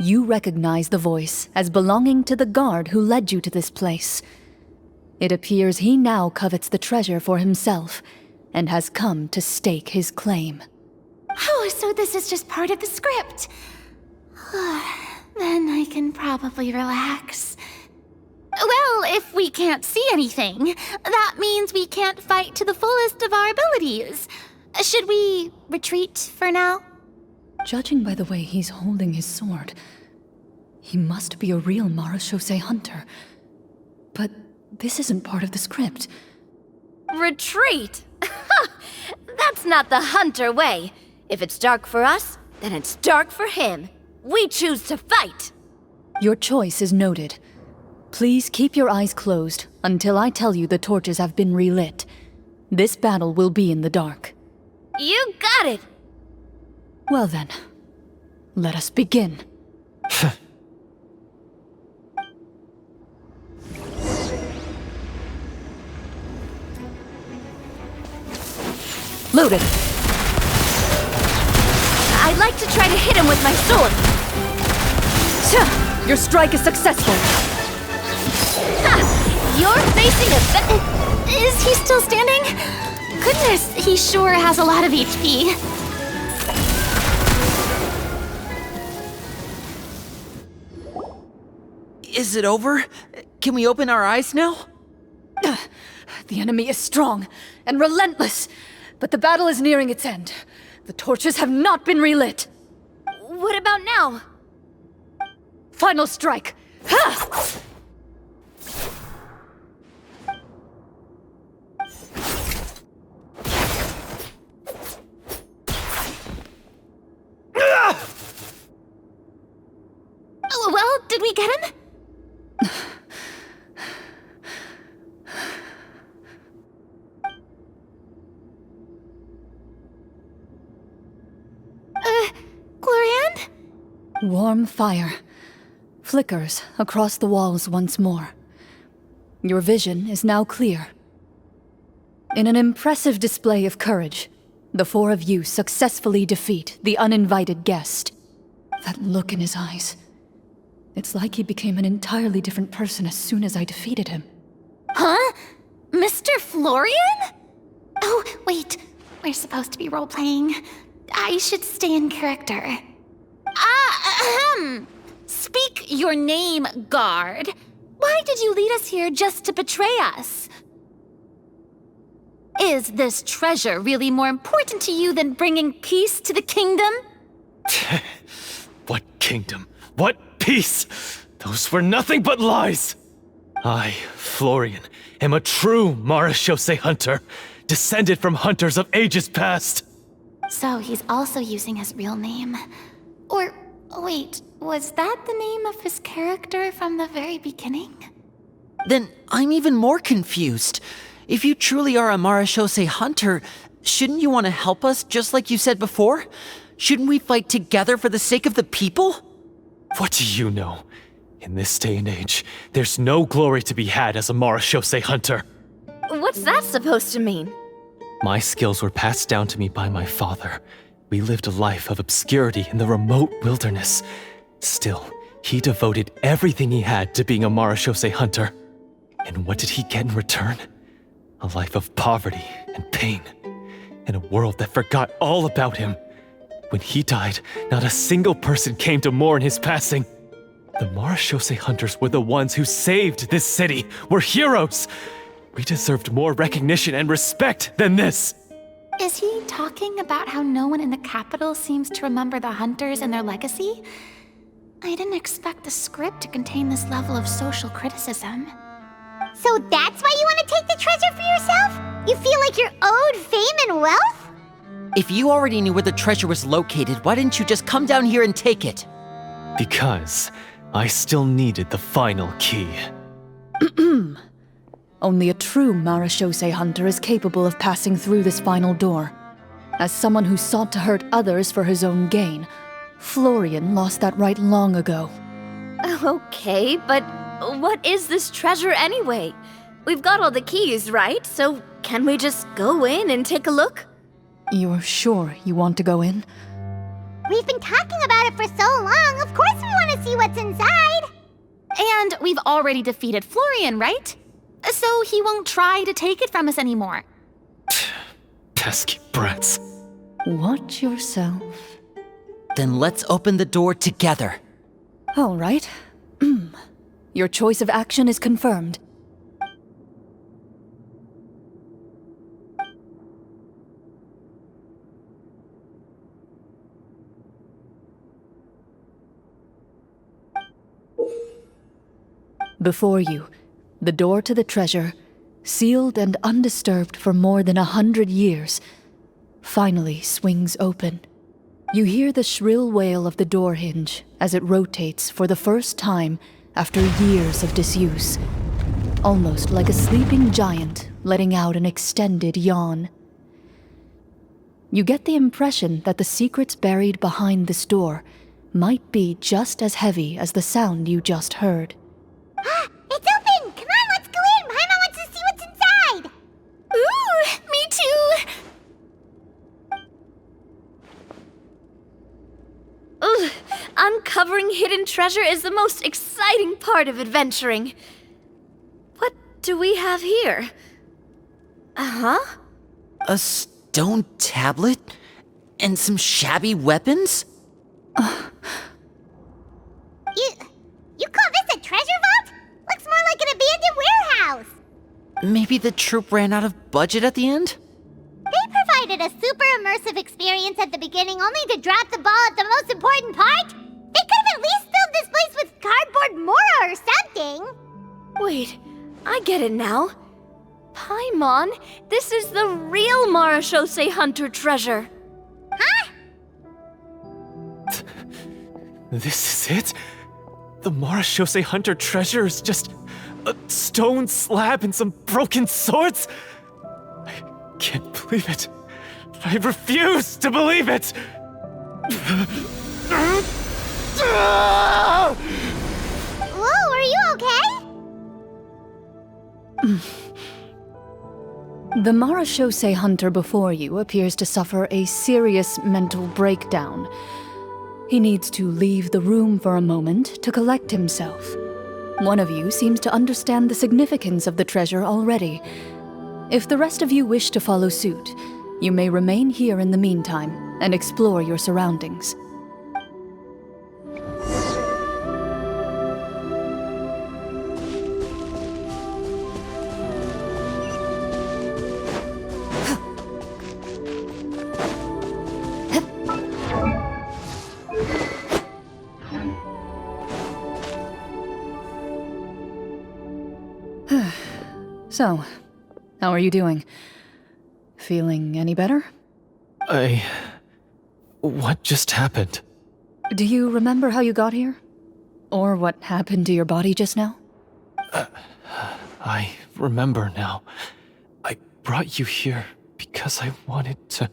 You recognize the voice as belonging to the guard who led you to this place. It appears he now covets the treasure for himself and has come to stake his claim. Oh, so this is just part of the script. Then I can probably relax. Well, if we can't see anything, that means we can't fight to the fullest of our abilities. Should we retreat for now? Judging by the way he's holding his sword, he must be a real Marechaussee Hunter. But this isn't part of the script. Retreat? That's not the Hunter way. If it's dark for us, then it's dark for him. We choose to fight. Your choice is noted. Please keep your eyes closed until I tell you the torches have been relit. This battle will be in the dark. You got it. Well then, let us begin. Loaded. I'd like to try to hit him with my sword. Your strike is successful. You're facing a Is he still standing? Goodness, he sure has a lot of HP. Is it over? Can we open our eyes now? The enemy is strong and relentless, but the battle is nearing its end. The torches have not been relit. What about now? Final strike. Ha! Well, did we get him? Clorinde? Warm fire flickers across the walls once more. Your vision is now clear. In an impressive display of courage, the 4 of you successfully defeat the uninvited guest. That look in his eyes. It's like he became an entirely different person as soon as I defeated him. Huh? Mr. Florian? Oh, wait. We're supposed to be role-playing. I should stay in character. Speak your name, guard. Why did you lead us here just to betray us? Is this treasure really more important to you than bringing peace to the kingdom? What kingdom? What peace. Those were nothing but lies. I, Florian, am a true Marechaussee hunter, descended from hunters of ages past. So he's also using his real name. Or, wait, was that the name of his character from the very beginning? Then I'm even more confused. If you truly are a Marechaussee hunter, shouldn't you want to help us just like you said before? Shouldn't we fight together for the sake of the people? What do you know? In this day and age, there's no glory to be had as a Marechaussee hunter. What's that supposed to mean? My skills were passed down to me by my father. We lived a life of obscurity in the remote wilderness. Still, he devoted everything he had to being a Marechaussee hunter. And what did he get in return? A life of poverty and pain. In a world that forgot all about him. When he died, not a single person came to mourn his passing. The Marechaussee hunters were the ones who saved this city. We're heroes. We deserved more recognition and respect than this. Is he talking about how no one in the capital seems to remember the hunters and their legacy? I didn't expect the script to contain this level of social criticism. So that's why you want to take the treasure for yourself? You feel like you're owed fame and wealth? If you already knew where the treasure was located, why didn't you just come down here and take it? Because I still needed the final key. Only a true Marechaussee hunter is capable of passing through this final door. As someone who sought to hurt others for his own gain, Florian lost that right long ago. Okay, but what is this treasure anyway? We've got all the keys, right? So can we just go in and take a look? You're sure you want to go in? We've been talking about it for so long, of course we want to see what's inside! And we've already defeated Florian, right? So he won't try to take it from us anymore. Pesky brats. Watch yourself. Then let's open the door together. All right. Your choice of action is confirmed. Before you, the door to the treasure, sealed and undisturbed for more than 100 years, finally swings open. You hear the shrill wail of the door hinge as it rotates for the first time after years of disuse, almost like a sleeping giant letting out an extended yawn. You get the impression that the secrets buried behind this door might be just as heavy as the sound you just heard. It's open! Come on, let's go in! Paimon wants to see what's inside! Ooh, me too! Ugh, uncovering hidden treasure is the most exciting part of adventuring. What do we have here? Uh-huh. A stone tablet? And some shabby weapons? You call this a treasure vault? Looks more like an abandoned warehouse! Maybe the troupe ran out of budget at the end? They provided a super immersive experience at the beginning only to drop the ball at the most important part? They could have at least filled this place with cardboard mora or something! Wait, I get it now. Paimon, this is the real Marechaussee hunter treasure. Huh? This is it? The Marechaussee hunter treasure is just a stone slab and some broken swords? I can't believe it. I refuse to believe it! Whoa, are you okay? The Marechaussee hunter before you appears to suffer a serious mental breakdown. He needs to leave the room for a moment to collect himself. One of you seems to understand the significance of the treasure already. If the rest of you wish to follow suit, you may remain here in the meantime and explore your surroundings. So, how are you doing? Feeling any better? What just happened? Do you remember how you got here? Or what happened to your body just now? I remember now. I brought you here because I wanted to...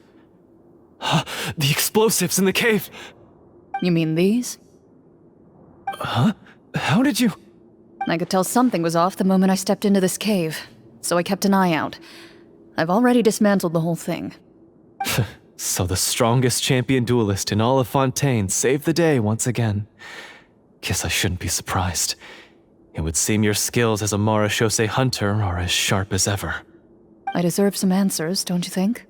The explosives in the cave! You mean these? Huh? How did you... I could tell something was off the moment I stepped into this cave, so I kept an eye out. I've already dismantled the whole thing. So the strongest champion duelist in all of Fontaine saved the day once again. Guess I shouldn't be surprised. It would seem your skills as a Marechaussee hunter are as sharp as ever. I deserve some answers, don't you think?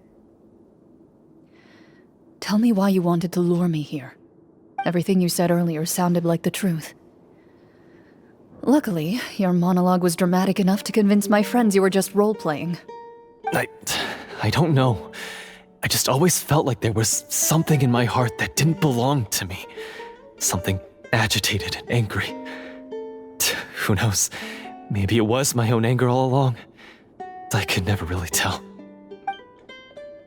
Tell me why you wanted to lure me here. Everything you said earlier sounded like the truth. Luckily, your monologue was dramatic enough to convince my friends you were just role-playing. I don't know. I just always felt like there was something in my heart that didn't belong to me. Something agitated and angry. Who knows? Maybe it was my own anger all along. I could never really tell.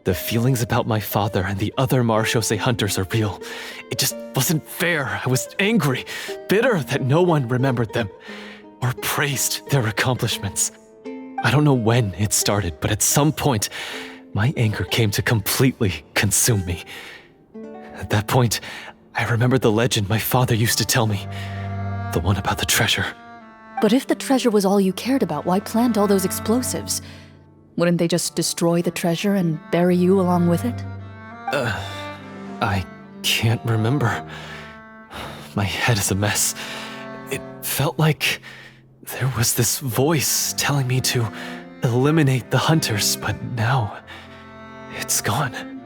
The feelings about my father and the other Marechaussee hunters are real. It just wasn't fair. I was angry, bitter that no one remembered them or praised their accomplishments. I don't know when it started, but at some point, my anger came to completely consume me. At that point, I remembered the legend my father used to tell me. The one about the treasure. But if the treasure was all you cared about, why plant all those explosives? Wouldn't they just destroy the treasure and bury you along with it? I can't remember. My head is a mess. It felt like there was this voice telling me to eliminate the hunters, but now it's gone.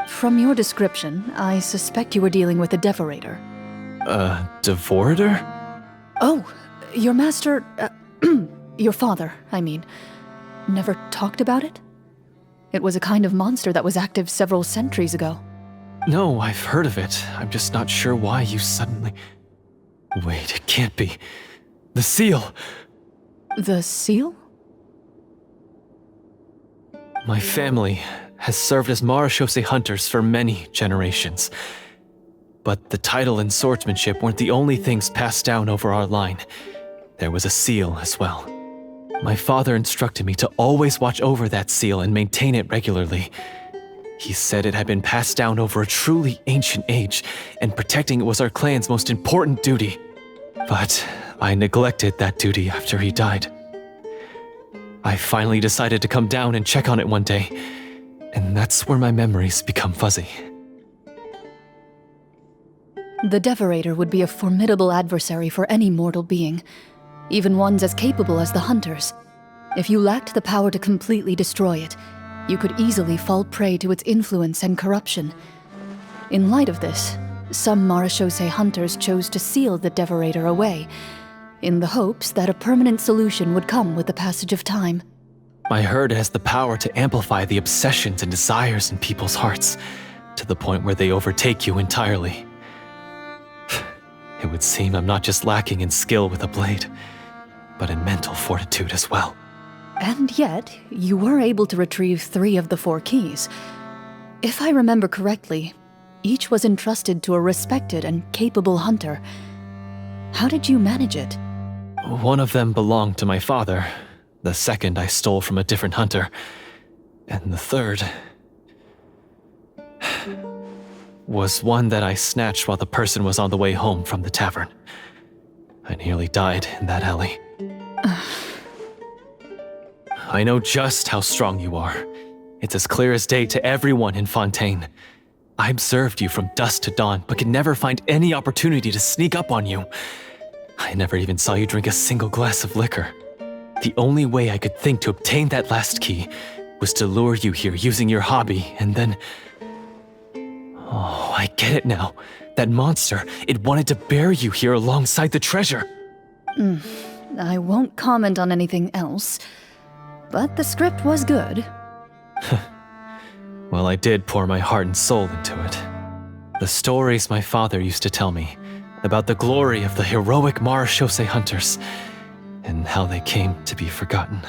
From your description, I suspect you were dealing with a devorator. Devorator? Oh, your master... your father, I mean, never talked about it? It was a kind of monster that was active several centuries ago. No, I've heard of it. I'm just not sure why you suddenly... Wait, it can't be. The seal! The seal? My family has served as Marechaussee hunters for many generations. But the title and swordsmanship weren't the only things passed down over our line. There was a seal as well. My father instructed me to always watch over that seal and maintain it regularly. He said it had been passed down over a truly ancient age, and protecting it was our clan's most important duty. But I neglected that duty after he died. I finally decided to come down and check on it one day, and that's where my memories become fuzzy. The Devorator would be a formidable adversary for any mortal being, even ones as capable as the Hunters. If you lacked the power to completely destroy it, you could easily fall prey to its influence and corruption. In light of this, some Marechaussee hunters chose to seal the Devorator away, in the hopes that a permanent solution would come with the passage of time. I heard it has the power to amplify the obsessions and desires in people's hearts, to the point where they overtake you entirely. It would seem I'm not just lacking in skill with a blade, but in mental fortitude as well. And yet, you were able to retrieve 3 of the 4 keys. If I remember correctly, each was entrusted to a respected and capable hunter. How did you manage it? One of them belonged to my father. The second I stole from a different hunter. And the third... was one that I snatched while the person was on the way home from the tavern. I nearly died in that alley. I know just how strong you are. It's as clear as day to everyone in Fontaine. I observed you from dusk to dawn, but could never find any opportunity to sneak up on you. I never even saw you drink a single glass of liquor. The only way I could think to obtain that last key was to lure you here using your hobby, and then... Oh, I get it now. That monster, it wanted to bury you here alongside the treasure. I won't comment on anything else, but the script was good. Well, I did pour my heart and soul into it. The stories my father used to tell me about the glory of the heroic Marechaussee hunters and how they came to be forgotten.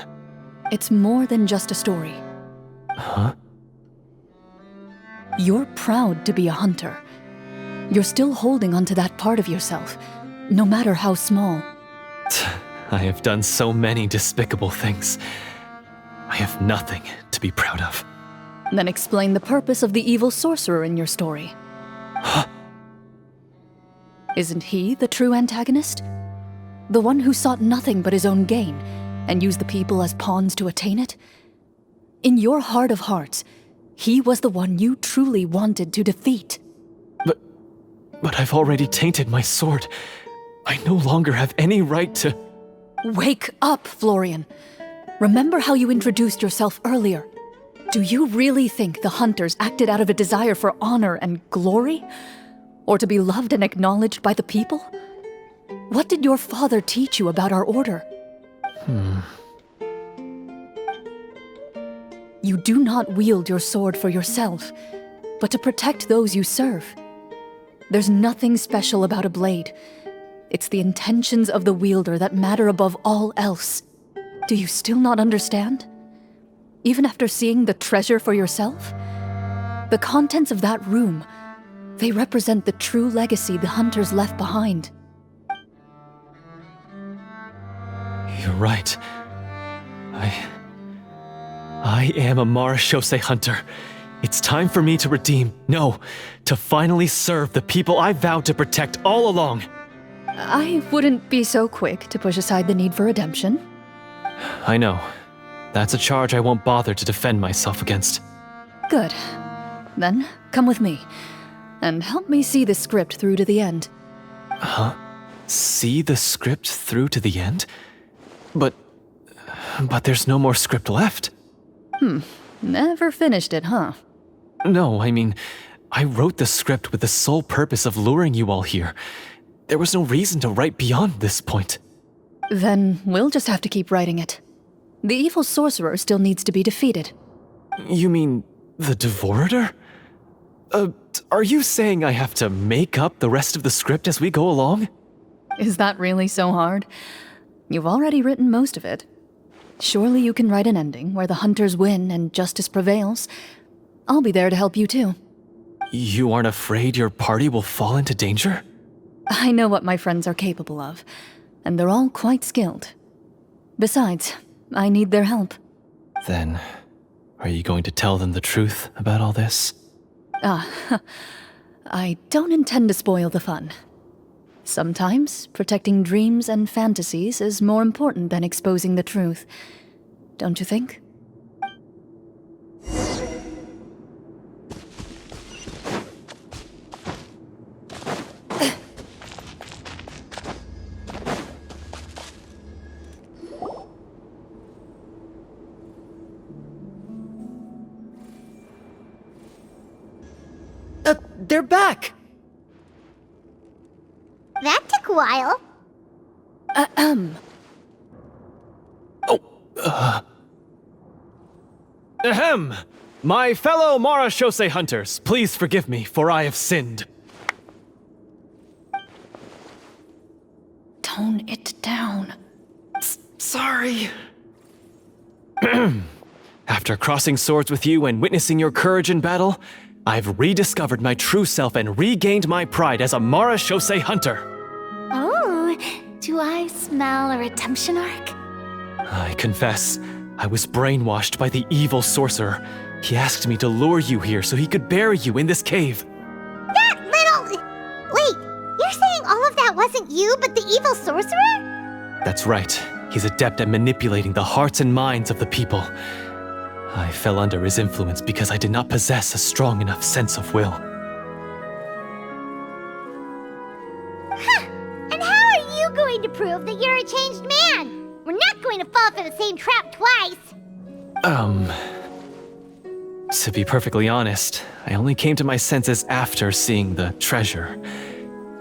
It's more than just a story. Huh? You're proud to be a hunter. You're still holding onto that part of yourself, no matter how small. I have done so many despicable things. I have nothing to be proud of. Then explain the purpose of the evil sorcerer in your story. Huh? Isn't he the true antagonist? The one who sought nothing but his own gain, and used the people as pawns to attain it? In your heart of hearts, he was the one you truly wanted to defeat. But I've already tainted my sword. I no longer have any right to... Wake up, Florian. Remember how you introduced yourself earlier. Do you really think the hunters acted out of a desire for honor and glory? Or to be loved and acknowledged by the people? What did your father teach you about our order? You do not wield your sword for yourself, but to protect those you serve. There's nothing special about a blade. It's the intentions of the wielder that matter above all else. Do you still not understand? Even after seeing the treasure for yourself? The contents of that room, they represent the true legacy the hunters left behind. You're right. I am a Marashose hunter. It's time for me to redeem, no, to finally serve the people I vowed to protect all along. I wouldn't be so quick to push aside the need for redemption. I know. That's a charge I won't bother to defend myself against. Good. Then, come with me, and help me see the script through to the end. Huh? See the script through to the end? But there's no more script left. Never finished it, huh? No, I mean, I wrote the script with the sole purpose of luring you all here. There was no reason to write beyond this point. Then we'll just have to keep writing it. The evil sorcerer still needs to be defeated. You mean the Devorator? Are you saying I have to make up the rest of the script as we go along? Is that really so hard? You've already written most of it. Surely you can write an ending where the hunters win and justice prevails. I'll be there to help you too. You aren't afraid your party will fall into danger? I know what my friends are capable of, and they're all quite skilled. Besides, I need their help. Then, are you going to tell them the truth about all this? I don't intend to spoil the fun. Sometimes, protecting dreams and fantasies is more important than exposing the truth. Don't you think? They're back! That took a while. Ahem! My fellow Marashose hunters, please forgive me, for I have sinned. Tone it down. Sorry. After crossing swords with you and witnessing your courage in battle, I've rediscovered my true self and regained my pride as a Marashose hunter. Oh, do I smell a redemption arc? I confess, I was brainwashed by the evil sorcerer. He asked me to lure you here so he could bury you in this cave. That little... Wait, you're saying all of that wasn't you, but the evil sorcerer? That's right. He's adept at manipulating the hearts and minds of the people. I fell under his influence because I did not possess a strong enough sense of will. Huh! And how are you going to prove that you're a changed man? We're not going to fall for the same trap twice. To be perfectly honest, I only came to my senses after seeing the treasure.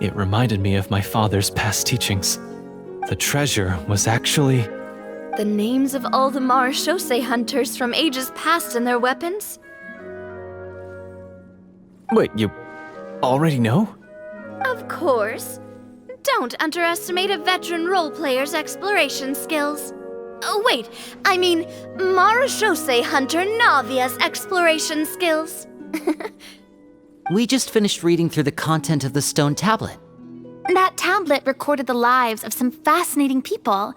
It reminded me of my father's past teachings. The treasure was actually... The names of all the Marashose hunters from ages past and their weapons? Wait, you already know? Of course. Don't underestimate a veteran role player's exploration skills. Oh, wait, I mean Marashose Hunter Navia's exploration skills. We just finished reading through the content of the stone tablet. That tablet recorded the lives of some fascinating people.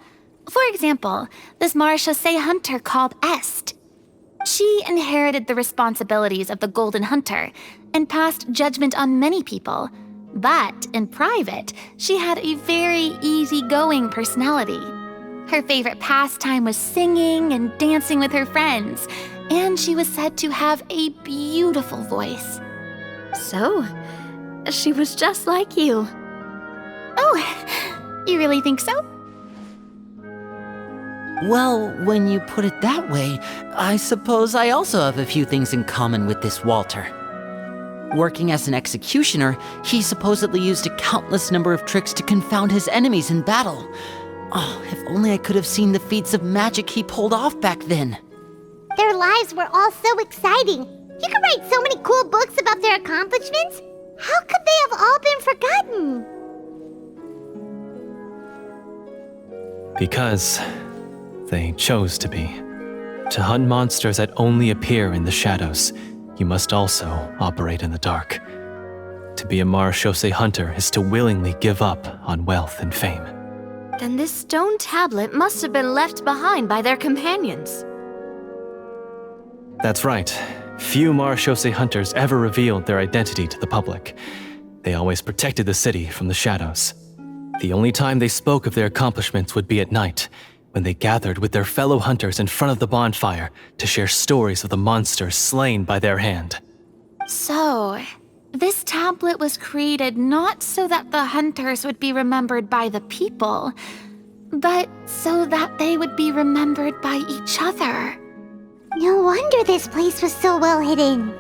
For example, this Marashose Hunter called Est. She inherited the responsibilities of the Golden Hunter and passed judgment on many people. But in private, she had a very easygoing personality. Her favorite pastime was singing and dancing with her friends, and she was said to have a beautiful voice. So, she was just like you. Oh, you really think so? Well, when you put it that way, I suppose I also have a few things in common with this Walter. Working as an executioner, he supposedly used a countless number of tricks to confound his enemies in battle. Oh, if only I could have seen the feats of magic he pulled off back then. Their lives were all so exciting. You could write so many cool books about their accomplishments. How could they have all been forgotten? Because they chose to be. To hunt monsters that only appear in the shadows, you must also operate in the dark. To be a Marashose hunter is to willingly give up on wealth and fame. Then this stone tablet must have been left behind by their companions. That's right. Few Marashose hunters ever revealed their identity to the public. They always protected the city from the shadows. The only time they spoke of their accomplishments would be at night, when they gathered with their fellow hunters in front of the bonfire to share stories of the monsters slain by their hand. So, this tablet was created not so that the hunters would be remembered by the people, but so that they would be remembered by each other. No wonder this place was so well hidden.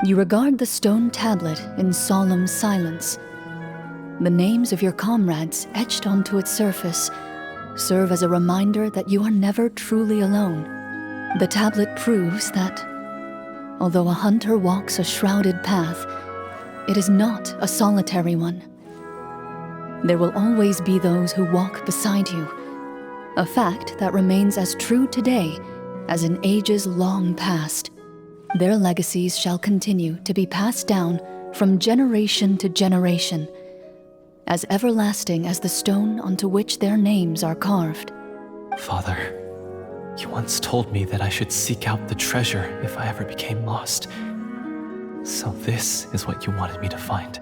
You regard the stone tablet in solemn silence. The names of your comrades etched onto its surface serve as a reminder that you are never truly alone. The tablet proves that, although a hunter walks a shrouded path, it is not a solitary one. There will always be those who walk beside you, a fact that remains as true today as in ages long past. Their legacies shall continue to be passed down from generation to generation, as everlasting as the stone onto which their names are carved. Father, you once told me that I should seek out the treasure if I ever became lost. So this is what you wanted me to find.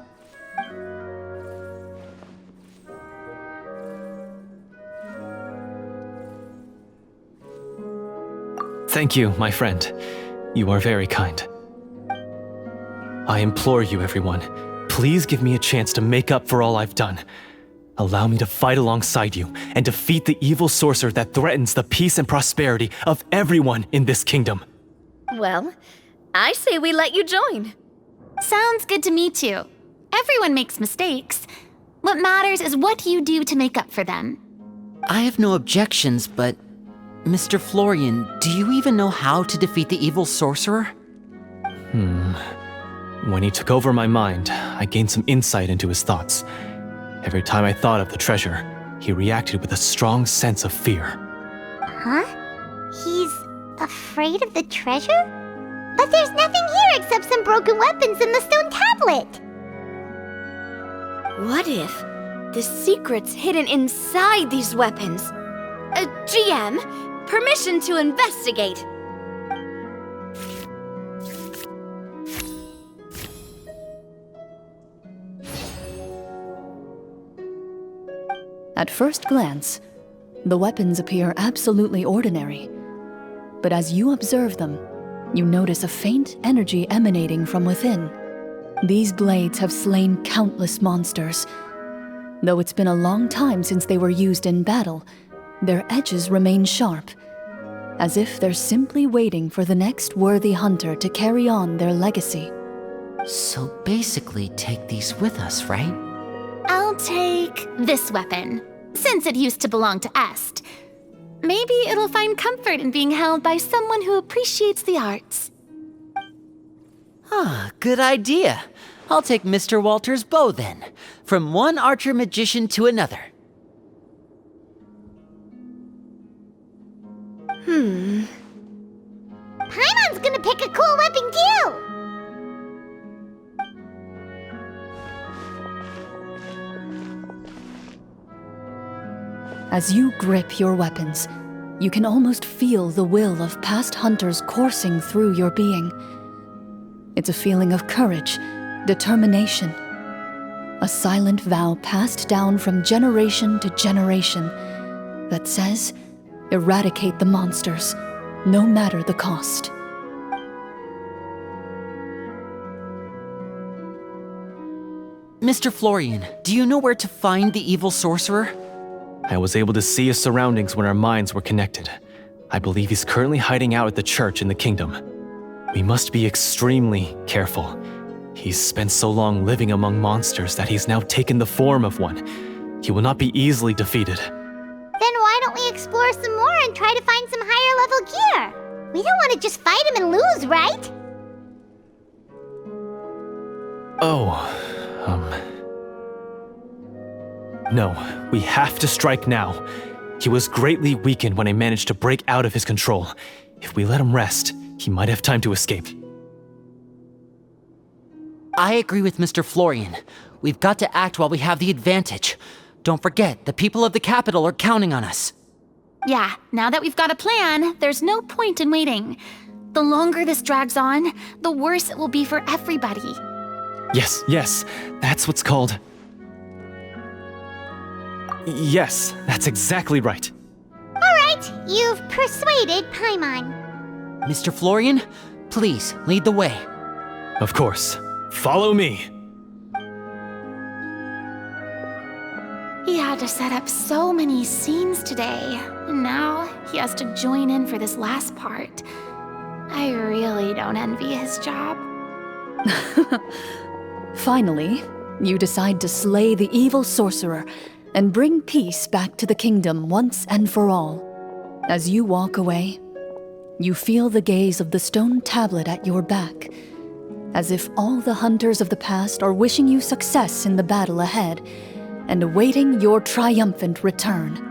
Thank you, my friend. You are very kind. I implore you, everyone, please give me a chance to make up for all I've done. Allow me to fight alongside you and defeat the evil sorcerer that threatens the peace and prosperity of everyone in this kingdom. Well, I say we let you join. Sounds good to me too. Everyone makes mistakes. What matters is what you do to make up for them. I have no objections, but Mr. Florian, do you even know how to defeat the evil sorcerer? When he took over my mind, I gained some insight into his thoughts. Every time I thought of the treasure, he reacted with a strong sense of fear. Huh? He's afraid of the treasure? But there's nothing here except some broken weapons and the stone tablet. What if the secret's hidden inside these weapons? GM, permission to investigate. At first glance, the weapons appear absolutely ordinary. But as you observe them, you notice a faint energy emanating from within. These blades have slain countless monsters. Though it's been a long time since they were used in battle, their edges remain sharp, as if they're simply waiting for the next worthy hunter to carry on their legacy. So basically take these with us, right? I'll take this weapon, since it used to belong to Est. Maybe it'll find comfort in being held by someone who appreciates the arts. Good idea. I'll take Mr. Walter's bow then, from one archer magician to another. As you grip your weapons, you can almost feel the will of past hunters coursing through your being. It's a feeling of courage, determination, a silent vow passed down from generation to generation that says, eradicate the monsters, no matter the cost. Mr. Florian, do you know where to find the evil sorcerer? I was able to see his surroundings when our minds were connected. I believe he's currently hiding out at the church in the kingdom. We must be extremely careful. He's spent so long living among monsters that he's now taken the form of one. He will not be easily defeated. Then why don't we explore some more and try to find some higher level gear? We don't want to just fight him and lose, right? No, we have to strike now. He was greatly weakened when I managed to break out of his control. If we let him rest, he might have time to escape. I agree with Mr. Florian. We've got to act while we have the advantage. Don't forget, the people of the capital are counting on us. Yeah, now that we've got a plan, there's no point in waiting. The longer this drags on, the worse it will be for everybody. Yes, that's what's called... Yes, that's exactly right. Alright, you've persuaded Paimon. Mr. Florian, please lead the way. Of course. Follow me. He had to set up so many scenes today, and now he has to join in for this last part. I really don't envy his job. Finally, you decide to slay the evil sorcerer and bring peace back to the kingdom once and for all. As you walk away, you feel the gaze of the stone tablet at your back, as if all the hunters of the past are wishing you success in the battle ahead and awaiting your triumphant return.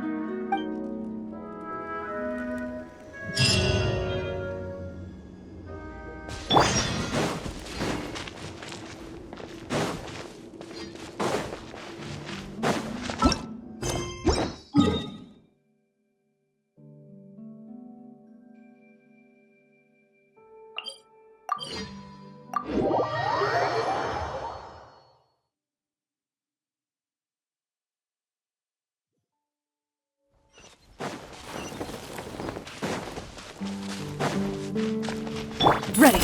Ready.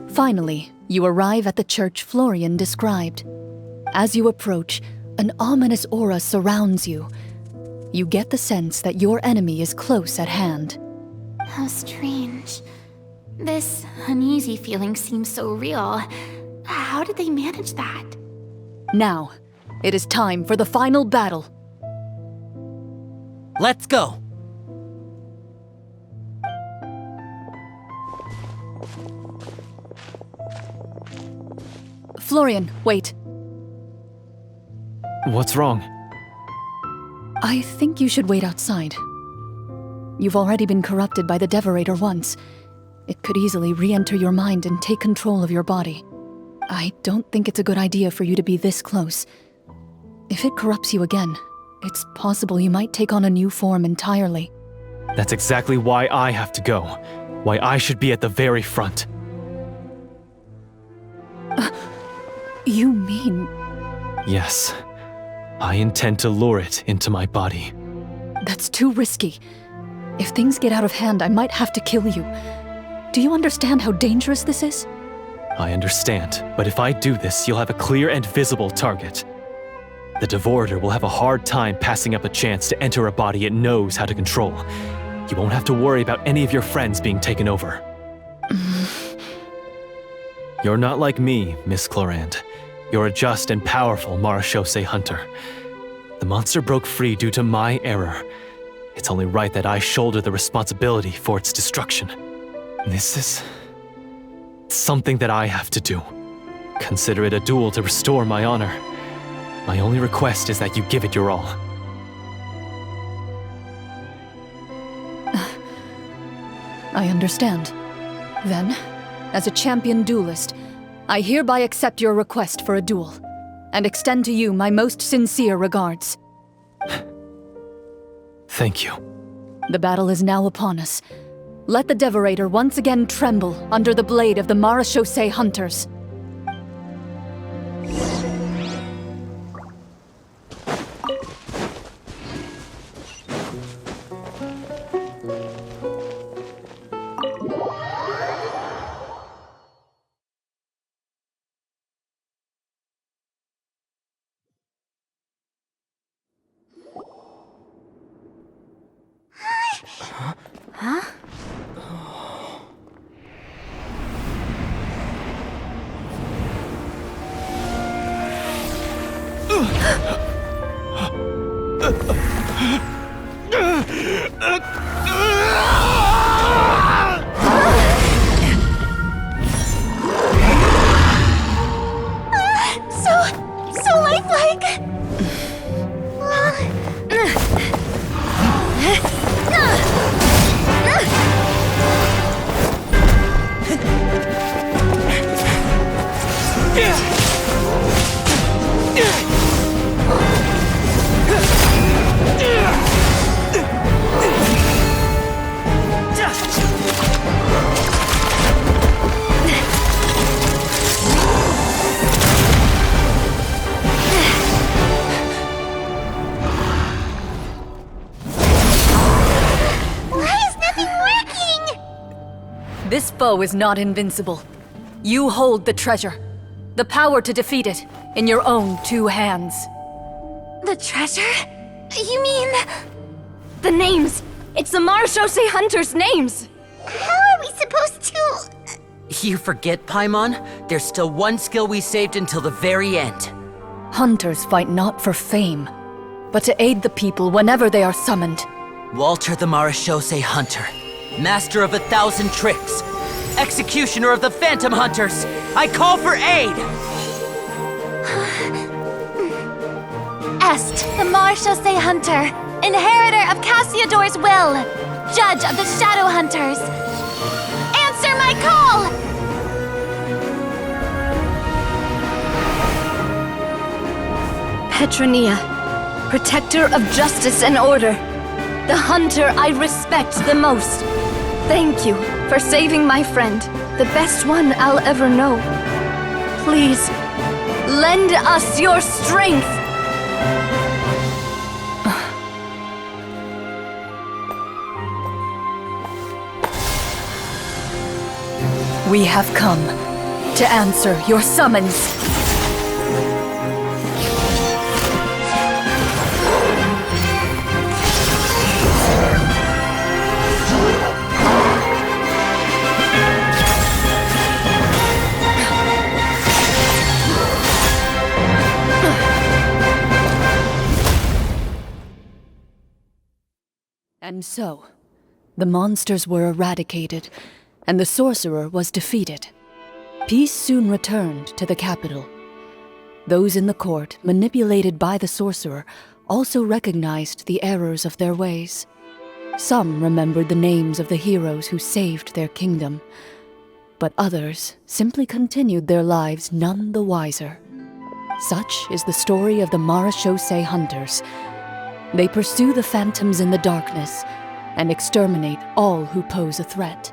Finally, you arrive at the church Florian described. As you approach, an ominous aura surrounds you. You get the sense that your enemy is close at hand. How strange. This uneasy feeling seems so real. How did they manage that? Now, it is time for the final battle. Let's go! Florian, wait. What's wrong? I think you should wait outside. You've already been corrupted by the Devorator once. It could easily re-enter your mind and take control of your body. I don't think it's a good idea for you to be this close. If it corrupts you again, it's possible you might take on a new form entirely. That's exactly why I have to go. Why I should be at the very front. You mean... Yes. I intend to lure it into my body. That's too risky. If things get out of hand, I might have to kill you. Do you understand how dangerous this is? I understand, but if I do this, you'll have a clear and visible target. The Devorator will have a hard time passing up a chance to enter a body it knows how to control. You won't have to worry about any of your friends being taken over. You're not like me, Miss Clorinde. You're a just and powerful Marechaussee hunter. The monster broke free due to my error. It's only right that I shoulder the responsibility for its destruction. This is... something that I have to do. Consider it a duel to restore my honor. My only request is that you give it your all. I understand. Then, as a champion duelist, I hereby accept your request for a duel, and extend to you my most sincere regards. Thank you. The battle is now upon us. Let the Devorator once again tremble under the blade of the Marechaussee hunters. So lifelike! This foe is not invincible. You hold the treasure, the power to defeat it, in your own 2 hands. The treasure? You mean... The names! It's the Marechaussee hunters' names! How are we supposed to... You forget, Paimon? There's still one skill we saved until the very end. Hunters fight not for fame, but to aid the people whenever they are summoned. Walter the Marechaussee Hunter, master of 1,000 tricks, executioner of the Phantom Hunters, I call for aid! Est, the Marechaussee Hunter, inheritor of Cassiodor's will, judge of the Shadow Hunters. Answer my call! Petronia, protector of justice and order. The hunter I respect the most. Thank you for saving my friend, the best one I'll ever know. Please, lend us your strength! We have come to answer your summons. And so, the monsters were eradicated, and the sorcerer was defeated. Peace soon returned to the capital. Those in the court, manipulated by the sorcerer, also recognized the errors of their ways. Some remembered the names of the heroes who saved their kingdom, but others simply continued their lives none the wiser. Such is the story of the Marechaussee Hunters. They pursue the phantoms in the darkness and exterminate all who pose a threat.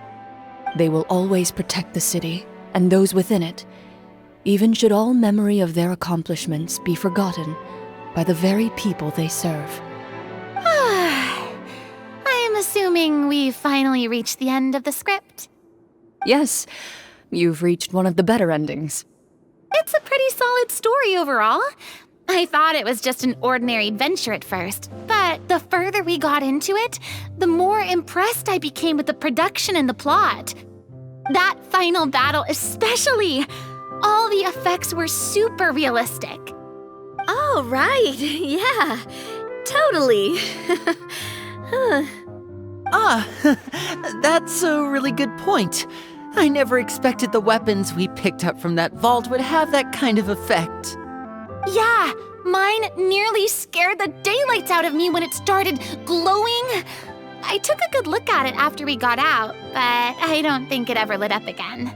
They will always protect the city and those within it, even should all memory of their accomplishments be forgotten by the very people they serve. I am assuming we've finally reached the end of the script. Yes, you've reached one of the better endings. It's a pretty solid story overall. I thought it was just an ordinary adventure at first, but the further we got into it, the more impressed I became with the production and the plot. That final battle especially. All the effects were super realistic. Oh, right. Yeah, totally. That's a really good point. I never expected the weapons we picked up from that vault would have that kind of effect. Yeah, mine nearly scared the daylights out of me when it started glowing. I took a good look at it after we got out, but I don't think it ever lit up again.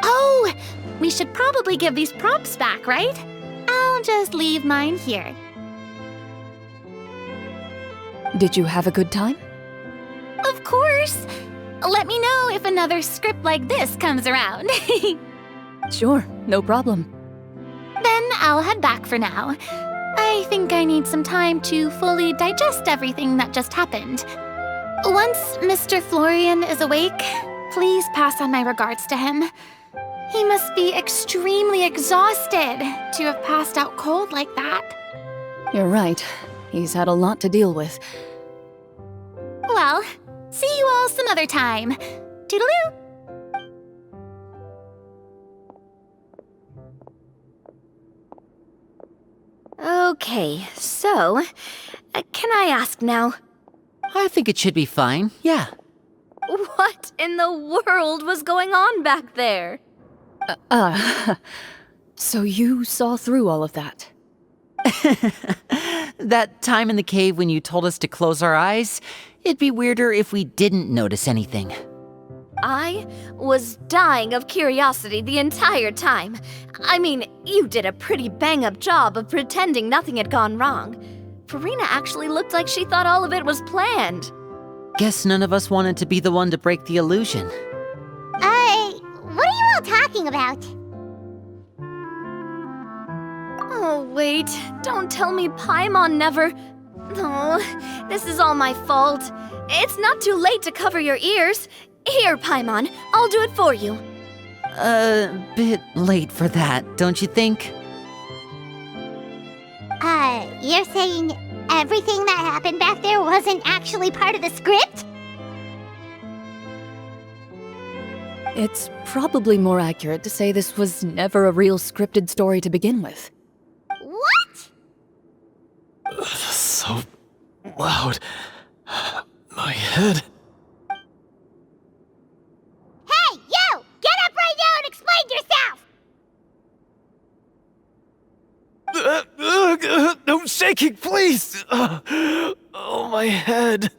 Oh, We should probably give these props back, right? I'll just leave mine here. Did you have a good time? Of course! Let me know if another script like this comes around. Sure, no problem. Then I'll head back for now. I think I need some time to fully digest everything that just happened. Once Mr. Florian is awake, please pass on my regards to him. He must be extremely exhausted to have passed out cold like that. You're right. He's had a lot to deal with. Well, see you all some other time. Toodaloo! Okay, so, can I ask now? I think it should be fine, yeah. What in the world was going on back there? So you saw through all of that? That time in the cave when you told us to close our eyes, it'd be weirder if we didn't notice anything. I was dying of curiosity the entire time. I mean, you did a pretty bang-up job of pretending nothing had gone wrong. Farina actually looked like she thought all of it was planned. Guess none of us wanted to be the one to break the illusion. What are you all talking about? Oh, wait. Don't tell me Paimon never... Oh, this is all my fault. It's not too late to cover your ears. Here, Paimon, I'll do it for you. Bit late for that, don't you think? You're saying everything that happened back there wasn't actually part of the script? It's probably more accurate to say this was never a real scripted story to begin with. What? So loud. My head. Hey, you! Get up right now and explain yourself! No shaking, please! Oh, my head.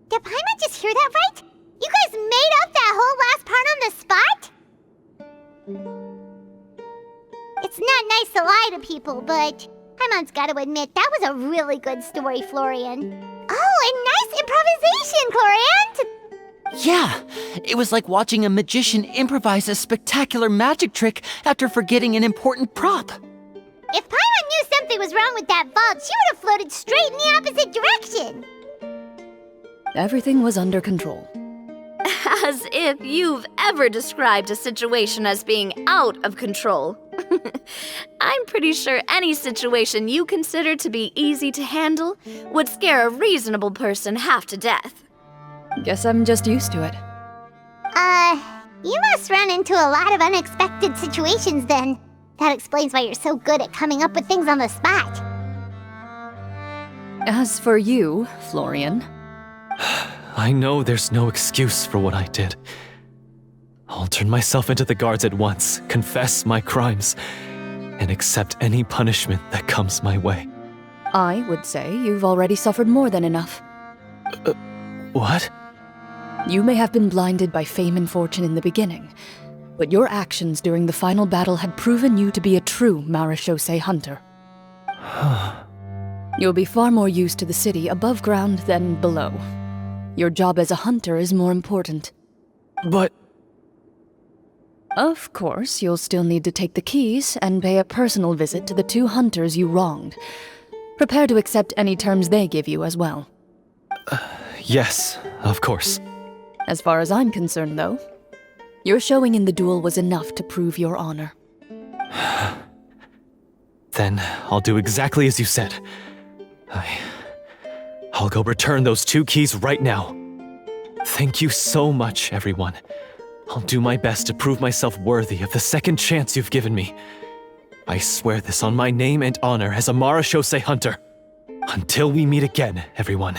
Did Paimon just hear that right? You guys made up that whole last part on the spot? It's not nice to lie to people, but Paimon's gotta admit, that was a really good story, Florian. Oh, and nice improvisation, Clorinde! Yeah, it was like watching a magician improvise a spectacular magic trick after forgetting an important prop. If Paimon knew something was wrong with that vault, she would have floated straight in the opposite direction. Everything was under control. As if you've ever described a situation as being out of control. I'm pretty sure any situation you consider to be easy to handle would scare a reasonable person half to death. Guess I'm just used to it. You must run into a lot of unexpected situations then. That explains why you're so good at coming up with things on the spot. As for you, Florian... I know there's no excuse for what I did. I'll turn myself into the guards at once, confess my crimes, and accept any punishment that comes my way. I would say you've already suffered more than enough. What? You may have been blinded by fame and fortune in the beginning, but your actions during the final battle had proven you to be a true Marechaussee hunter. You'll be far more used to the city above ground than below. Your job as a hunter is more important. But... Of course, you'll still need to take the keys and pay a personal visit to the two hunters you wronged. Prepare to accept any terms they give you as well. Yes, of course. As far as I'm concerned, though, your showing in the duel was enough to prove your honor. Then I'll do exactly as you said. I'll go return those two keys right now. Thank you so much, everyone. I'll do my best to prove myself worthy of the second chance you've given me. I swear this on my name and honor as a Marechaussee hunter. Until we meet again, everyone.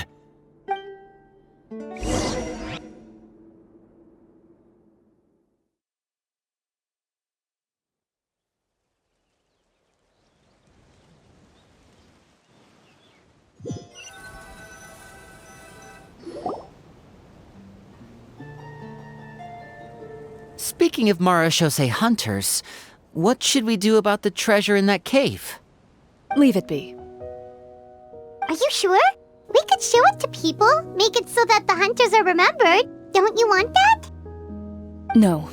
Speaking of Marashose hunters, what should we do about the treasure in that cave? Leave it be. Are you sure? We could show it to people, make it so that the hunters are remembered. Don't you want that? No.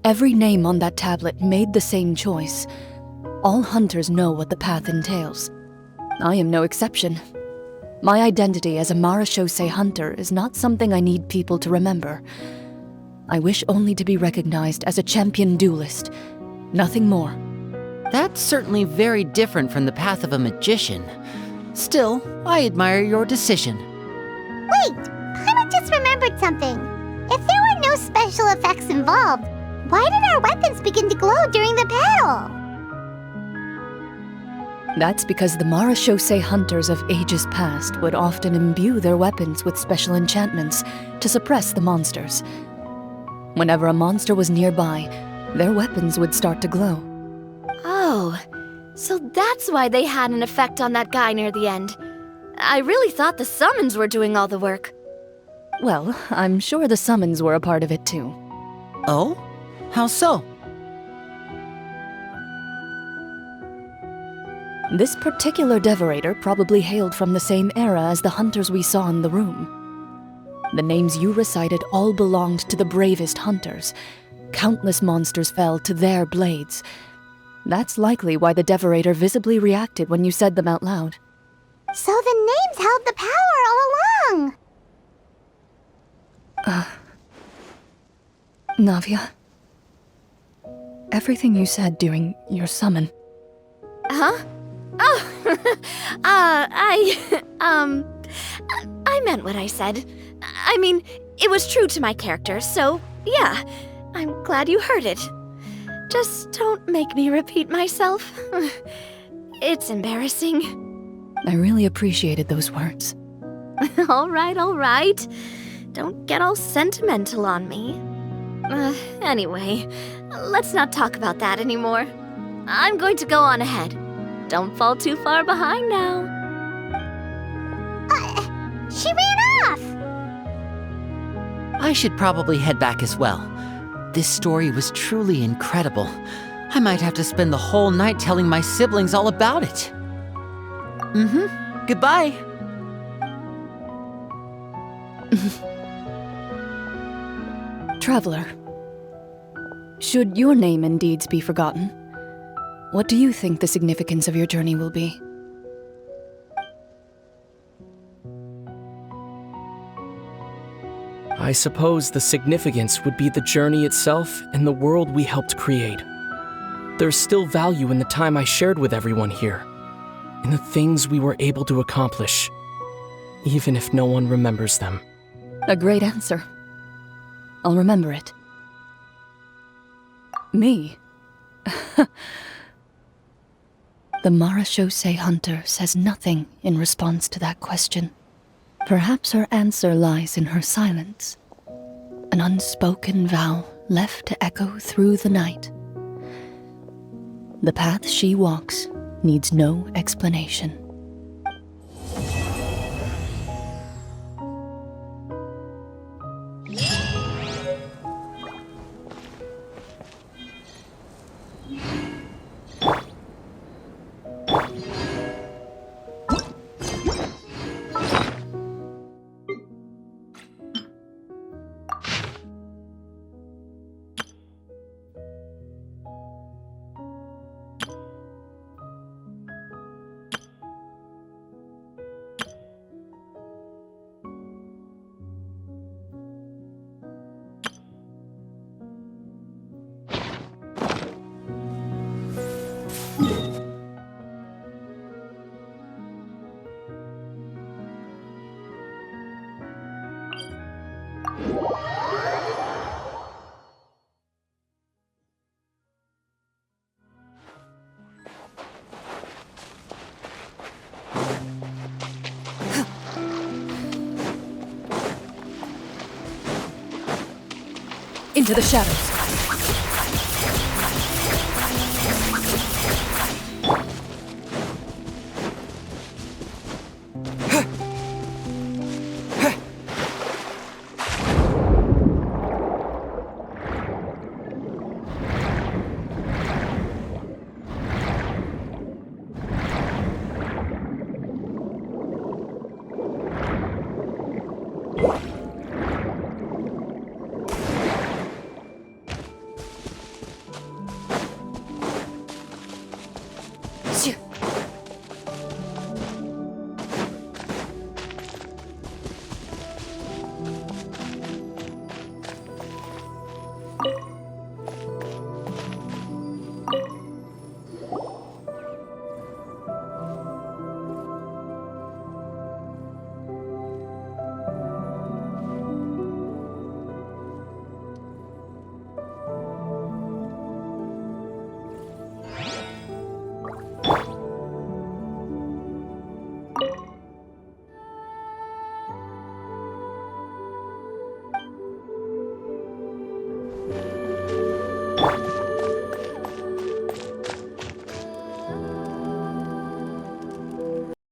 Every name on that tablet made the same choice. All hunters know what the path entails. I am no exception. My identity as a Marashose hunter is not something I need people to remember. I wish only to be recognized as a champion duelist. Nothing more. That's certainly very different from the path of a magician. Still, I admire your decision. Wait, Paimon just remembered something. If there were no special effects involved, why did our weapons begin to glow during the battle? That's because the Marashose hunters of ages past would often imbue their weapons with special enchantments to suppress the monsters. Whenever a monster was nearby, their weapons would start to glow. Oh, so that's why they had an effect on that guy near the end. I really thought the summons were doing all the work. Well, I'm sure the summons were a part of it too. Oh? How so? This particular devorator probably hailed from the same era as the hunters we saw in the room. The names you recited all belonged to the bravest hunters. Countless monsters fell to their blades. That's likely why the devorator visibly reacted when you said them out loud. So the names held the power all along! Navia. Everything you said during your summon. Huh? Oh, I meant what I said. I mean, it was true to my character, so yeah, I'm glad you heard it. Just don't make me repeat myself. It's embarrassing. I really appreciated those words. All right. Don't get all sentimental on me. Anyway, let's not talk about that anymore. I'm going to go on ahead. Don't fall too far behind now. She ran off! I should probably head back as well. This story was truly incredible. I might have to spend the whole night telling my siblings all about it. Goodbye. Traveler, should your name and deeds be forgotten, what do you think the significance of your journey will be? I suppose the significance would be the journey itself and the world we helped create. There's still value in the time I shared with everyone here, in the things we were able to accomplish, even if no one remembers them. A great answer. I'll remember it. Me? The Marashose hunter says nothing in response to that question. Perhaps her answer lies in her silence. An unspoken vow left to echo through the night. The path she walks needs no explanation. Into the shadows.